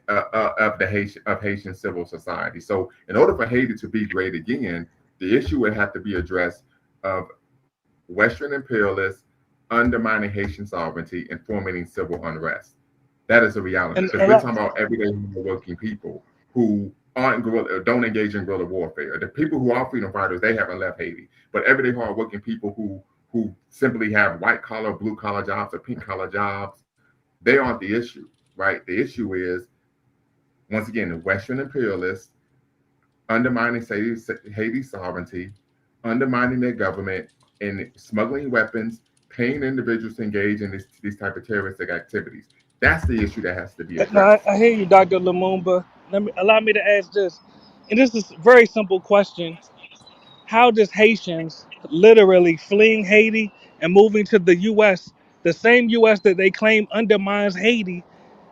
Speaker 1: of Haitian civil society. So, in order for Haiti to be great again, the issue would have to be addressed of Western imperialists undermining Haitian sovereignty and fomenting civil unrest. That is a reality
Speaker 3: And
Speaker 1: because
Speaker 3: and
Speaker 1: we're
Speaker 3: I,
Speaker 1: talking about everyday working people who aren't don't engage in guerrilla warfare. The people who are freedom fighters, they haven't left Haiti, but everyday hardworking people who simply have white collar, blue collar jobs or pink collar jobs, they aren't the issue, right? The issue is once again, the Western imperialists undermining Haiti's sovereignty, undermining their government, and smuggling weapons, paying individuals to engage in these type of terroristic activities. That's the issue that has to be
Speaker 3: no, I,
Speaker 1: addressed.
Speaker 3: I hear you, Dr. Lumumba. Allow me to ask this, and this is a very simple question: how does Haitians literally fleeing Haiti and moving to the U.S., the same U.S. that they claim undermines Haiti,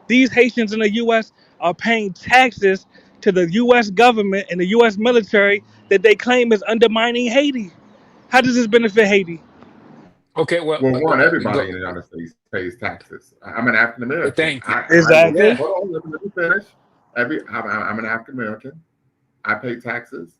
Speaker 3: these Haitians in the U.S. are paying taxes to the U.S. government and the U.S. military that they claim is undermining Haiti? How does this benefit Haiti?
Speaker 4: Okay, well,
Speaker 1: Well, one,
Speaker 4: go.
Speaker 1: everybody in the United States pays taxes. I'm an African American.
Speaker 4: Thank you.
Speaker 1: I will
Speaker 3: Exactly.
Speaker 4: Yeah.
Speaker 1: hold on, let me finish. I'm an African American. I pay taxes,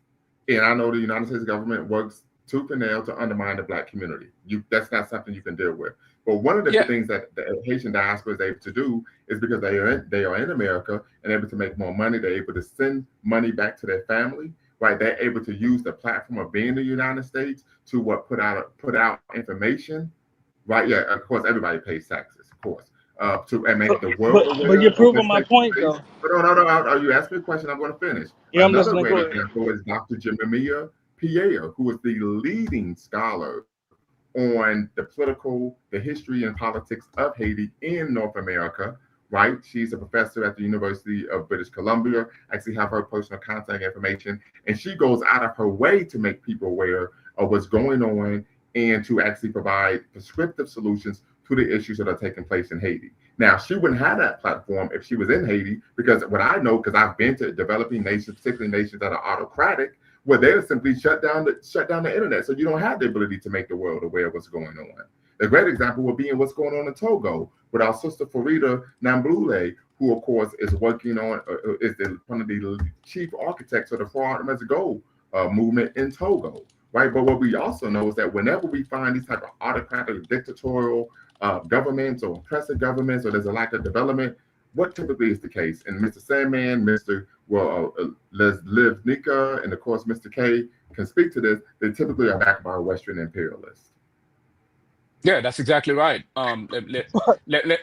Speaker 1: and I know the United States government works tooth and nail to undermine the black community. That's not something you can deal with. But one of the
Speaker 4: Yeah.
Speaker 1: things that the Haitian diaspora is able to do is because they are in America and able to make more money. They're able to send money back to their family. Right, they're able to use the platform of being in the United States to put out information. Right, yeah, of course everybody pays taxes, of course, to and
Speaker 3: But,
Speaker 1: make the world
Speaker 3: but
Speaker 1: aware
Speaker 3: you're
Speaker 1: of
Speaker 3: proving my
Speaker 1: mistakes
Speaker 3: point
Speaker 1: faced.
Speaker 3: though.
Speaker 1: But no, are you asking me a question? I'm going to finish.
Speaker 3: Yeah, I'm
Speaker 1: Another
Speaker 3: listening.
Speaker 1: great
Speaker 3: Go ahead.
Speaker 1: example is Dr. Jimmy Pierre, who is the leading scholar on the history and politics of Haiti in North America. Right, she's a professor at the University of British Columbia. I actually have her personal contact information, and she goes out of her way to make people aware of what's going on and to actually provide prescriptive solutions to the issues that are taking place in Haiti. Now, she wouldn't have that platform if she was in Haiti, because what I know, because I've been to developing nations, particularly nations that are autocratic, where they'll simply shut down the internet, so you don't have the ability to make the world aware of what's going on. A great example would be in what's going on in Togo with our sister Farida Namblule, who of course is working on one of the chief architects of the Fraud as Go movement in Togo, right? But what we also know is that whenever we find these type of autocratic, dictatorial governments or oppressive governments, or there's a lack of development, what typically is the case? And Mr. Sandman, Liv Nika, and of course Mr. K can speak to this. They typically are backed by Western imperialists.
Speaker 4: Yeah, that's exactly right. Let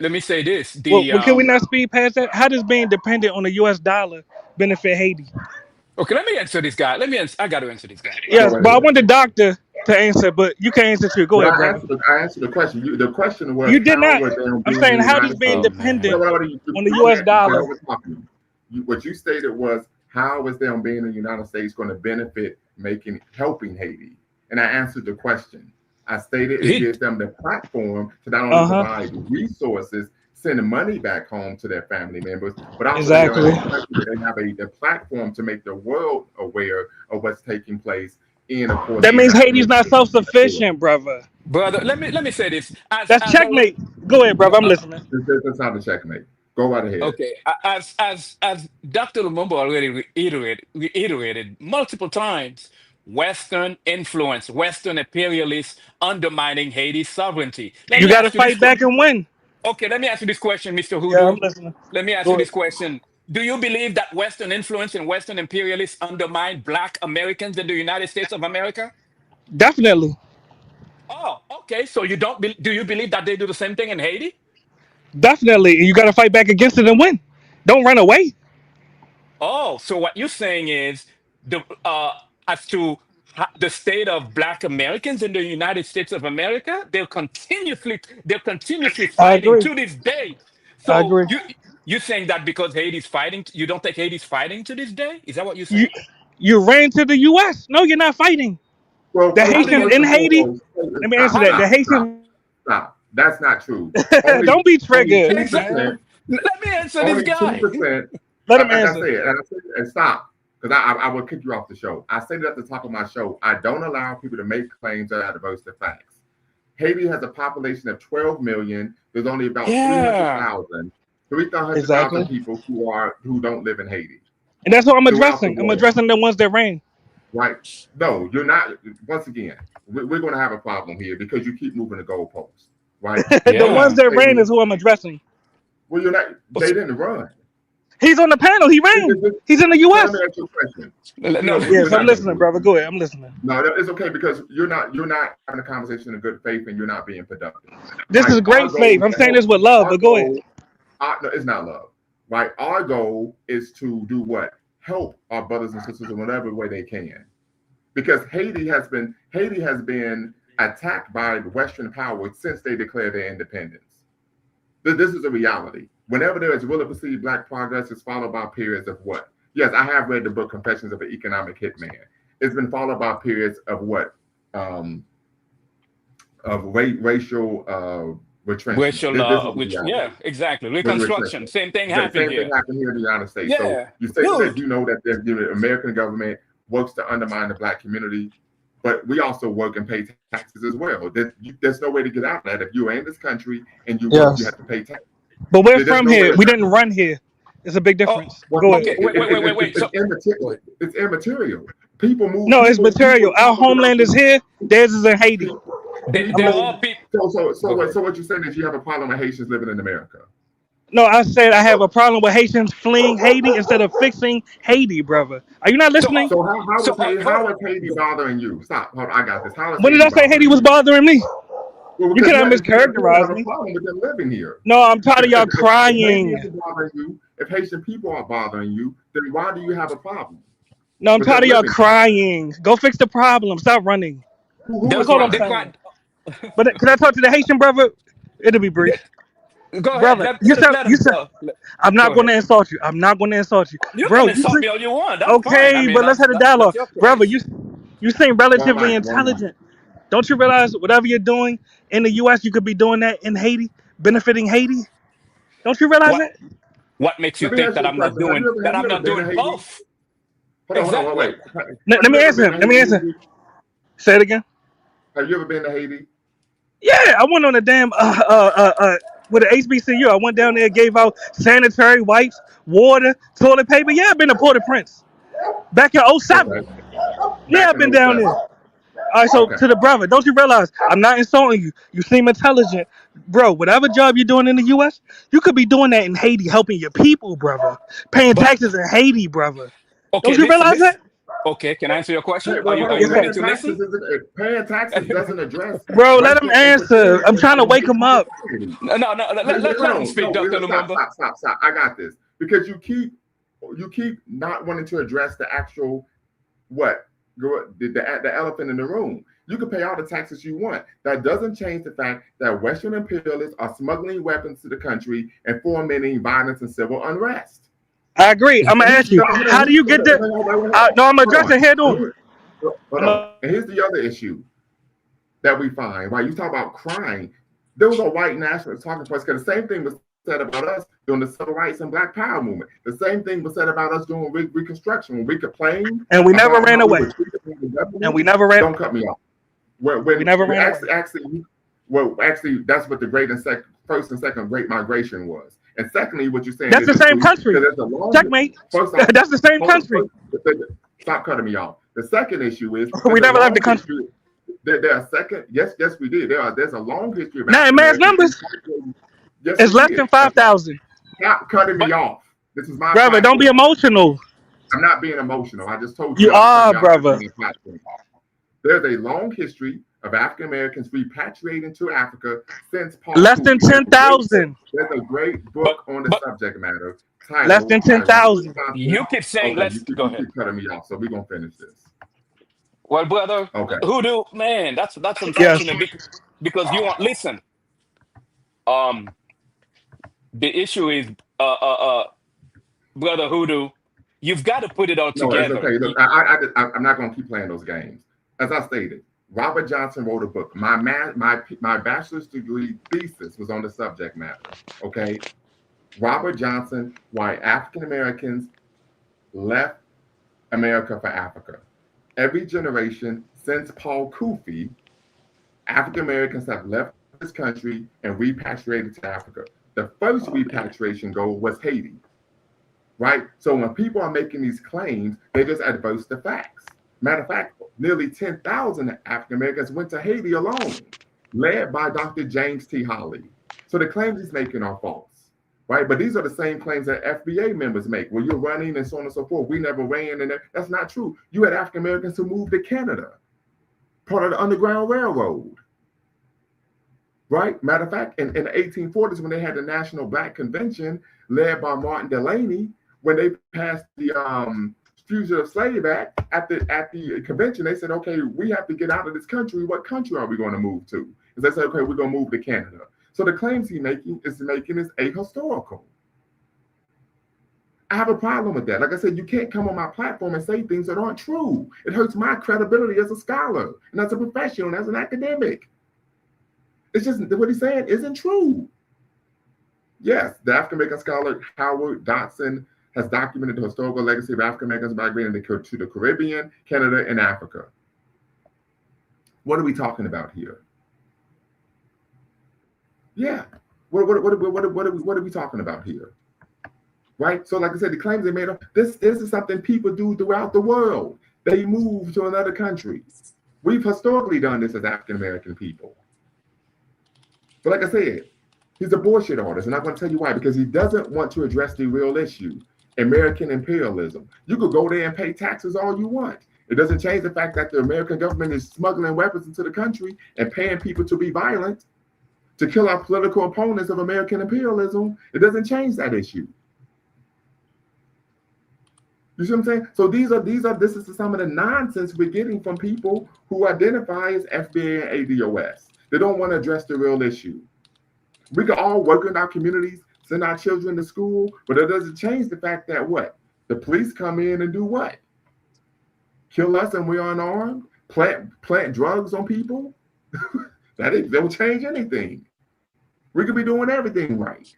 Speaker 4: me say this.
Speaker 3: Well, can we not speed past that? How does being dependent on the U.S. dollar benefit Haiti?
Speaker 4: Okay, let me answer this guy. I got to answer this guy, right?
Speaker 3: Yes,
Speaker 1: Go
Speaker 3: but I
Speaker 1: ahead.
Speaker 3: want the doctor to answer, but you can answer too. Go
Speaker 1: But
Speaker 3: ahead, brother.
Speaker 1: I answered the question. The question was
Speaker 3: You did
Speaker 1: how
Speaker 3: not.
Speaker 1: would them
Speaker 3: I'm
Speaker 1: being in
Speaker 3: saying,
Speaker 1: the
Speaker 3: how does
Speaker 1: United
Speaker 3: being
Speaker 4: Oh
Speaker 1: States?
Speaker 4: man.
Speaker 3: dependent on the
Speaker 1: You
Speaker 3: U.S.
Speaker 1: can't. You're
Speaker 3: dollar?
Speaker 1: over talking. What you stated was how is them being in the United States going to benefit helping Haiti? And I answered the question. I stated it
Speaker 4: He,
Speaker 1: gives them the platform to not only
Speaker 3: Uh-huh.
Speaker 1: provide resources, sending money back home to their family members, but also they are
Speaker 3: Exactly.
Speaker 1: in a country where they have a platform to make the world aware of what's taking place in, of course,
Speaker 3: That
Speaker 1: the
Speaker 3: means
Speaker 1: United
Speaker 3: Haiti's not
Speaker 1: Nations.
Speaker 3: self-sufficient, brother.
Speaker 4: brother, let me say this
Speaker 3: That's
Speaker 4: as a
Speaker 3: checkmate. Go ahead, brother. I'm
Speaker 4: uh,
Speaker 3: listening.
Speaker 1: That's not a checkmate. Go right ahead.
Speaker 4: okay, as Dr. Lumumba already reiterated multiple times, Western influence, Western imperialists undermining Haiti's sovereignty. Let
Speaker 3: You
Speaker 4: me
Speaker 3: got to
Speaker 4: ask you this
Speaker 3: fight
Speaker 4: question.
Speaker 3: back and win.
Speaker 4: Okay, let me ask you this question, Mr.
Speaker 3: Yeah, I'm
Speaker 4: Hoodoo.
Speaker 3: listening.
Speaker 4: Let me ask you
Speaker 3: Go
Speaker 4: this
Speaker 3: ahead.
Speaker 4: question. Do you believe that Western influence and Western imperialists undermine Black Americans in the United States of America?
Speaker 3: Definitely.
Speaker 4: Oh, okay. So you don't do you believe that they do the same thing in Haiti?
Speaker 3: Definitely. And you got to fight back against it and win. Don't run away.
Speaker 4: Oh, so what you're saying is the as to the state of Black Americans in the United States of America, they're continuously
Speaker 3: I
Speaker 4: fighting
Speaker 3: agree.
Speaker 4: to this day.
Speaker 3: I
Speaker 4: So
Speaker 3: agree.
Speaker 4: you saying that because Haiti's fighting, you don't think Haiti's fighting to this day? Is that what you're
Speaker 3: You
Speaker 4: saying?
Speaker 3: you ran to the U.S. No, you're not fighting.
Speaker 1: Well,
Speaker 3: The
Speaker 4: How do
Speaker 3: Haitians
Speaker 4: you?
Speaker 1: first
Speaker 3: in
Speaker 1: and
Speaker 3: Haiti.
Speaker 1: foremost,
Speaker 3: Let me answer
Speaker 4: How
Speaker 1: stop,
Speaker 4: do
Speaker 3: that.
Speaker 4: you?
Speaker 3: The
Speaker 1: stop, stop,
Speaker 3: Haitians.
Speaker 1: stop. That's not true. Only,
Speaker 3: Don't be
Speaker 1: only
Speaker 3: triggered.
Speaker 4: 'Exactly.
Speaker 1: 2%,
Speaker 4: Let me answer this
Speaker 1: only
Speaker 4: guy.
Speaker 1: 2%.
Speaker 3: Let him
Speaker 1: Like I
Speaker 3: answer.
Speaker 1: said, and stop, because I will kick you off the show. I said it at the top of my show. I don't allow people to make claims that are adverse to facts. Haiti has a population of 12 million. There's only about
Speaker 4: Yeah.
Speaker 3: Exactly.
Speaker 1: 300,000 people who don't live in Haiti
Speaker 3: And that's what I'm
Speaker 1: throughout the
Speaker 3: addressing. I'm
Speaker 1: world.
Speaker 3: addressing the ones that ran.
Speaker 1: Right? No, you're not. Once again, we're going to have a problem here because you keep moving the goalposts. Right?
Speaker 3: The
Speaker 1: What
Speaker 3: ones
Speaker 1: I'm
Speaker 4: Yeah.
Speaker 3: that ran
Speaker 1: saying,
Speaker 3: is who I'm addressing.
Speaker 1: well, you're not. They didn't run.
Speaker 3: He's on the panel. He
Speaker 1: This-
Speaker 3: ran.
Speaker 1: this-
Speaker 3: He's in the
Speaker 1: So let me
Speaker 3: U.S.
Speaker 1: ask you a question.
Speaker 4: No.
Speaker 1: We're
Speaker 3: Yes, I'm
Speaker 1: not going to
Speaker 3: listening,
Speaker 1: do
Speaker 3: brother.
Speaker 1: this.
Speaker 3: Go ahead. I'm listening.
Speaker 1: No, it's okay because you're not having a conversation in good faith and you're not being productive.
Speaker 3: This
Speaker 1: Right?
Speaker 3: is
Speaker 1: Our
Speaker 3: great
Speaker 1: goal
Speaker 3: faith.
Speaker 1: is
Speaker 3: I'm
Speaker 1: to
Speaker 3: saying
Speaker 1: help.
Speaker 3: this with love,
Speaker 1: Our
Speaker 3: but go ahead.
Speaker 1: goal, no, it's not love. Right? Our goal is to do what? Help our brothers and sisters in whatever way they can. Because Haiti has been attacked by Western powers since they declared their independence. This is a reality. Whenever there is really perceived black progress, it's followed by periods of what? Yes, I have read the book Confessions of an Economic Hitman. It's been followed by periods of what? Um, racial retrenchment.
Speaker 4: Racial,
Speaker 1: This is the
Speaker 4: which, yeah,
Speaker 1: reality.
Speaker 4: exactly.
Speaker 1: Racial
Speaker 4: Reconstruction.
Speaker 1: retrenchment.
Speaker 4: Same thing
Speaker 1: The
Speaker 4: happened
Speaker 1: same thing
Speaker 4: here.
Speaker 1: happened here in the United States. So
Speaker 4: Yeah.
Speaker 1: you say that
Speaker 4: Good.
Speaker 1: you know that the American government works to undermine the black community, but we also work and pay taxes as well. There's no way to get out of that. If you're in this country and you work, you
Speaker 3: Yes.
Speaker 1: have to pay taxes.
Speaker 3: But we're
Speaker 1: There's
Speaker 3: from
Speaker 1: no way
Speaker 3: here. We
Speaker 1: around
Speaker 3: didn't
Speaker 1: it.
Speaker 3: run here. It's a big
Speaker 4: Oh,
Speaker 3: difference.
Speaker 1: Well,
Speaker 3: Go ahead.
Speaker 4: okay. Wait. So,
Speaker 1: it's
Speaker 4: go
Speaker 1: immaterial.
Speaker 4: ahead.
Speaker 1: It's immaterial. People move.
Speaker 3: No, it's material. Our
Speaker 1: People get out
Speaker 3: homeland is
Speaker 1: there.
Speaker 3: here. Theirs is in Haiti. I'm
Speaker 4: There
Speaker 1: People.
Speaker 4: are
Speaker 3: listening.
Speaker 4: people.
Speaker 1: So
Speaker 4: Go ahead.
Speaker 1: what you're saying is you have a problem with Haitians living in America.
Speaker 3: No, I said I have a problem with Haitians fleeing Haiti instead of fixing Haiti, brother. Are you not
Speaker 4: So,
Speaker 3: listening?
Speaker 1: So
Speaker 4: hold
Speaker 1: how
Speaker 4: on.
Speaker 1: is Haiti bothering you? Stop. Hold on, I got this. How is
Speaker 3: When did
Speaker 1: Haiti
Speaker 3: I say Haiti
Speaker 1: bothering
Speaker 3: was
Speaker 1: you?
Speaker 3: bothering me?
Speaker 1: Well,
Speaker 3: You
Speaker 1: because
Speaker 3: cannot
Speaker 1: you don't have
Speaker 3: mischaracterize
Speaker 1: a
Speaker 3: me.
Speaker 1: problem with them living here.
Speaker 3: No, I'm tired of y'all
Speaker 1: If Haiti
Speaker 3: crying.
Speaker 1: isn't bothering you, if Haitian people are bothering you, then why do you have a problem
Speaker 3: No, I'm
Speaker 1: with
Speaker 3: tired
Speaker 1: them
Speaker 3: of y'all
Speaker 1: living here?
Speaker 3: crying. Go fix the problem. Stop running.
Speaker 1: Who
Speaker 4: They're
Speaker 1: is
Speaker 3: That's all I'm
Speaker 4: crying. They're
Speaker 1: crying?
Speaker 3: saying.
Speaker 4: crying.
Speaker 3: But can I talk to the Haitian brother? It'll be brief.
Speaker 4: Go ahead.
Speaker 3: Brother, you said
Speaker 4: Let
Speaker 3: you
Speaker 4: them
Speaker 3: said
Speaker 4: talk.
Speaker 3: I'm not
Speaker 4: Go
Speaker 3: going
Speaker 4: ahead.
Speaker 3: to insult you. I'm not going to insult you,
Speaker 4: You
Speaker 3: bro.
Speaker 4: can
Speaker 3: You
Speaker 4: insult
Speaker 3: see,
Speaker 4: me all you want. That's fine. I
Speaker 3: okay,
Speaker 4: mean,
Speaker 3: but let's have a
Speaker 4: that's
Speaker 3: dialogue,
Speaker 4: your
Speaker 3: brother.
Speaker 4: place.
Speaker 3: You seem
Speaker 1: One
Speaker 3: relatively
Speaker 1: mic, one mic.
Speaker 3: intelligent. Don't you realize whatever you're doing in the U.S., you could be doing that in Haiti, benefiting Haiti? Don't you realize
Speaker 4: What
Speaker 3: that?
Speaker 4: What makes you
Speaker 1: Let me
Speaker 4: think
Speaker 1: ask
Speaker 4: that
Speaker 1: you a
Speaker 4: I'm not
Speaker 1: question.
Speaker 4: doing that?
Speaker 1: Have
Speaker 4: I'm
Speaker 1: you ever
Speaker 4: not
Speaker 1: been to
Speaker 4: doing
Speaker 1: Haiti?
Speaker 4: both.
Speaker 1: Hold on,
Speaker 4: Exactly.
Speaker 1: wait.
Speaker 3: Let
Speaker 1: Have
Speaker 3: me
Speaker 1: you ever
Speaker 3: answer
Speaker 1: been
Speaker 3: him.
Speaker 1: to
Speaker 3: Let me answer.
Speaker 1: Haiti?
Speaker 3: Say it again.
Speaker 1: Have you ever been to Haiti?
Speaker 3: Yeah, I went on a damn with an HBCU. I went down there, gave out sanitary wipes, water, toilet paper. Yeah, I've been to Port-au-Prince back in '07.
Speaker 1: Okay.
Speaker 3: Yeah,
Speaker 1: Back
Speaker 3: I've
Speaker 1: in
Speaker 3: been down there.
Speaker 1: '07.
Speaker 3: All right, so
Speaker 1: Okay.
Speaker 3: to the brother, don't you realize I'm not insulting you? You seem intelligent, bro. Whatever job you're doing in the U.S., you could be doing that in Haiti, helping your people, brother. Paying
Speaker 4: But
Speaker 3: taxes in Haiti, brother.
Speaker 4: okay,
Speaker 3: Don't you
Speaker 4: listen,
Speaker 3: realize
Speaker 4: listen.
Speaker 3: that,
Speaker 4: Okay, can I answer your
Speaker 1: Hey,
Speaker 4: question? Are
Speaker 1: well,
Speaker 4: you
Speaker 1: hold
Speaker 4: are
Speaker 1: on.
Speaker 4: you
Speaker 3: yes,
Speaker 4: ready
Speaker 3: sir?
Speaker 1: Paying
Speaker 4: to
Speaker 1: taxes
Speaker 4: listen?
Speaker 1: doesn't address
Speaker 3: Bro? Let him
Speaker 1: Western
Speaker 3: answer.
Speaker 1: interference
Speaker 3: I'm trying to
Speaker 1: in
Speaker 3: wake him
Speaker 1: Haitian
Speaker 3: up.
Speaker 1: society.
Speaker 4: No. Let him speak, Dr.
Speaker 1: Stop,
Speaker 4: Lumumba.
Speaker 1: stop, stop, stop. I got this because you keep not wanting to address the actual what the elephant in the room. You can pay all the taxes you want. That doesn't change the fact that Western imperialists are smuggling weapons to the country and fomenting violence and civil unrest.
Speaker 3: I agree. I'm gonna ask you, how do you get the? No, I'm addressing head on.
Speaker 1: Hold on. And here's the other issue that we find. While you talk about crime, those are white nationalists talking for us. Because the same thing was said about us during the civil rights and Black Power movement. The same thing was said about us during Reconstruction when we complained.
Speaker 3: And we never ran away. And we never ran.
Speaker 1: Don't cut me off. When
Speaker 3: we never ran
Speaker 1: away. Actually, that's what the first and second Great Migration was. And secondly, what you're saying
Speaker 3: that's the same country. Checkmate. That's the same country.
Speaker 1: Stop cutting me off. The second issue is
Speaker 3: we never left the country.
Speaker 1: There are second. Yes, we did. There's a long history of.
Speaker 3: Now in mass numbers, yes, it's less than 5,000.
Speaker 1: Stop cutting me off. This is my
Speaker 3: brother. Platform. Don't be emotional.
Speaker 1: I'm not being emotional. I just told you.
Speaker 3: You are, brother.
Speaker 1: There's a long history of African Americans repatriating to Africa since Paul.
Speaker 3: Less than 10,000.
Speaker 1: There's a great book on the subject matter. Titled,
Speaker 3: less than 10,000.
Speaker 4: You keep saying let's go ahead.
Speaker 1: Keep cutting me off, so we're gonna finish this.
Speaker 4: Well, brother,
Speaker 1: okay.
Speaker 4: Hoodoo, man, that's unfortunate because you want listen. The issue is brother Hoodoo, you've got to put it all together.
Speaker 1: It's okay. Look, I'm not gonna keep playing those games. As I stated, Robert Johnson wrote a book. My bachelor's degree thesis was on the subject matter. Okay. Robert Johnson, Why African Americans Left America for Africa. Every generation since Paul Kufi, African Americans have left this country and repatriated to Africa. The first repatriation goal was Haiti, right? So when people are making these claims, they just adverse the facts. Matter of fact, nearly 10,000 African Americans went to Haiti alone, led by Dr. James T. Holly. So the claims he's making are false. Right, but these are the same claims that FBA members make. Well, you're running and so on and so forth. We never ran, and that's not true. You had African Americans who moved to Canada, part of the Underground Railroad. Right. Matter of fact, in the 1840s, when they had the National Black Convention led by Martin Delany, when they passed the Fugitive Slave Act at the convention, they said, "Okay, we have to get out of this country. What country are we going to move to?" And they said, "Okay, we're going to move to Canada." So the claims he's making is ahistorical. I have a problem with that. Like I said, you can't come on my platform and say things that aren't true. It hurts my credibility as a scholar and as a professional and as an academic. It's just what he's saying isn't true. Yes, the African American scholar Howard Dotson has documented the historical legacy of African Americans migrating to the Caribbean, Canada, and Africa. What are we talking about here? Yeah, what are we talking about here? Right? So like I said, the claims they made up, this is something people do throughout the world. They move to another country. We've historically done this as African American people. But like I said, he's a bullshit artist, and I'm going to tell you why. Because he doesn't want to address the real issue, American imperialism. You could go there and pay taxes all you want. It doesn't change the fact that the American government is smuggling weapons into the country and paying people to be violent, to kill our political opponents of American imperialism. It doesn't change that issue. You see what I'm saying? So this is some of the nonsense we're getting from people who identify as FBA and ADOS. They don't want to address the real issue. We can all work in our communities, send our children to school, but it doesn't change the fact that what? The police come in and do what? Kill us and we're unarmed? Plant drugs on people? That don't change anything. We could be doing everything right.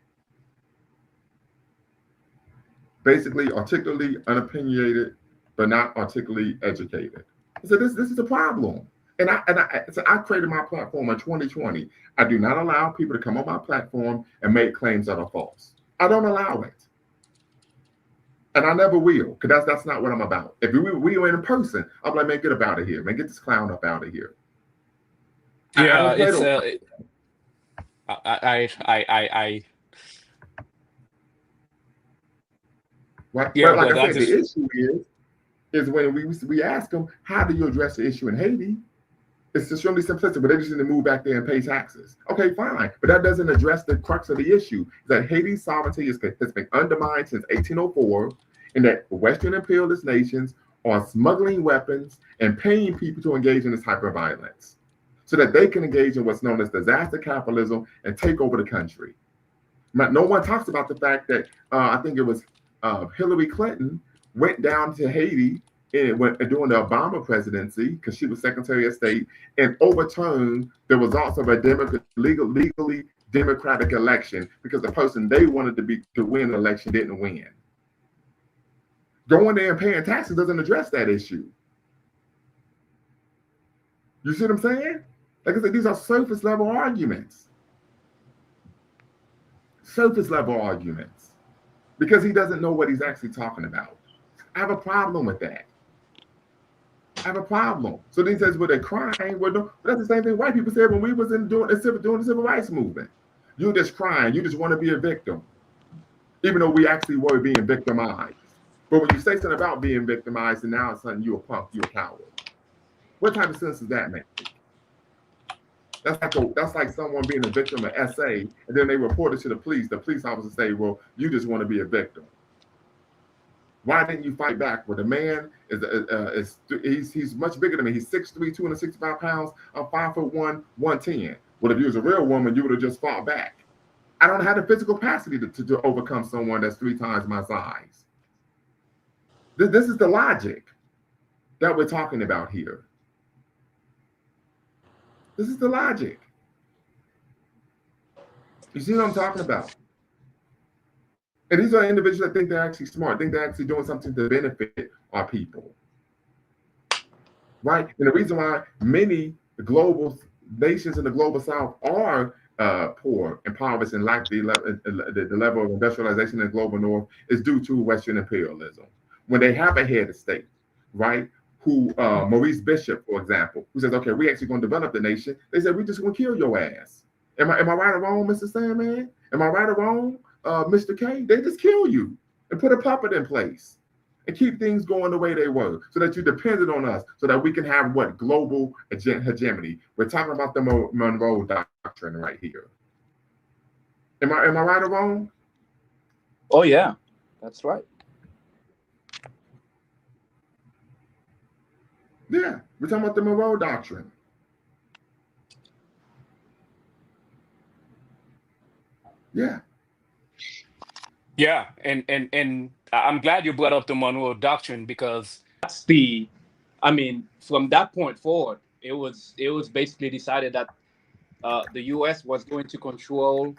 Speaker 1: Basically, articulately unopinionated, but not articulately educated. So this is a problem. And I created my platform in 2020. I do not allow people to come on my platform and make claims that are false. I don't allow it. And I never will, because that's not what I'm about. If we were in person, I'm like, man, get up out of here. Man, get this clown up out of here.
Speaker 4: Yeah, it's I
Speaker 1: Right? Yeah, but like I said, the issue is when we ask them, how do you address the issue in Haiti? It's extremely simplistic, but they just need to move back there and pay taxes. Okay, fine. But that doesn't address the crux of the issue, that Haiti's sovereignty has been undermined since 1804, and that Western imperialist nations are smuggling weapons and paying people to engage in this hyper-violence so that they can engage in what's known as disaster capitalism and take over the country. No one talks about the fact that I think it was Hillary Clinton went down to Haiti and went during the Obama presidency because she was Secretary of State and overturned the results of a legally democratic election because the person they wanted to win the election didn't win. Going there and paying taxes doesn't address that issue. You see what I'm saying? Like I said, these are surface level arguments. Surface level arguments. Because he doesn't know what he's actually talking about. I have a problem with that. I have a problem. So then he says, well, they're crying. Well, no, that's the same thing white people said when we was doing the civil rights movement. You're just crying. You just want to be a victim. Even though we actually were being victimized. But when you say something about being victimized and now it's something, you're a punk, you're a coward. What type of sense does that make? That's like someone being a victim of SA, and then they report it to the police. The police officer say, well, you just want to be a victim. Why didn't you fight back? Well, the man he's much bigger than me. He's 6'3", 265 pounds. I'm 5'1", 110. Well, if you was a real woman, you would have just fought back. I don't have the physical capacity to overcome someone that's 3 times my size. This is the logic that we're talking about here. This is the logic. You see what I'm talking about? And these are individuals that think they're actually smart, think they're actually doing something to benefit our people. Right? And the reason why many global nations in the global south are poor, impoverished, and lack the level of industrialization in the global north is due to Western imperialism. When they have a head of state, right? Who Maurice Bishop, for example, who says, okay, we actually going to develop the nation. They said, we just going to kill your ass. Am I right or wrong, Mr. Sandman? Am I right or wrong, Mr. K? They just kill you and put a puppet in place and keep things going the way they were so that you depended on us so that we can have what? Global hegemony. We're talking about the Monroe Doctrine right here. Am I right or wrong?
Speaker 5: Oh, yeah, that's right.
Speaker 1: Yeah, we're talking about the Monroe Doctrine. Yeah.
Speaker 4: Yeah, and I'm glad you brought up the Monroe Doctrine because
Speaker 5: That's from that point forward, it was basically decided that the U.S. was going to control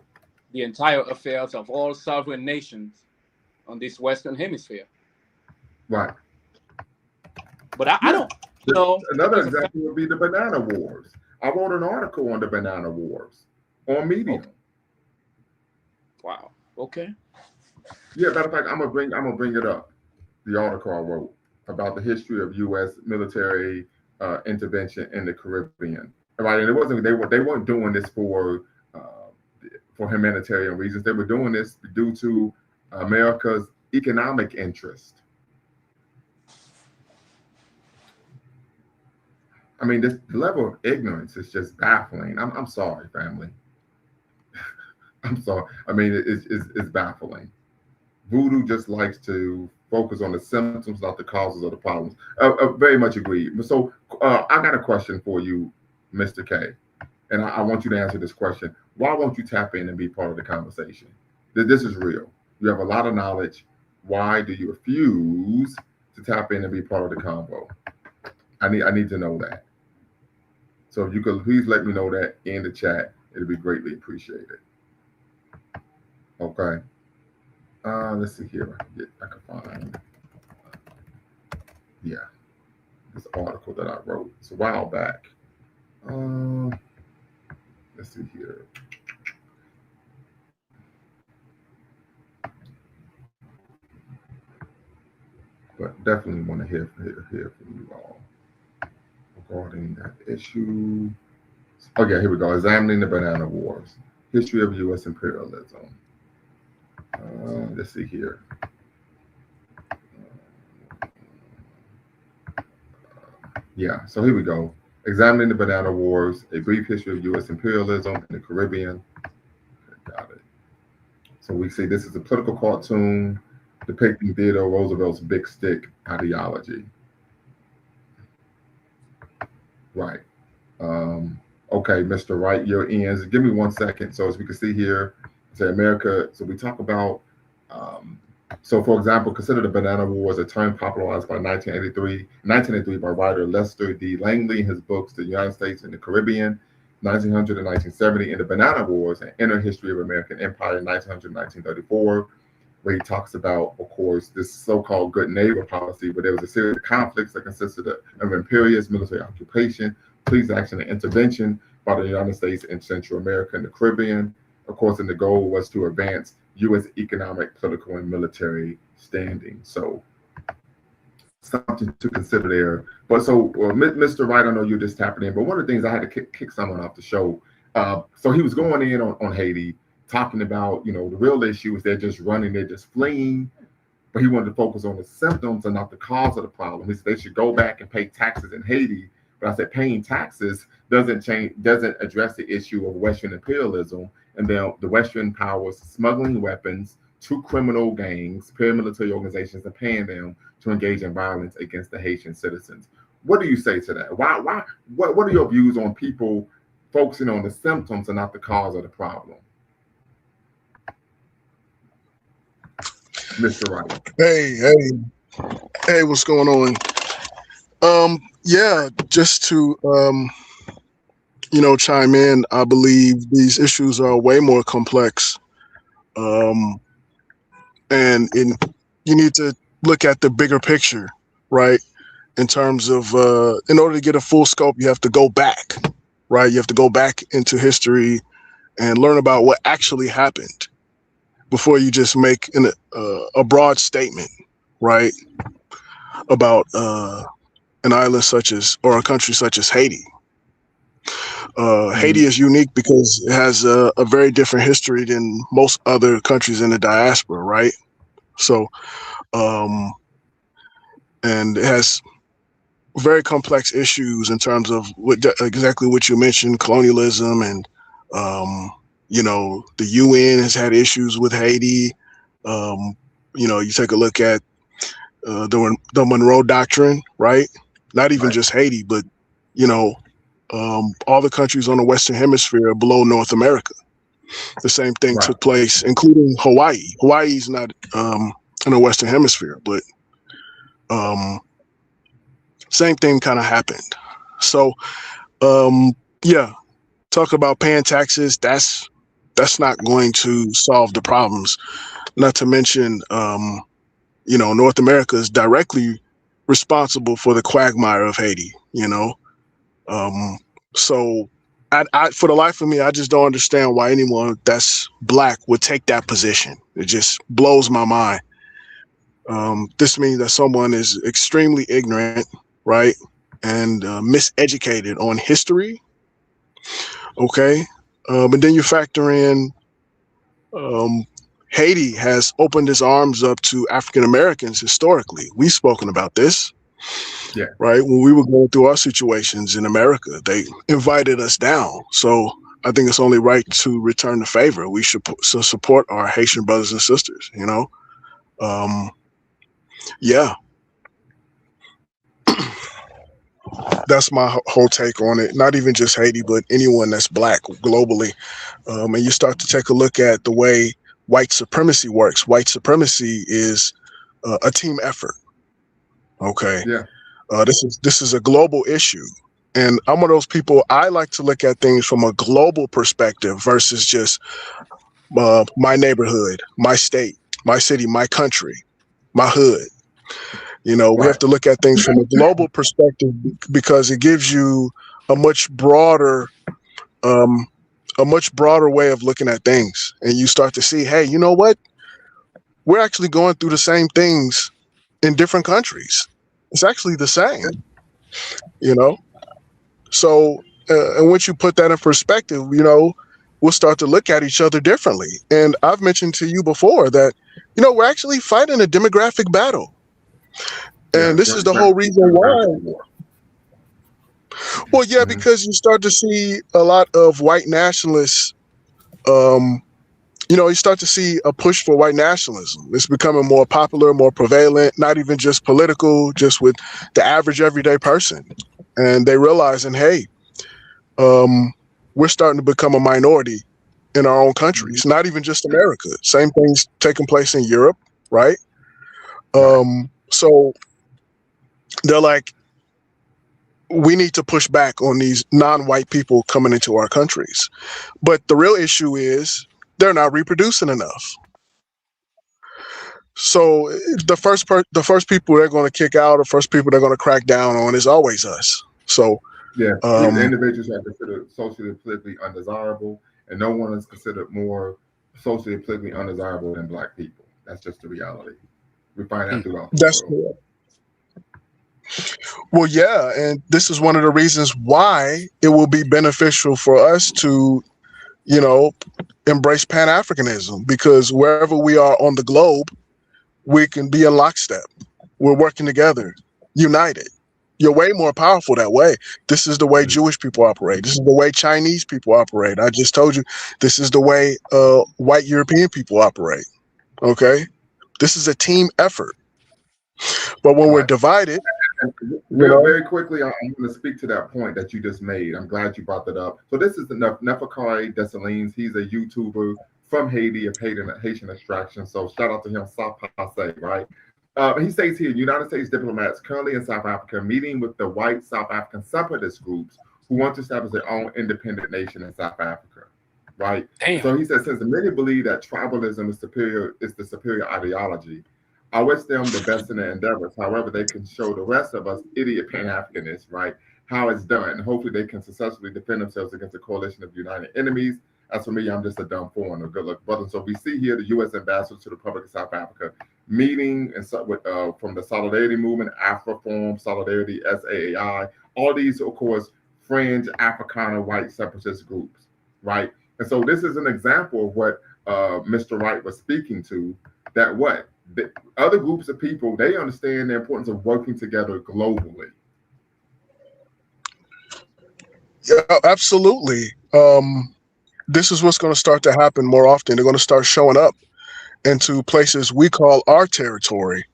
Speaker 5: the entire affairs of all sovereign nations on this Western Hemisphere.
Speaker 1: Right.
Speaker 5: But I don't know.
Speaker 1: Another example would be the Banana Wars. I wrote an article on the Banana Wars on Medium.
Speaker 5: Okay. Wow. Okay.
Speaker 1: Yeah, matter of fact, I'm gonna bring it up. The article I wrote about the history of U.S. military intervention in the Caribbean. Right, and it wasn't they weren't doing this for humanitarian reasons. They were doing this due to America's economic interest. I mean, this level of ignorance is just baffling. I'm sorry, family. I'm sorry. I mean, it's baffling. Voodoo just likes to focus on the symptoms, not the causes of the problems. Very much agree. So I got a question for you, Mr. K, and I want you to answer this question. Why won't you tap in and be part of the conversation? This is real. You have a lot of knowledge. Why do you refuse to tap in and be part of the convo? I need to know that. So if you could please let me know that in the chat, it'll be greatly appreciated. Okay. Let's see here. I can find. Yeah, this article that I wrote. It's a while back. Let's see here. But definitely want to hear from you all regarding that issue. Okay, here we go. Examining the Banana Wars. History of U.S. imperialism. Let's see here. Yeah, so here we go. Examining the Banana Wars, a brief history of U.S. imperialism in the Caribbean. Okay, got it. So we see this is a political cartoon depicting Theodore Roosevelt's big stick ideology. Right. Okay, Mr. Wright, your ends. Give me 1 second. So as we can see here, say America. So we talk about So, for example, consider the Banana Wars, a term popularized by 1983 by writer Lester D. Langley in his books The United States and the Caribbean, 1900 and 1970, and the Banana Wars, an inner history of American empire, 1900 1934, where he talks about, of course, this so-called good neighbor policy, where there was a series of conflicts that consisted of imperious military occupation, police action, and intervention by the United States in Central America and the Caribbean. Of course, and the goal was to advance U.S. economic, political, and military standing. So something to consider there. But so, Mr. Wright, I know you're just tapping in, but one of the things I had to kick someone off the show. So he was going in on Haiti, talking about, the real issue is they're just running, they're just fleeing, but he wanted to focus on the symptoms and not the cause of the problem. He said they should go back and pay taxes in Haiti. But I said paying taxes doesn't address the issue of Western imperialism and the Western powers smuggling weapons to criminal gangs, paramilitary organizations, and paying them to engage in violence against the Haitian citizens. What do you say to that? What are your views on people focusing on the symptoms and not the cause of the problem? Mr. Wright.
Speaker 7: Hey, what's going on? Yeah, just to chime in, I believe these issues are way more complex. And you need to look at the bigger picture, right? In terms of in order to get a full scope, you have to go back, right? You have to go back into history and learn about what actually happened before you just make a broad statement, right? About an island or a country such as Haiti. Haiti is unique because it has a very different history than most other countries in the diaspora, right? So, and it has very complex issues in terms of exactly what you mentioned, colonialism, and the UN has had issues with Haiti. You take a look at the Monroe Doctrine, right? Not even just Haiti, but all the countries on the Western Hemisphere below North America. The same thing took place, including Hawaii. Hawaii's not in the Western Hemisphere, but same thing kind of happened. So, talk about paying taxes. That's not going to solve the problems. Not to mention, North America is directly responsible for the quagmire of Haiti. So I for the life of me, I just don't understand why anyone that's black would take that position. It just blows my mind. This means that someone is extremely ignorant, right, and miseducated on history. Okay, but then you factor in Haiti has opened its arms up to African Americans historically. We've spoken about this.
Speaker 1: Yeah.
Speaker 7: Right. When we were going through our situations in America, they invited us down. So I think it's only right to return the favor. We should support our Haitian brothers and sisters, Yeah. That's my whole take on it. Not even just Haiti, but anyone that's black globally. And you start to take a look at the way white supremacy works. White supremacy is a team effort. Okay.
Speaker 1: Yeah.
Speaker 7: This is a global issue. And I'm one of those people, I like to look at things from a global perspective versus just my neighborhood, my state, my city, my country, my hood. We have to look at things from a global perspective because it gives you a much broader way of looking at things. And you start to see, hey, you know what? We're actually going through the same things in different countries. It's actually the same, So, and once you put that in perspective, we'll start to look at each other differently. And I've mentioned to you before that, we're actually fighting a demographic battle. And this is the whole reason why. Well, yeah, because you start to see a lot of white nationalists, you start to see a push for white nationalism. It's becoming more popular, more prevalent, not even just political, just with the average everyday person. And they realizing, hey, we're starting to become a minority in our own countries, not even just America. Same things taking place in Europe, right?
Speaker 1: Right.
Speaker 7: So they're like, we need to push back on these non-white people coming into our countries. But the real issue is they're not reproducing enough. So the first people they're going to kick out, the first people they're going to crack down on is always us. So
Speaker 1: Yeah, these
Speaker 7: um,
Speaker 1: individuals are considered socially and politically undesirable, and no one is considered more socially and politically undesirable than Black people. That's just the reality. We find that
Speaker 4: Mm.
Speaker 1: throughout the
Speaker 7: that's
Speaker 1: world.
Speaker 7: well, yeah, and this is one of the reasons why it will be beneficial for us to, you know, embrace Pan-Africanism, because wherever we are on the globe, we can be in lockstep. We're working together, united. You're way more powerful that way. This is the way
Speaker 1: Mm.
Speaker 7: Jewish people operate. This is the way Chinese people operate. I just told you, this is the way white European people operate. Okay? This is a team effort. But when we're
Speaker 1: Right.
Speaker 7: divided,
Speaker 1: And
Speaker 7: you
Speaker 1: very,
Speaker 7: know,
Speaker 1: very quickly, I'm going to speak to that point that you just made. I'm glad you brought that up. So this is the Neferkari Dessalines. He's a YouTuber from Haiti of Haitian extraction. So shout out to him, South Passe, right? He states here, United States diplomats currently in South Africa meeting with the white South African separatist groups who want to establish their own independent nation in South Africa, right?
Speaker 4: Damn.
Speaker 1: So he says, since many believe that tribalism is the superior ideology, I wish them the best in their endeavors. However, they can show the rest of us idiot Pan-Africanists, right, how it's done. And hopefully they can successfully defend themselves against a coalition of united enemies. As for me, I'm just a dumb foreigner. Good luck, brother. So we see here the U.S. ambassador to the Republic of South Africa meeting and with, from the Solidarity Movement, AfroForum, Solidarity, SAAI, all these, of course, fringe Africana white separatist groups, right? And so this is an example of what Mr. Wright was speaking to, that what? The other groups of people, they understand the importance of working together globally.
Speaker 7: yeah, absolutely. This is what's going to start to happen more often. They're going to start showing up into places we call our territory,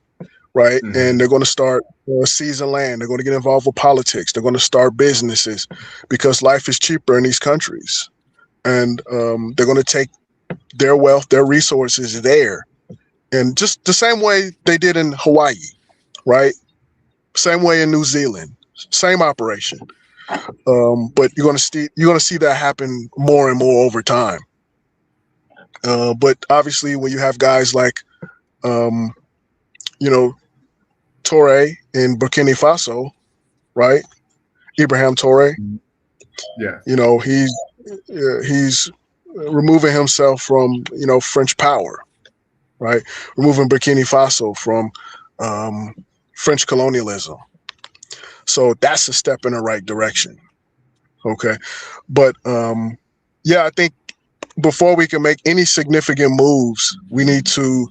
Speaker 7: right?
Speaker 1: Mm-hmm.
Speaker 7: And they're going to start seizing land. They're going to get involved with politics. They're going to start businesses because life is cheaper in these countries. And they're going to take their wealth, their resources there. And just the same way they did in Hawaii, right? Same way in New Zealand, same operation. But you're going to see that happen more and more over time. But obviously, when you have guys like, you know, Toure in Burkina Faso, right? Ibrahim Toure,
Speaker 1: Yes.
Speaker 7: you know, he's removing himself from, you know, French power, right? Removing Burkina Faso from French colonialism. So that's a step in the right direction. Okay. But yeah, I think before we can make any significant moves, we need to,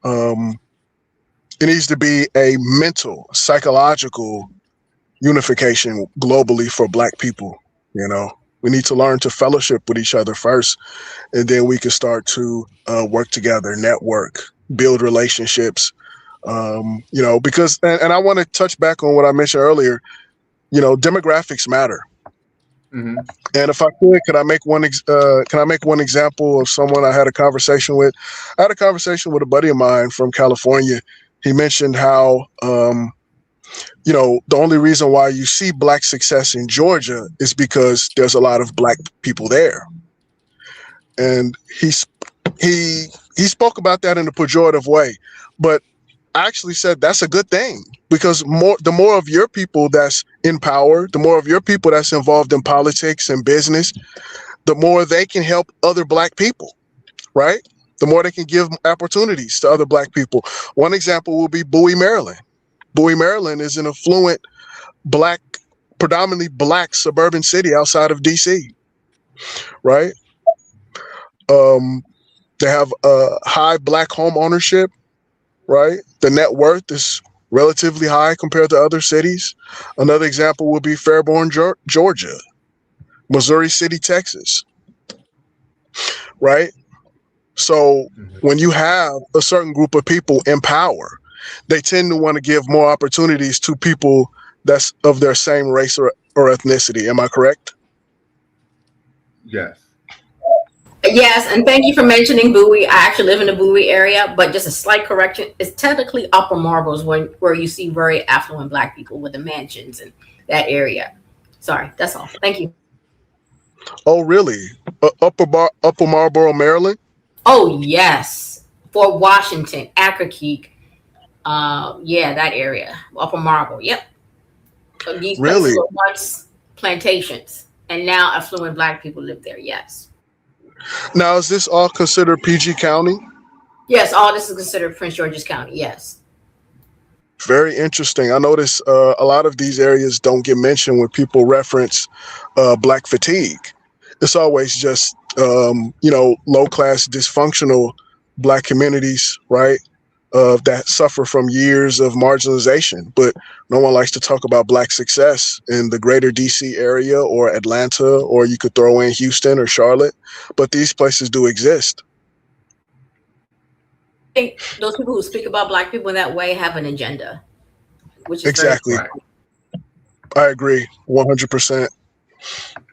Speaker 7: it needs to be a mental, psychological unification globally for Black people. You know, we need to learn to fellowship with each other first, and then we can start to work together, network, build relationships. You know, because, and I want to touch back on what I mentioned earlier. You know, demographics matter.
Speaker 1: Mm-hmm.
Speaker 7: And if I could I make one? Can I make one example of someone I had a conversation with? I had a conversation with a buddy of mine from California. He mentioned how, you know, the only reason why you see Black success in Georgia is because there's a lot of Black people there. And he spoke about that in a pejorative way, but I actually said that's a good thing, because the more of your people that's in power, the more of your people that's involved in politics and business, the more they can help other Black people, right? The more they can give opportunities to other Black people. One example will be Bowie, Maryland. Bowie, Maryland is an affluent Black, predominantly Black suburban city outside of DC, right? They have high Black home ownership, right? The net worth is relatively high compared to other cities. Another example would be Fairborn, Georgia, Missouri City, Texas, right? So when you have a certain group of people in power, they tend to want to give more opportunities to people that's of their same race or ethnicity. Am I correct?
Speaker 1: Yes.
Speaker 8: Yes, and thank you for mentioning Bowie. I actually live in the Bowie area, but just a slight correction. It's technically Upper Marbles where you see very affluent black people with the mansions and that area. Sorry, that's all. Thank you.
Speaker 7: Oh, really? Upper Marlboro, Maryland?
Speaker 8: Oh yes, Fort Washington, Accokeek. Yeah, that area, Upper Marble. Yep. These places
Speaker 7: Really?
Speaker 8: were once plantations, and now affluent black people live there. Yes.
Speaker 7: Now, is this all considered PG County?
Speaker 8: Yes, all this is considered Prince George's County. Yes.
Speaker 7: Very interesting. I notice a lot of these areas don't get mentioned when people reference black fatigue. It's always just, low class, dysfunctional black communities, right? That suffer from years of marginalization. But no one likes to talk about black success in the greater DC area or Atlanta, or you could throw in Houston or Charlotte. But these places do exist.
Speaker 8: I think those people who speak about black people in that way have an agenda, which is very
Speaker 7: Exactly.
Speaker 1: Right.
Speaker 7: I agree 100%.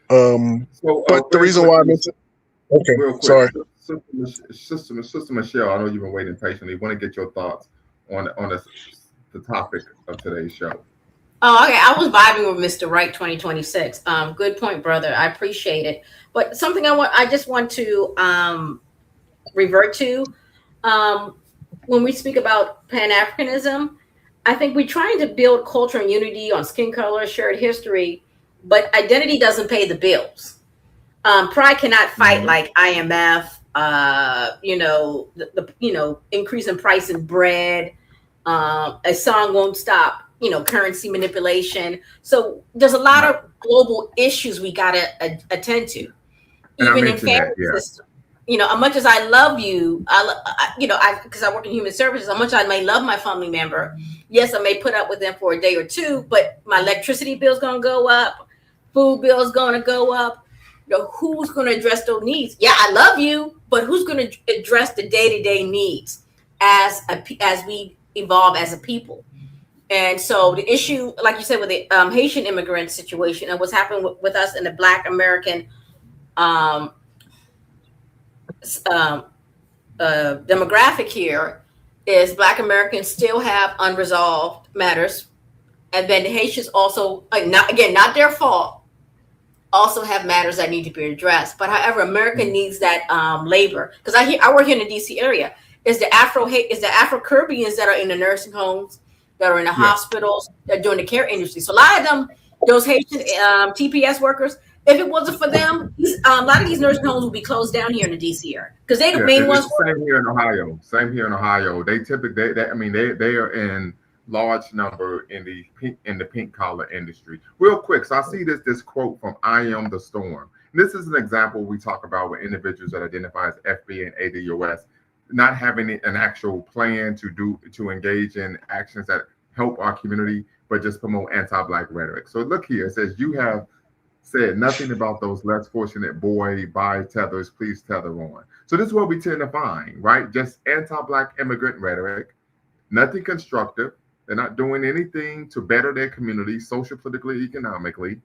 Speaker 1: So,
Speaker 7: But the
Speaker 1: very
Speaker 7: reason why I
Speaker 1: quickly,
Speaker 7: mentioned, okay,
Speaker 1: real quick,
Speaker 7: sorry.
Speaker 1: Sister Michelle, I know you've been waiting patiently. Want to get your thoughts on the topic of today's show.
Speaker 8: Oh, okay. I was vibing with Mr. Right 2026. Good point, brother. I appreciate it. But something I just want to revert to when we speak about Pan Africanism. I think we're trying to build culture and unity on skin color, shared history, but identity doesn't pay the bills. Pride cannot fight
Speaker 1: Hmm.
Speaker 8: like IMF. The increase in price in bread. A song won't stop. Currency manipulation. So there's a lot
Speaker 1: Right.
Speaker 8: of global issues we gotta attend to,
Speaker 1: And I
Speaker 8: even in
Speaker 1: mentioned that,
Speaker 8: family
Speaker 1: yeah.
Speaker 8: system. As much as I love you, because I work in human services, how much I may love my family member, yes, I may put up with them for a day or two, but my electricity bill's gonna go up, food bill's gonna go up. Who's gonna address those needs? Yeah, I love you, but who's gonna address the day to day needs as we evolve as a people? And so the issue, like you said, with the Haitian immigrant situation and what's happened with us in the Black American um, um, demographic here is Black Americans still have unresolved matters, and then the Haitians also, not their fault, also have matters that need to be addressed. But however, America needs that labor, because I work here in the DC area. Is the Afro Caribbeans that are in the nursing homes, that are in the
Speaker 1: Yeah.
Speaker 8: hospitals, that are doing the care industry. So a lot of them, those Haitian TPS workers, if it wasn't for them, a lot of these nursing homes would be closed down here in the DC area because they're the
Speaker 1: Yeah,
Speaker 8: main ones.
Speaker 1: it's the same here in Ohio. Same here in Ohio. They typically, I mean, they are in large number in the pink collar industry. Real quick, so I see this quote from I Am the Storm. And this is an example we talk about with individuals that identify as FBA and ADOS, not having an actual plan to engage in actions that help our community, but just promote anti-black rhetoric. So look here, it says you have said nothing about those less fortunate boy, buy tethers, please tether on. So this is what we tend to find, right? Just anti-black immigrant rhetoric, nothing constructive. They're not doing anything to better their community, social, politically, economically,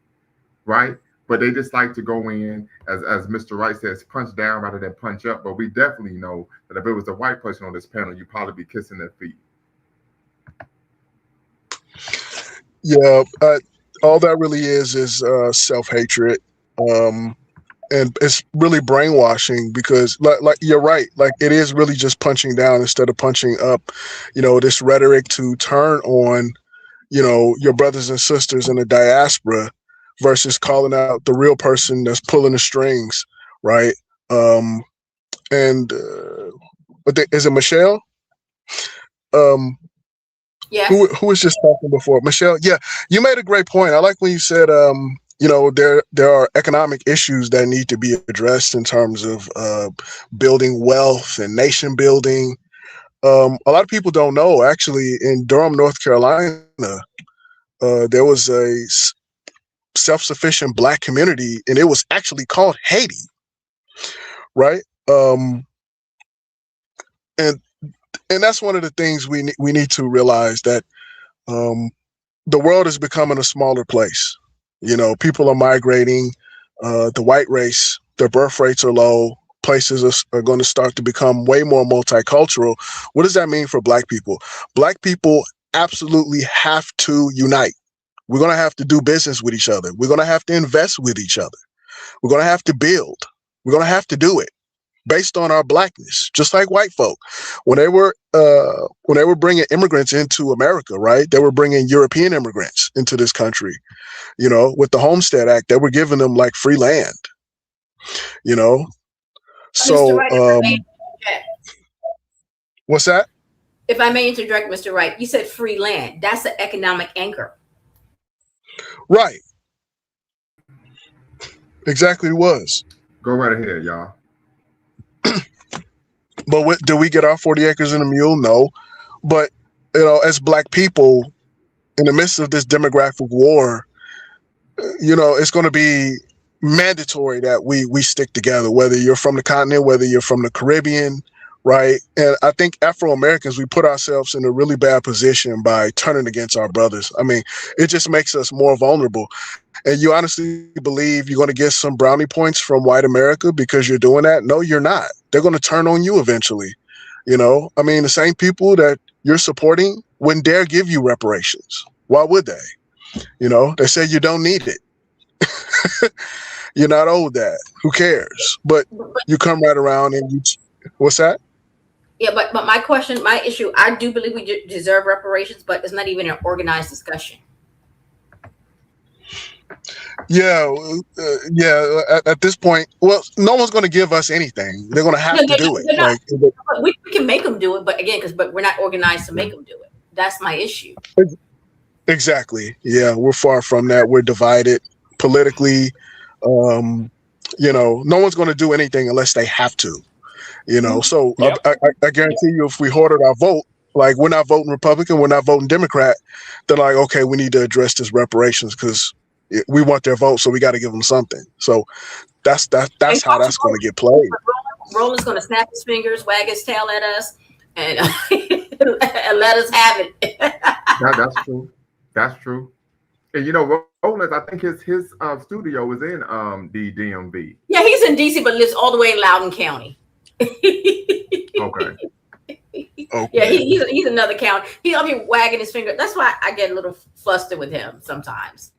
Speaker 1: right? But they just like to go in, as Mr. Wright says, punch down rather than punch up. But we definitely know that if it was a white person on this panel, you'd probably be kissing their feet.
Speaker 7: Yeah, all that really is self-hatred. And it's really brainwashing because like you're right, like it is really just punching down instead of punching up. This rhetoric to turn on your brothers and sisters in the diaspora versus calling out the real person that's pulling the strings, right? And is it Michelle? um
Speaker 8: Yes.
Speaker 7: who was just talking before? Michelle? Yeah, you made a great point. I like when you said, there are economic issues that need to be addressed in terms of building wealth and nation building. A lot of people don't know, actually, in Durham, North Carolina, there was self-sufficient black community, and it was actually called Haiti, right? And that's one of the things we need to realize, that um, the world is becoming a smaller place. People are migrating. The white race, their birth rates are low. places are going to start to become way more multicultural. What does that mean for Black people? Black people absolutely have to unite. We're going to have to do business with each other. We're going to have to invest with each other. We're going to have to build. We're going to have to do it based on our Blackness, just like white folk. When they were bringing immigrants into America, right? They were bringing European immigrants into this country. You know, with the Homestead Act, they were giving them like free land. You know,
Speaker 8: Mr.
Speaker 7: so
Speaker 8: Wright, if I may interject,
Speaker 7: what's that?
Speaker 8: if I may interject, Mr. Wright, you said free land. That's the economic anchor.
Speaker 7: Right. Exactly was.
Speaker 1: Go right ahead, y'all.
Speaker 7: But did we get our 40 acres and a mule? No. But, you know, as Black people, in the midst of this demographic war, you know, it's going to be mandatory that we stick together, whether you're from the continent, whether you're from the Caribbean, right? And I think Afro-Americans, we put ourselves in a really bad position by turning against our brothers. I mean, it just makes us more vulnerable. And you honestly believe you're going to get some brownie points from white America because you're doing that? No, you're not. They're going to turn on you eventually. You know, I mean, the same people that you're supporting wouldn't dare give you reparations. Why would they? You know, they say you don't need it. You're not owed that. Who cares? But you come right around and what's that?
Speaker 8: Yeah, but my question, my issue, I do believe we deserve reparations, but it's not even an organized discussion.
Speaker 7: Yeah, At this point, well, no one's going to give us anything. They're going to have to do it.
Speaker 8: Like we can make them do it, but again, but we're not organized to make them do it. That's my issue.
Speaker 7: Exactly. Yeah, we're far from that. We're divided politically. You know, no one's going to do anything unless they have to. You know, so
Speaker 4: Yep.
Speaker 7: I guarantee you, if we hoarded our vote, like we're not voting Republican, we're not voting Democrat, they're like, okay, we need to address this reparations because we want their vote, so we got to give them something. So that's how that's going to get played.
Speaker 8: Roland's going to snap his fingers, wag his tail at us, and, and let us have it.
Speaker 1: That's true. That's true. And you know, Roland, I think his studio is in the DMV.
Speaker 8: Yeah, he's in DC, but lives all the way in Loudoun County.
Speaker 1: Okay.
Speaker 8: Yeah, he's another county. He'll be wagging his finger. That's why I get a little flustered with him sometimes.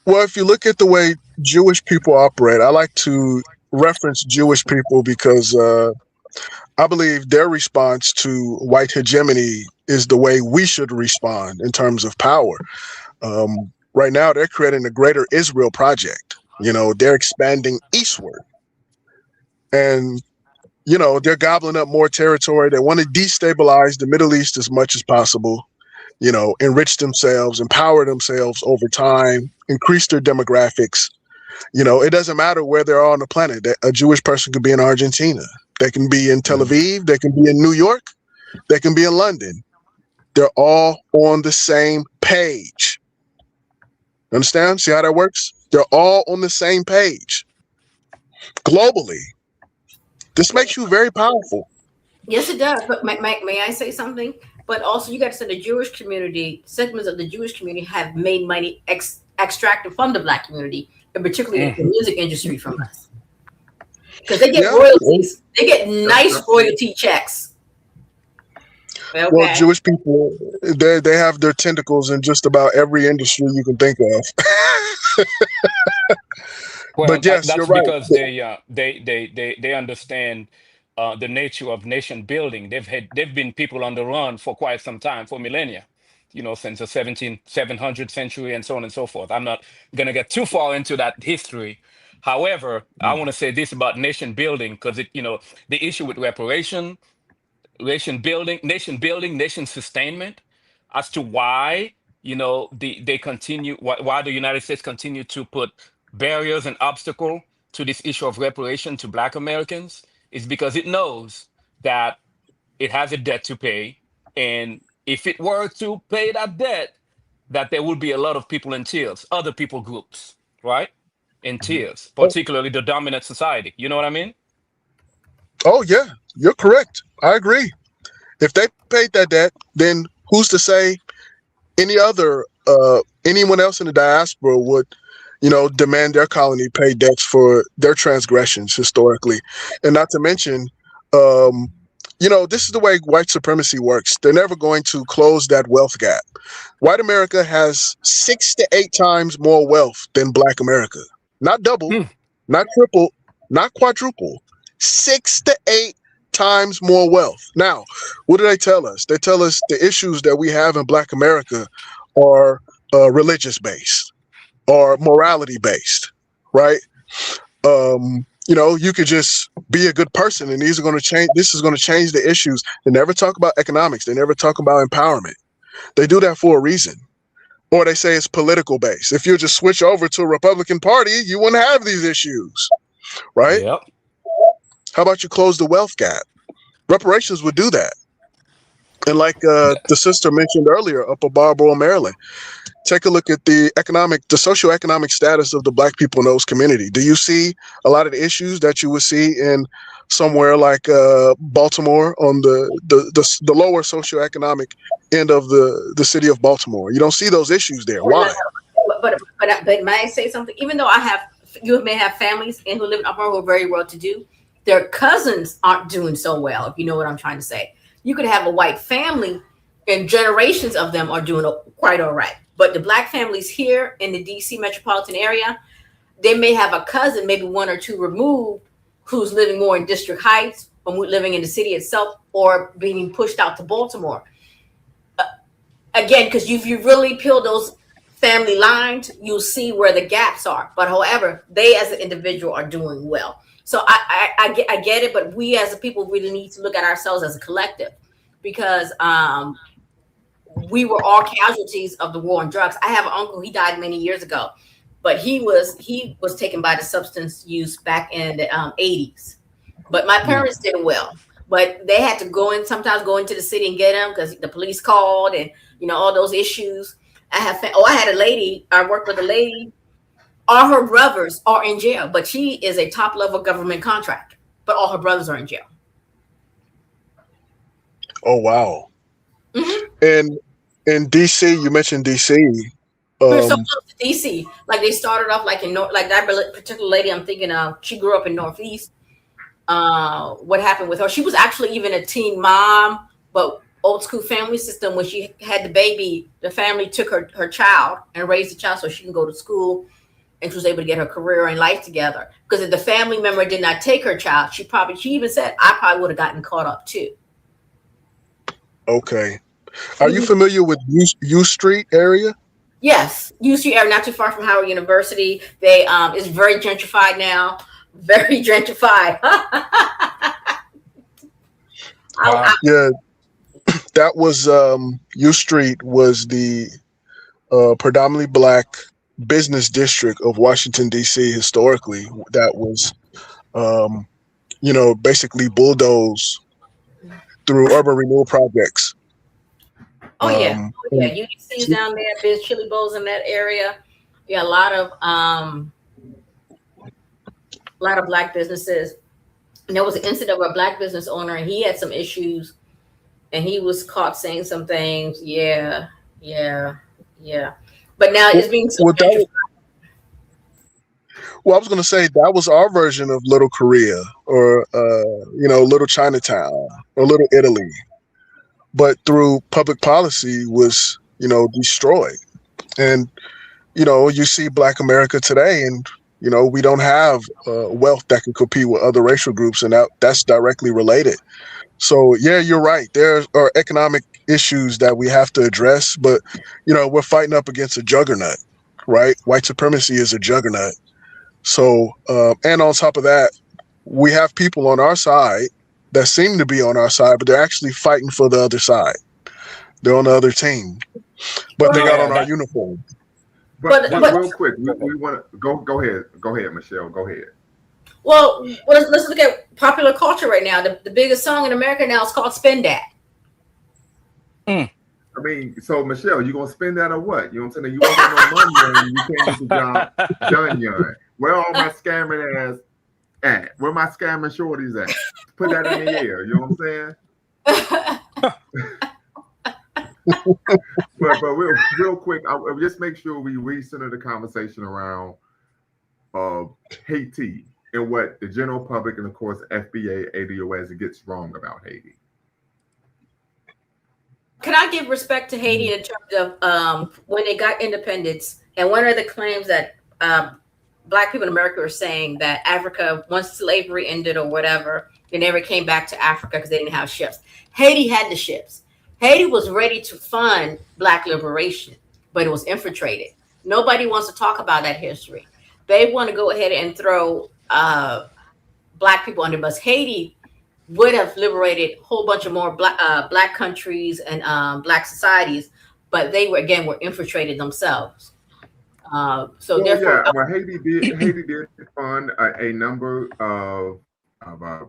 Speaker 7: Well, if you look at the way Jewish people operate, I like to reference Jewish people because I believe their response to white hegemony is the way we should respond in terms of power. Right now, they're creating a greater Israel project. You know, they're expanding eastward. And, you know, they're gobbling up more territory. They want to destabilize the Middle East as much as possible, you know, enrich themselves, empower themselves over time, increase their demographics. You know, it doesn't matter where they are on the planet. A Jewish person could be in Argentina. They can be in Tel Aviv. They can be in New York. They can be in London. They're all on the same page. Understand? See how that works? They're all on the same page. Globally. This makes you very powerful.
Speaker 8: Yes, it does. But may I say something? But also, you got to say the Jewish community, segments of the Jewish community have made money extracted from the Black community, and particularly the music industry from us. Because they get royalties. They get nice royalty checks. Okay.
Speaker 7: Well, Jewish people, they have their tentacles in just about every industry you can think of.
Speaker 4: Well,
Speaker 7: but yes,
Speaker 4: that's
Speaker 7: you're right.
Speaker 4: because they understand the nature of nation building. They've been people on the run for quite some time, for millennia, you know, since the 700th century and so on and so forth. I'm not going to get too far into that history. However, I want to say this about nation building because you know, the issue with nation building, nation sustainment, as to why, you know, they continue, why the United States continue to put barriers and obstacle to this issue of reparation to Black Americans is because it knows that it has a debt to pay, and if it were to pay that debt, that there would be a lot of people in tears, other people groups, right, in tears, particularly the dominant society. You know what I mean?
Speaker 7: Oh yeah, you're correct. I agree. If they paid that debt, then who's to say anyone else in the diaspora would, demand their colony pay debts for their transgressions historically. And not to mention, this is the way white supremacy works. They're never going to close that wealth gap. White America has 6 to 8 times more wealth than Black America. Not double,
Speaker 4: Hmm.
Speaker 7: not triple, not quadruple. 6 to 8 times more wealth. Now, what do they tell us? They tell us the issues that we have in Black America are religious based or morality based, right? You could just be a good person and these are going to change. This is going to change the issues. They never talk about economics. They never talk about empowerment. They do that for a reason. Or they say it's political based. If you just switch over to a Republican Party, you wouldn't have these issues, right?
Speaker 4: Yep.
Speaker 7: How about you close the wealth gap? Reparations would do that. And like the sister mentioned earlier, Upper Marlboro, Maryland, take a look at the socioeconomic status of the Black people in those communities. Do you see a lot of the issues that you would see in somewhere like Baltimore on the lower socioeconomic end of the city of Baltimore? You don't see those issues there. Why?
Speaker 8: But may I say something? Even though you may have families who live in Upper who are very well to do, their cousins aren't doing so well, if you know what I'm trying to say. You could have a white family and generations of them are doing quite all right. But the Black families here in the DC metropolitan area, they may have a cousin, maybe 1 or 2 removed, who's living more in District Heights or living in the city itself or being pushed out to Baltimore. Again, because if you really peel those family lines, you'll see where the gaps are. But however, they as an individual are doing well. So I get it, but we as a people really need to look at ourselves as a collective because we were all casualties of the war on drugs. I have an uncle, he died many years ago, but he was taken by the substance use back in the 80s. But my parents did well, but they had to sometimes go into the city and get him because the police called and, all those issues. I had a lady, I worked with a lady, all her brothers are in jail, but she is a top level government contractor, but all her brothers are in jail.
Speaker 7: Oh, wow.
Speaker 8: Mm-hmm.
Speaker 7: And in DC, you mentioned DC.
Speaker 8: We're so close to DC. Like they started off like like that particular lady I'm thinking of, she grew up in Northeast. What happened with her? She was actually even a teen mom, but old school family system. When she had the baby, the family took her child and raised the child so she can go to school and she was able to get her career and life together. Because if the family member did not take her child, she even said, I probably would have gotten caught up too.
Speaker 7: Okay. Are you familiar with U Street area?
Speaker 8: Yes, U Street area, not too far from Howard University. They it's very gentrified now. Very gentrified.
Speaker 4: Wow.
Speaker 7: Yeah, that was U Street was the predominantly Black business district of Washington D.C. historically. That was basically bulldozed through urban renewal projects.
Speaker 8: Oh yeah, UDC's down there. There's Chili Bowls in that area. Yeah, a lot of Black businesses. And there was an incident where a Black business owner, and he had some issues, and he was caught saying some things. Yeah. But now it's being so gentrified.
Speaker 7: Well, I was going to say that was our version of Little Korea or, Little Chinatown or Little Italy. But through public policy was, destroyed. And, you see Black America today and, we don't have wealth that can compete with other racial groups. And that's directly related. So, yeah, you're right. There are economic issues that we have to address. But, we're fighting up against a juggernaut, right? White supremacy is a juggernaut. So, and on top of that, we have people on our side that seem to be on our side, but they're actually fighting for the other side. They're on the other team, but they got on our uniform.
Speaker 1: But real quick, we want to go ahead. Go ahead, Michelle. Go ahead.
Speaker 8: Well, let's look at popular culture right now. The biggest song in America now is called "Spend That."
Speaker 1: I mean, so Michelle, you gonna spend that or what? You know what I'm saying? You won't get no money and you can't get the job done yet. Where all my scamming ass at? Where my scamming shorties at? Put that in the air. You know what I'm saying? but real quick, I'll just make sure we recenter the conversation around of Haiti and what the general public and of course FBA, ADOS gets wrong about Haiti?
Speaker 8: Can I give respect to Haiti in terms of when they got independence? And one of the claims that Black people in America are saying that Africa, once slavery ended or whatever, they never came back to Africa because they didn't have ships. Haiti had the ships. Haiti was ready to fund Black liberation, but it was infiltrated. Nobody wants to talk about that history. They want to go ahead and throw Black people under the bus. Haiti would have liberated a whole bunch of more black countries and Black societies, but they were infiltrated themselves. So
Speaker 1: Well,
Speaker 8: therefore,
Speaker 1: yeah, well, Haiti did fund a number of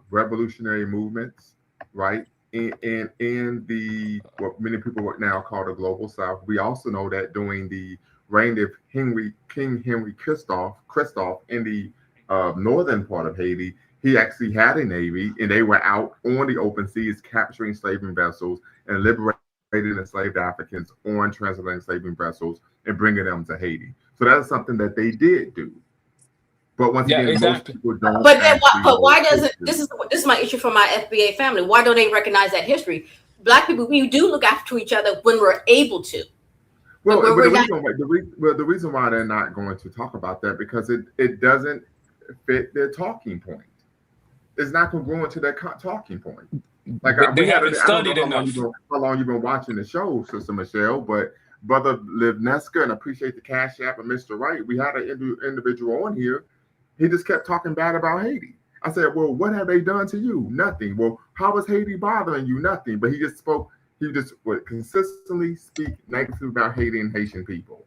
Speaker 1: revolutionary movements, right? In the what many people would now call the global South. We also know that during the reign of King Henry Christophe in the northern part of Haiti, he actually had a navy, and they were out on the open seas capturing slaving vessels and liberating enslaved Africans on transatlantic slaving vessels and bringing them to Haiti. So that's something that they did do. But once
Speaker 4: Yeah,
Speaker 1: again, most
Speaker 4: exactly.
Speaker 1: people don't.
Speaker 8: but then,
Speaker 1: actually
Speaker 8: but why
Speaker 1: know
Speaker 8: doesn't
Speaker 1: history.
Speaker 8: this is my issue for my FBA family? Why don't they recognize that history? Black people, we do look after each other when we're able to,
Speaker 1: Well,
Speaker 8: but when
Speaker 1: but
Speaker 8: we're not.
Speaker 1: the reason why they're not going to talk about that because it doesn't fit their talking point. It's not congruent to their talking point. Like
Speaker 4: They
Speaker 1: we had,
Speaker 4: haven't
Speaker 1: I don't know
Speaker 4: studied enough.
Speaker 1: how long you've been watching the show, Sister Michelle, but Brother Livneska, and I appreciate the Cash App and Mr. Wright. We had an individual on here. He just kept talking bad about Haiti. I said, well, what have they done to you? Nothing. Well, how is Haiti bothering you? Nothing. But he just would consistently speak negatively about Haiti and Haitian people.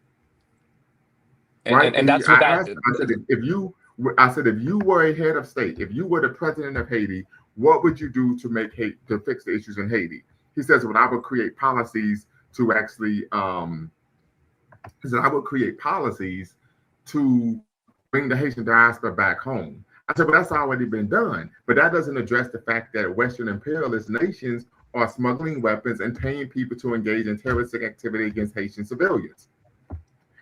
Speaker 1: Right?
Speaker 4: And that's
Speaker 1: I
Speaker 4: what I
Speaker 1: asked him, I said, if you were a head of state, if you were the president of Haiti, what would you do to to fix the issues in Haiti? He says, well, I would create policies to actually, he said, I would create policies to bring the Haitian diaspora back home. I said, well, that's already been done. But that doesn't address the fact that Western imperialist nations are smuggling weapons and paying people to engage in terroristic activity against Haitian civilians.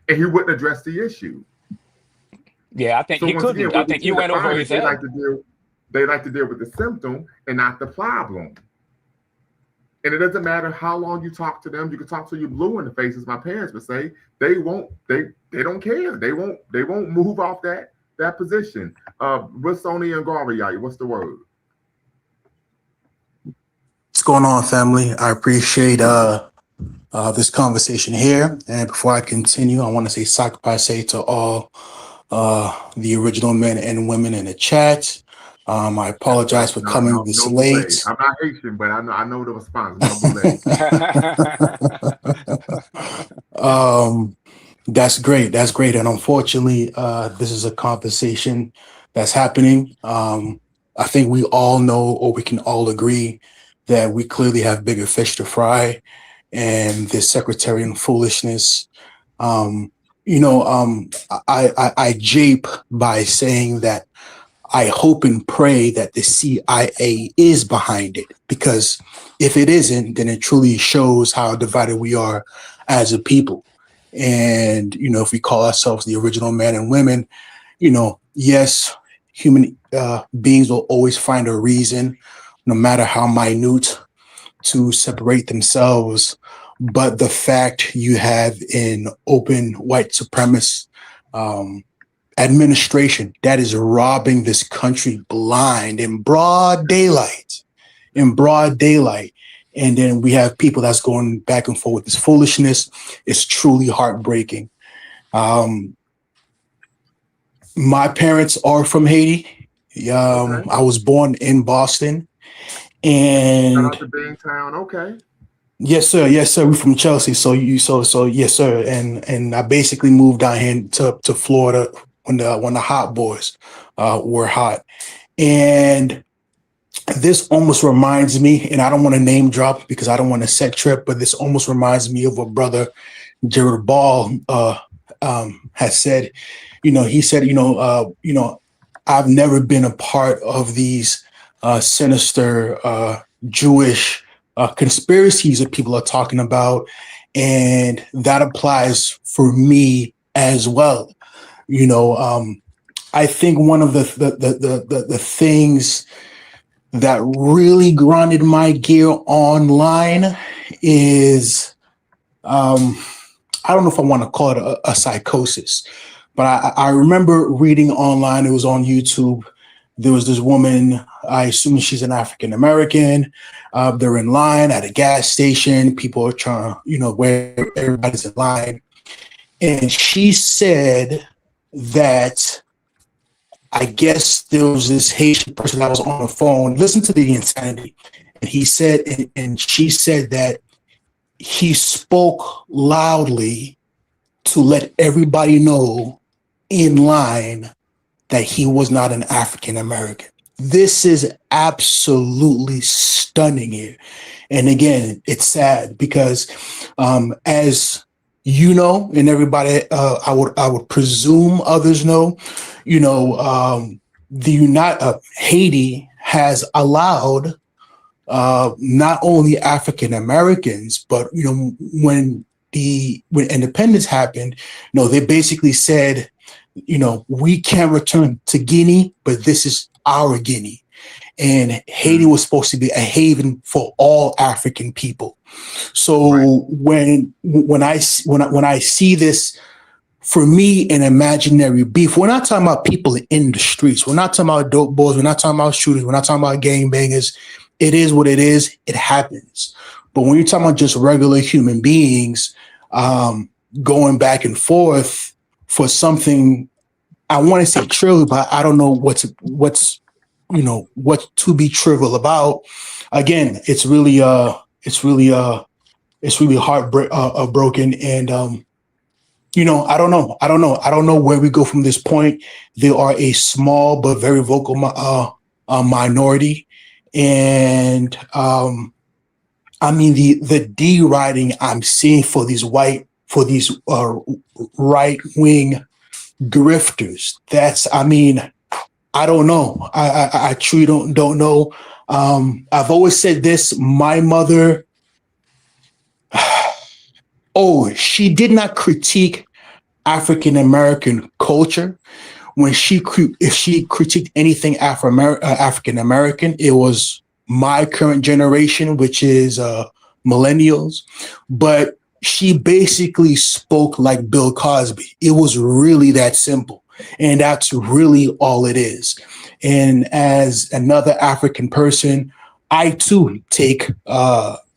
Speaker 1: And he wouldn't address the issue.
Speaker 4: Yeah, I think
Speaker 1: So
Speaker 4: he
Speaker 1: once again,
Speaker 4: couldn't. I
Speaker 1: what we
Speaker 4: think you
Speaker 1: tend to
Speaker 4: went over
Speaker 1: find is
Speaker 4: his head.
Speaker 1: they like to deal with the symptom and not the problem. And it doesn't matter how long you talk to them. You can talk to you blue in the face, as my parents would say. They don't care. They won't move off that position. What's Sony and Garvey? What's the word?
Speaker 9: What's going on, family? I appreciate this conversation here. And before I continue, I want to say sakpase to all the original men and women in the chat. I apologize for coming this
Speaker 1: no
Speaker 9: late.
Speaker 1: I'm not Haitian, but I know the response. No boule.
Speaker 9: That's great. That's great. And unfortunately, this is a conversation that's happening. I think we all know, or we can all agree, that we clearly have bigger fish to fry, and this secretarian foolishness. I jape by saying that I hope and pray that the CIA is behind it, because if it isn't, then it truly shows how divided we are as a people. And, if we call ourselves the original men and women, yes, human beings will always find a reason, no matter how minute, to separate themselves. But the fact you have an open white supremacist administration that is robbing this country blind in broad daylight, and then we have people that's going back and forth with this foolishness. It's truly heartbreaking. My parents are from Haiti.
Speaker 1: Okay.
Speaker 9: I was born in Boston, and
Speaker 1: Shout out to Bingtown. Okay.
Speaker 9: Yes, sir. Yes, sir. We're from Chelsea. So yes, sir. And I basically moved down here to Florida when the hot boys were hot. And this almost reminds me, and I don't want to name drop because I don't want to set trip, but this almost reminds me of what Brother Jared Ball has said. He said, I've never been a part of these sinister Jewish conspiracies that people are talking about, and that applies for me as well. I think one of the things that really grinded my gear online is I don't know if I want to call it a psychosis, but I remember reading online, it was on YouTube. There was this woman, I assume she's an African American. They're in line at a gas station. People are trying, where everybody's in line. And she said that I guess there was this Haitian person that was on the phone. Listen to the insanity. And he said, and she said that he spoke loudly to let everybody know in line that he was not an African American. This is absolutely stunning here. And again, it's sad because as you know, and everybody, I would presume others know, Haiti has allowed not only African Americans, but when independence happened, they basically said, we can't return to Guinea, but this is our Guinea. And Haiti was supposed to be a haven for all African people. So when I see this, for me, an imaginary beef, we're not talking about people in the streets. We're not talking about dope boys. We're not talking about shooters. We're not talking about gangbangers. It is what it is. It happens. But when you're talking about just regular human beings going back and forth for something, I want to say trivial, but I don't know what to be trivial about. Again, it's really heartbroken, and I don't know. I don't know where we go from this point. They are a small but very vocal minority, and I mean the deriding I'm seeing for these right wing grifters. I don't know. I truly don't know. I've always said this. My mother, she did not critique African American culture. If she critiqued anything African American, it was my current generation, which is millennials. But she basically spoke like Bill Cosby. It was really that simple. And that's really all it is. And as another African person, I too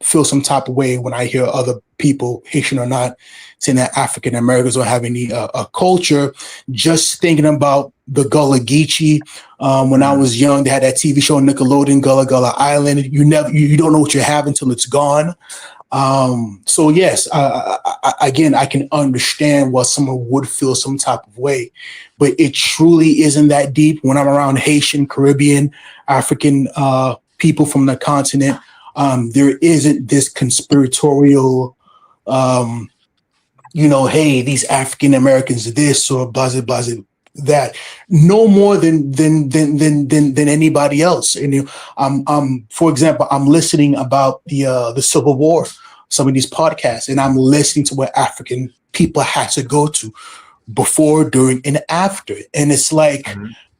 Speaker 9: feel some type of way when I hear other people, Haitian or not, saying that African Americans don't have any culture. Just thinking about the Gullah Geechee. When I was young, they had that TV show on Nickelodeon, Gullah Gullah Island. You don't know what you have until it's gone. So yes, again, I can understand why someone would feel some type of way, but it truly isn't that deep. When I'm around Haitian, Caribbean, African people from the continent, there isn't this conspiratorial, hey, these African Americans this or blah blah that, no more than anybody else. And for example, I'm listening about the Civil War, some of these podcasts, and I'm listening to what African people had to go to before, during, and after. And it's like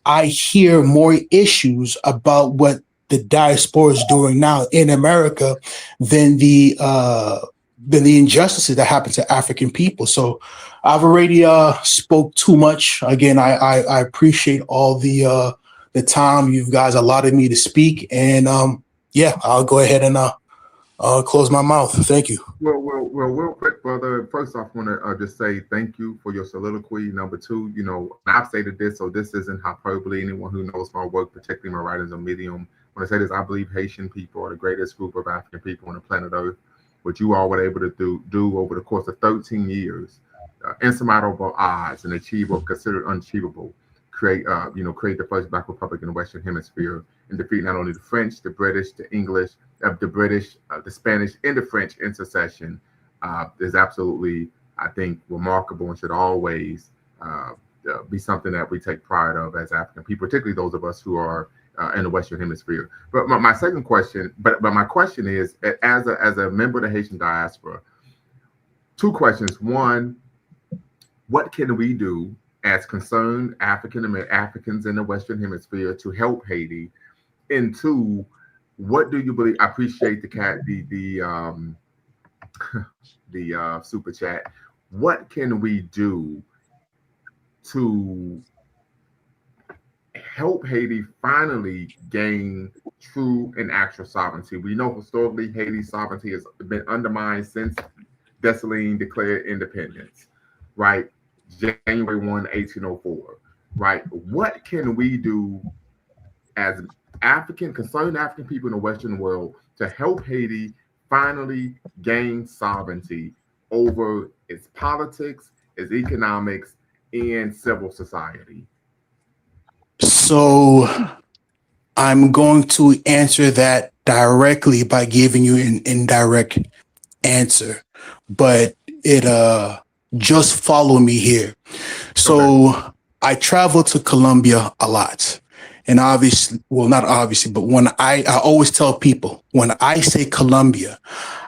Speaker 9: I hear more issues about what the diaspora is doing now in America than the injustices that happen to African people. So I've already spoke too much. Again, I appreciate all the time you guys allotted me to speak, and I'll go ahead and close my mouth. Thank you.
Speaker 1: Well, real quick, brother. First off, I want to just say thank you for your soliloquy. Number two, I've stated this, so this isn't hyperbole. Anyone who knows my work, particularly my writings on Medium, when I say this, I believe Haitian people are the greatest group of African people on the planet Earth. What you all were able to do over the course of 13 years, insurmountable odds and considered unachievable, create the first Black Republic in the Western Hemisphere and defeat not only the French, the British, the English, the British, the Spanish, and the French in succession is absolutely, I think, remarkable and should always be something that we take pride of as African people, particularly those of us who are in the Western Hemisphere. But my second question, but my question is, as a member of the Haitian diaspora, two questions. One, what can we do as concerned Africans in the Western Hemisphere to help Haiti? And two, what do you believe? I appreciate the super chat. What can we do to help Haiti finally gain true and actual sovereignty? We know historically Haiti's sovereignty has been undermined since Dessalines declared independence, right? January 1, 1804, right? What can we do as concerned African people in the Western world to help Haiti finally gain sovereignty over its politics, its economics, and civil society?
Speaker 9: So I'm going to answer that directly by giving you an indirect answer, but just follow me here. So okay. I travel to Colombia a lot. And obviously, well, not obviously, but when I always tell people, when I say Colombia,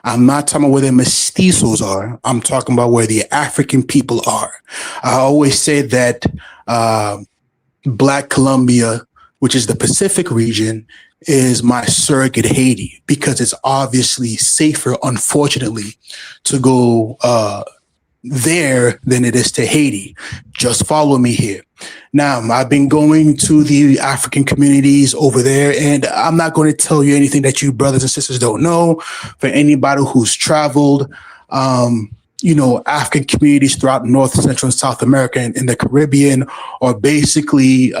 Speaker 9: I'm not talking about where the mestizos are. I'm talking about where the African people are. I always say that Black Colombia, which is the Pacific region, is my surrogate Haiti, because it's obviously safer, unfortunately, to go there than it is to Haiti. Just follow me here. Now, I've been going to the African communities over there, and I'm not going to tell you anything that you brothers and sisters don't know. For anybody who's traveled, African communities throughout North, Central, and South America and in the Caribbean are basically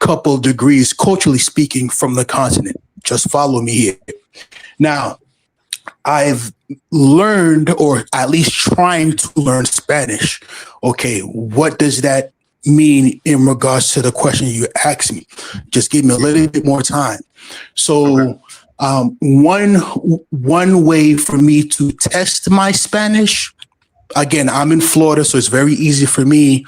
Speaker 9: couple degrees, culturally speaking, from the continent. Just follow me here. Now, I've learned, or at least trying to learn Spanish. Okay, what does that mean in regards to the question you asked me? Just give me a little bit more time. So one way for me to test my Spanish, again, I'm in Florida, so it's very easy for me.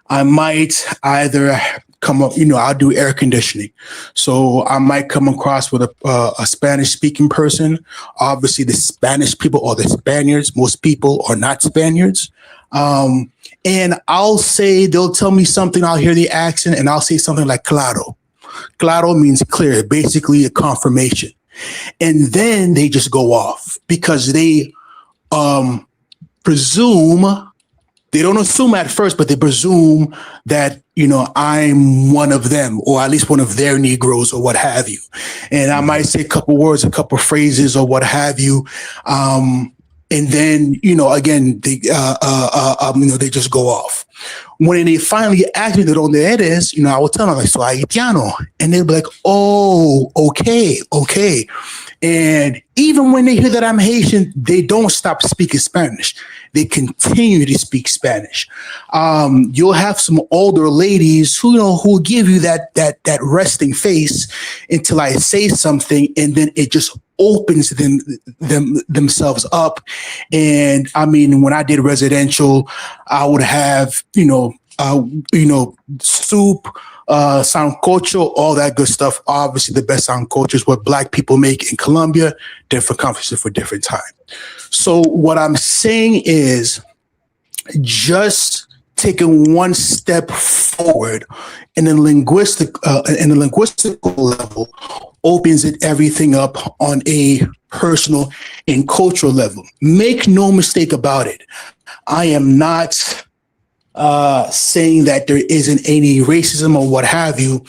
Speaker 9: I might either come up, I'll do air conditioning. So I might come across with a Spanish speaking person. Obviously the Spanish people or the Spaniards, most people are not Spaniards. And they'll tell me something, I'll hear the accent and I'll say something like claro. Claro means clear, basically a confirmation. And then they just go off because they presume, they don't assume at first, but they presume that, I'm one of them, or at least one of their Negroes or what have you. And I might say a couple words, a couple phrases or what have you. And then, again, they just go off. When they finally ask me that on their head is, I will tell them, like, so Haitiano. And they'll be like, oh, okay. And even when they hear that I'm Haitian, they don't stop speaking Spanish. They continue to speak Spanish. You'll have some older ladies who give you that resting face until I say something, and then it just opens themselves up. And I mean, when I did residential, I would have soup, sancocho, all that good stuff. Obviously, the best sancocho is what Black people make in Colombia. Different countries for different time. So what I'm saying is just taking one step forward in the linguistic level opens everything up on a personal and cultural level. Make no mistake about it. I am not saying that there isn't any racism or what have you,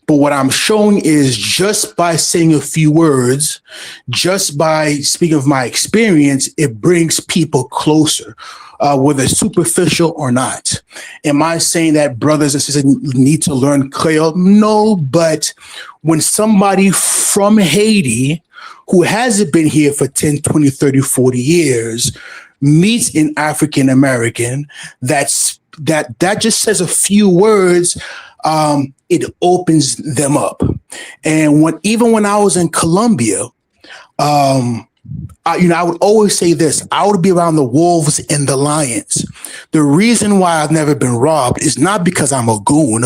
Speaker 9: but what I'm showing is just by saying a few words, just by speaking of my experience, it brings people closer, whether superficial or not. Am I saying that brothers and sisters need to learn Creole? No, but when somebody from Haiti who hasn't been here for 10, 20, 30, 40 years meets an African American that just says a few words, it opens them up. And even when I was in Colombia, I would always say this: I would be around the wolves and the lions. The reason why I've never been robbed is not because I'm a goon.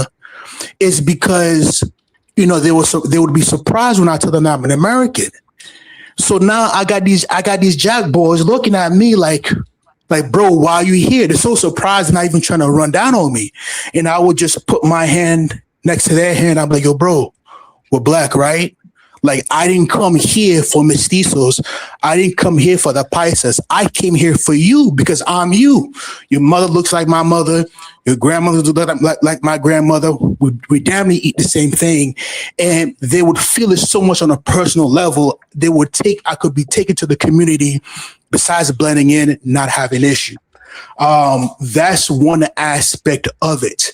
Speaker 9: It's because they would be surprised when I tell them I'm an American. So now I got these jack boys looking at me like Like, bro, why are you here? They're so surprised and not even trying to run down on me. And I would just put my hand next to their hand. I'm like, yo, bro, we're black, right? Like, I didn't come here for mestizos. I didn't come here for the paisas. I came here for you because I'm you. Your mother looks like my mother. Your grandmother looks like my grandmother. We damn near eat the same thing. And they would feel it so much on a personal level. I could be taken to the community besides blending in, not have an issue. That's one aspect of it.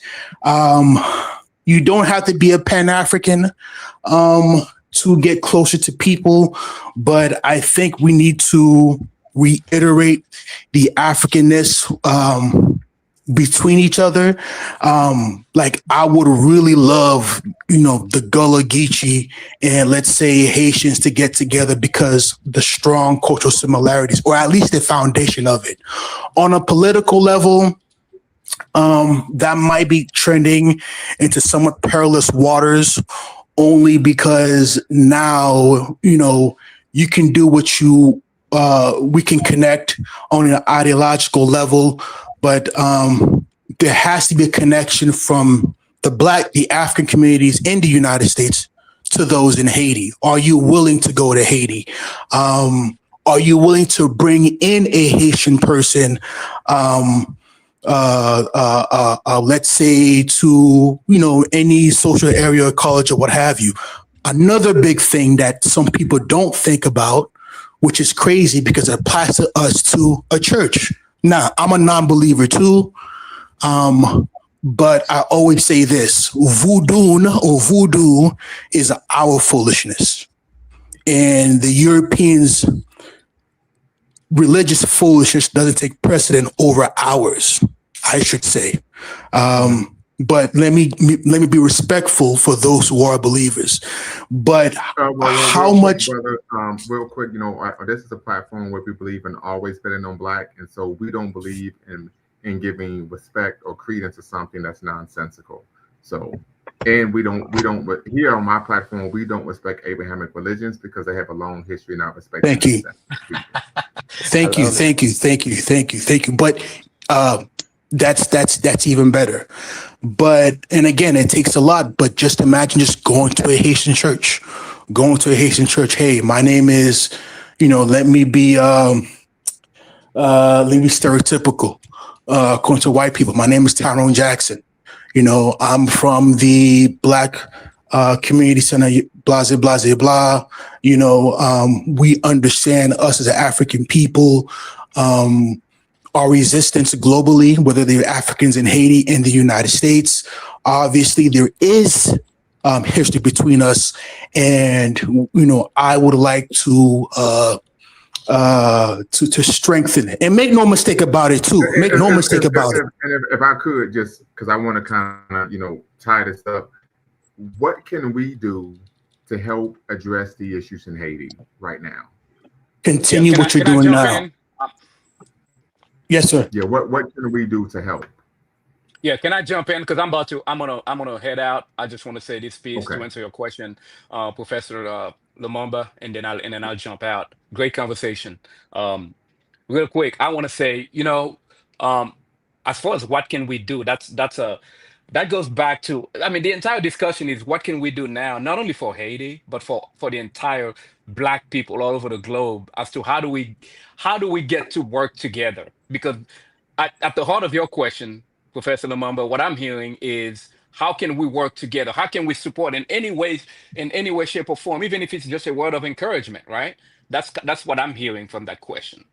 Speaker 9: You don't have to be a Pan-African to get closer to people, but I think we need to reiterate the Africanness between each other. Like, I would really love, the Gullah Geechee and, let's say, Haitians to get together because the strong cultural similarities, or at least the foundation of it. On a political level, that might be trending into somewhat perilous waters, only because now, you can do what we can connect on an ideological level, but there has to be a connection from the African communities in the United States to those in Haiti. Are you willing to go to Haiti? Are you willing to bring in a Haitian person, let's say to, any social area or college or what have you? Another big thing that some people don't think about, which is crazy because it applies to us to a church. Now, I'm a non-believer too, but I always say this: voodoo is our foolishness, and the Europeans' religious foolishness doesn't take precedent over ours, I should say. But let me be respectful for those who are believers. But how much?
Speaker 1: Brother, real quick, this is a platform where we believe in always betting on black, and so we don't believe in giving respect or credence to something that's nonsensical. So, and we don't. But here on my platform, we don't respect Abrahamic religions because they have a long history, not respect.
Speaker 9: Thank you. Thank you. But that's even better. But, and again, it takes a lot, but just imagine just going to a Haitian church. Hey, my name is, let me be stereotypical, according to white people. My name is Tyrone Jackson. I'm from the Black Community Center, blah, blah, blah. We understand us as an African people, our resistance globally, whether they're Africans in Haiti and the United States. Obviously, there is history between us, and I would like to strengthen it. And make no mistake about it, too. Make no mistake about it.
Speaker 1: And if I could, just because I want to kind of tie this up, what can we do to help address the issues in Haiti right now?
Speaker 9: Continue what you're doing now. Yes, sir.
Speaker 1: Yeah. What can we do to help?
Speaker 4: Yeah, can I jump in? Because I'm gonna head out. I just want to say this piece to answer your question, Professor Lumumba, and then I'll jump out. Great conversation. Real quick, I want to say, as far as what can we do, that goes back to, I mean, the entire discussion is what can we do now, not only for Haiti, but for the entire Black people all over the globe, as to how do we get to work together? Because at the heart of your question, Professor Lumumba, what I'm hearing is how can we work together? How can we support in any way, shape, or form, even if it's just a word of encouragement, right? That's what I'm hearing from that question.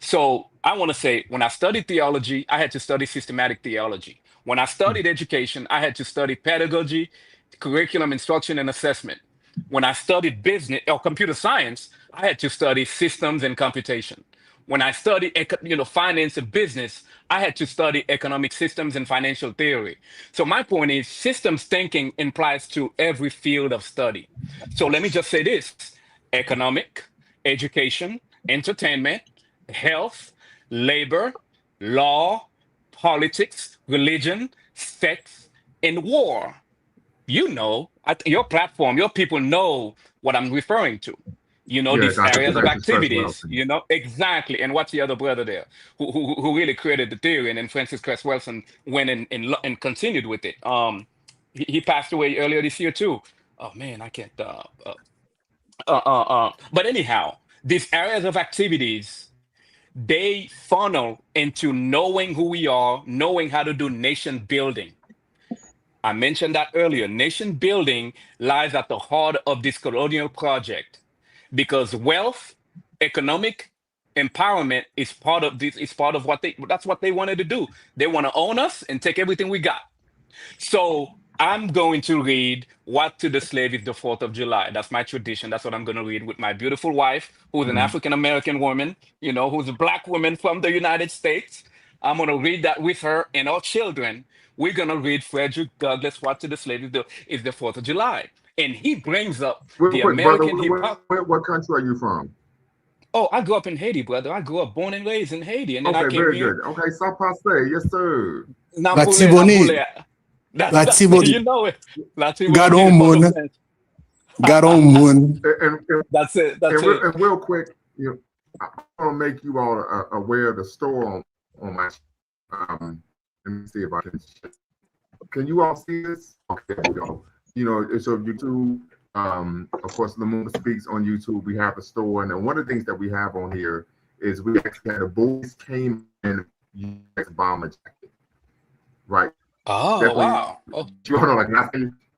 Speaker 4: So I want to say, when I studied theology, I had to study systematic theology. When I studied education, I had to study pedagogy, curriculum, instruction, and assessment. When I studied business or computer science, I had to study systems and computation. When I studied, finance and business, I had to study economic systems and financial theory. So my point is, systems thinking implies to every field of study. So let me just say this: economic, education, entertainment, health, labor, law, politics, religion, sex, and war. Your platform, your people know what I'm referring to. you know,
Speaker 1: Yeah,
Speaker 4: these
Speaker 1: Dr.
Speaker 4: areas of
Speaker 1: Francis Cress
Speaker 4: activities,
Speaker 1: Wilson.
Speaker 4: you know, exactly. And what's the other brother there who really created the theory? And then Francis Cress Wilson went and continued with it. He passed away earlier this year too. Oh man, I can't. But anyhow, these areas of activities, they funnel into knowing who we are, knowing how to do nation building. I mentioned that earlier. Nation building lies at the heart of this colonial project because wealth, economic empowerment is part of this, is part of what that's what they wanted to do. They want to own us and take everything we got. So I'm going to read What to the Slave is the 4th of July. That's my tradition. That's what I'm going to read with my beautiful wife, who's an
Speaker 1: Mhm.
Speaker 4: African American woman, you know, who's a black woman from the United States. I'm going to read that with her and our children. We're going to read Frederick Douglass, What to the Slave is the 4th of July. And he brings up
Speaker 1: Real
Speaker 4: the
Speaker 1: quick, brother,
Speaker 4: American hip hop.
Speaker 1: what country are you from?
Speaker 4: Oh, I grew up in Haiti, brother. I grew up born and raised in Haiti. And then I
Speaker 1: Okay,
Speaker 4: came
Speaker 1: very
Speaker 4: here.
Speaker 1: good. Okay, sans passer, yes, sir.
Speaker 9: Grazie
Speaker 4: Nampule,
Speaker 9: Boni.
Speaker 4: Nampule.
Speaker 9: Grazie
Speaker 4: You
Speaker 9: Boni.
Speaker 4: know it.
Speaker 9: Garon
Speaker 4: In
Speaker 9: Mon.
Speaker 4: Port-au-Prince.
Speaker 9: Garon Mon.
Speaker 4: That's it. That's
Speaker 1: and,
Speaker 4: it.
Speaker 1: and real quick, you know, I want to make you all aware of the store on my. Let me see if I can you all see this? Okay, there we go. You know, so YouTube, of course, Lumumba Speaks on YouTube. We have a store, and then one of the things that we have on here is we actually had the boys came in US bomber jacket, right?
Speaker 4: Oh,
Speaker 1: Definitely,
Speaker 4: wow. Oh,
Speaker 1: you know, like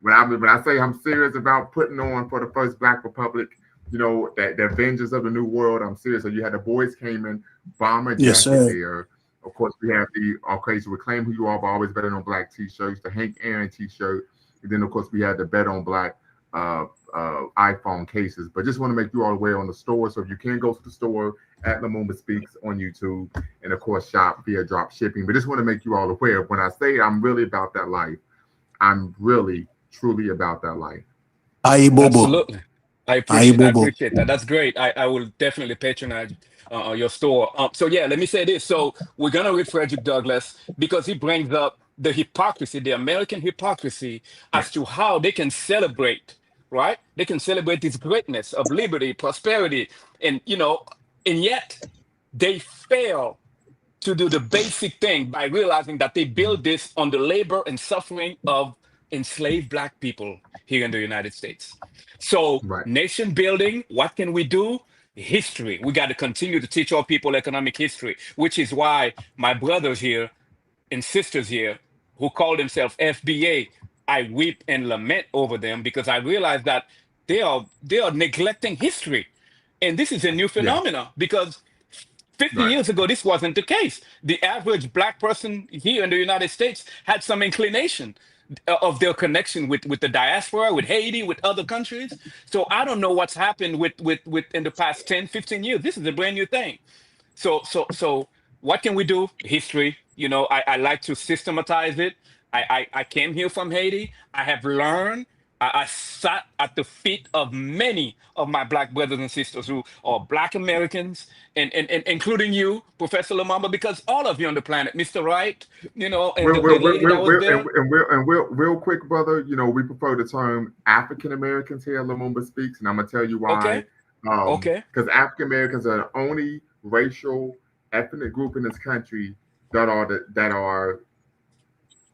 Speaker 1: when I say I'm serious about putting on for the first Black Republic, you know, that the Avengers of the New World, I'm serious. So you had the boys came in bomber
Speaker 9: Yes,
Speaker 1: jacket
Speaker 9: sir.
Speaker 1: there. Of course, we have the okay, so Reclaim Who You Are, but Always Better on Black t-shirts, the Hank Aaron t-shirt, and then of course we had the Bet on Black iPhone cases. But just want to make you all aware on the store. So if you can go to the store at Lumumba Speaks on YouTube, and of course shop via drop shipping. But just want to make you all aware. When I say I'm really about that life, I'm really truly about that life.
Speaker 9: Aye Bobo.
Speaker 4: absolutely. I
Speaker 9: Aye Bobo.
Speaker 4: appreciate that. That's great. I will definitely patronize your store. So yeah, let me say this. So we're gonna read Frederick Douglass because he brings up the hypocrisy, the American hypocrisy, as to
Speaker 1: Yes.
Speaker 4: how they can celebrate, right? They can celebrate this greatness of liberty, prosperity, and you know, and yet they fail to do the basic thing by realizing that they build this on the labor and suffering of enslaved Black people here in the United States. So,
Speaker 1: Right.
Speaker 4: nation building, what can we do? History. We got to continue to teach our people economic history, which is why my brothers here and sisters here who call themselves FBA, I weep and lament over them because I realize that they are neglecting history. And this is a new
Speaker 1: Yeah.
Speaker 4: phenomenon because 50
Speaker 1: Right.
Speaker 4: years ago, this wasn't the case. The average Black person here in the United States had some inclination of their connection with the diaspora, with Haiti, with other countries. So I don't know what's happened with in the past 10, 15 years. This is a brand new thing. So what can we do? History. You know, I like to systematize it. I came here from Haiti. I have learned. I sat at the feet of many of my Black brothers and sisters who are Black Americans, and including you, Professor Lamamba, because all of you on the planet, Mr. Wright, you know, and the lady that was there.
Speaker 1: Real quick, brother. You know, we prefer the term African Americans here at Lumumba Speaks, and I'm gonna tell you why.
Speaker 4: Okay, okay,
Speaker 1: Because African Americans are the only racial ethnic group in this country that are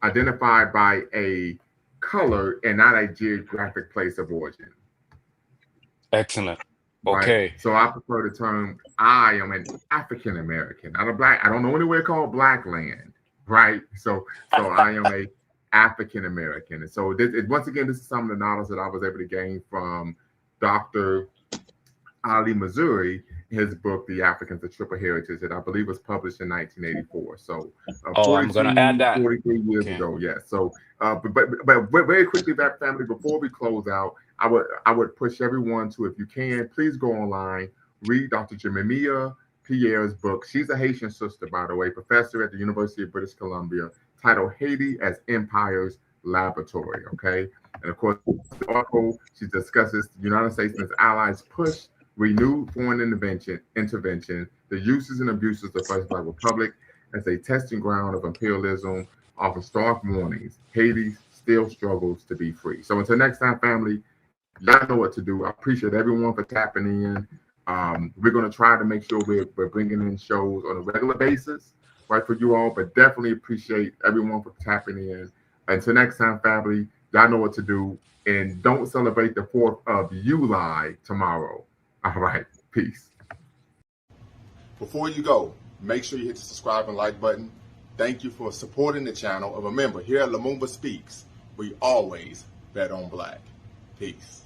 Speaker 1: identified by a color and not a geographic place of origin.
Speaker 4: excellent.
Speaker 1: Right.
Speaker 4: Okay,
Speaker 1: So I prefer the term I am an African American, not a Black. I don't know anywhere called Black land. Right. So I am a African American. And so once again, this is some of the knowledge that I was able to gain from Dr. Ali Missouri, his book, The Africans of Triple Heritage, that I believe was published in 1984. So
Speaker 4: oh, I'm gonna add that.
Speaker 1: 43 years
Speaker 4: Okay.
Speaker 1: ago. Yeah. So, but very quickly, back family, before we close out, I would push everyone to, if you can, please go online, read Dr. Jemimia Pierre's book. She's a Haitian sister, by the way, professor at the University of British Columbia, titled Haiti as Empire's Laboratory. Okay. And of course, the article, she discusses the United States and its allies push renewed foreign intervention, the uses and abuses of the First Black Republic as a testing ground of imperialism, offer stark warnings. Haiti still struggles to be free. So until next time, family, Y'all know what to do. I appreciate everyone for tapping in. We're going to try to make sure we're bringing in shows on a regular basis, right, for you all, but definitely appreciate everyone for tapping in. Until next time, family, y'all know what to do. And don't celebrate the 4th of July tomorrow. All right. Peace. Before you go, make sure you hit the subscribe and like button. Thank you for supporting the channel. And remember, here at Lumumba Speaks, we always bet on black. Peace.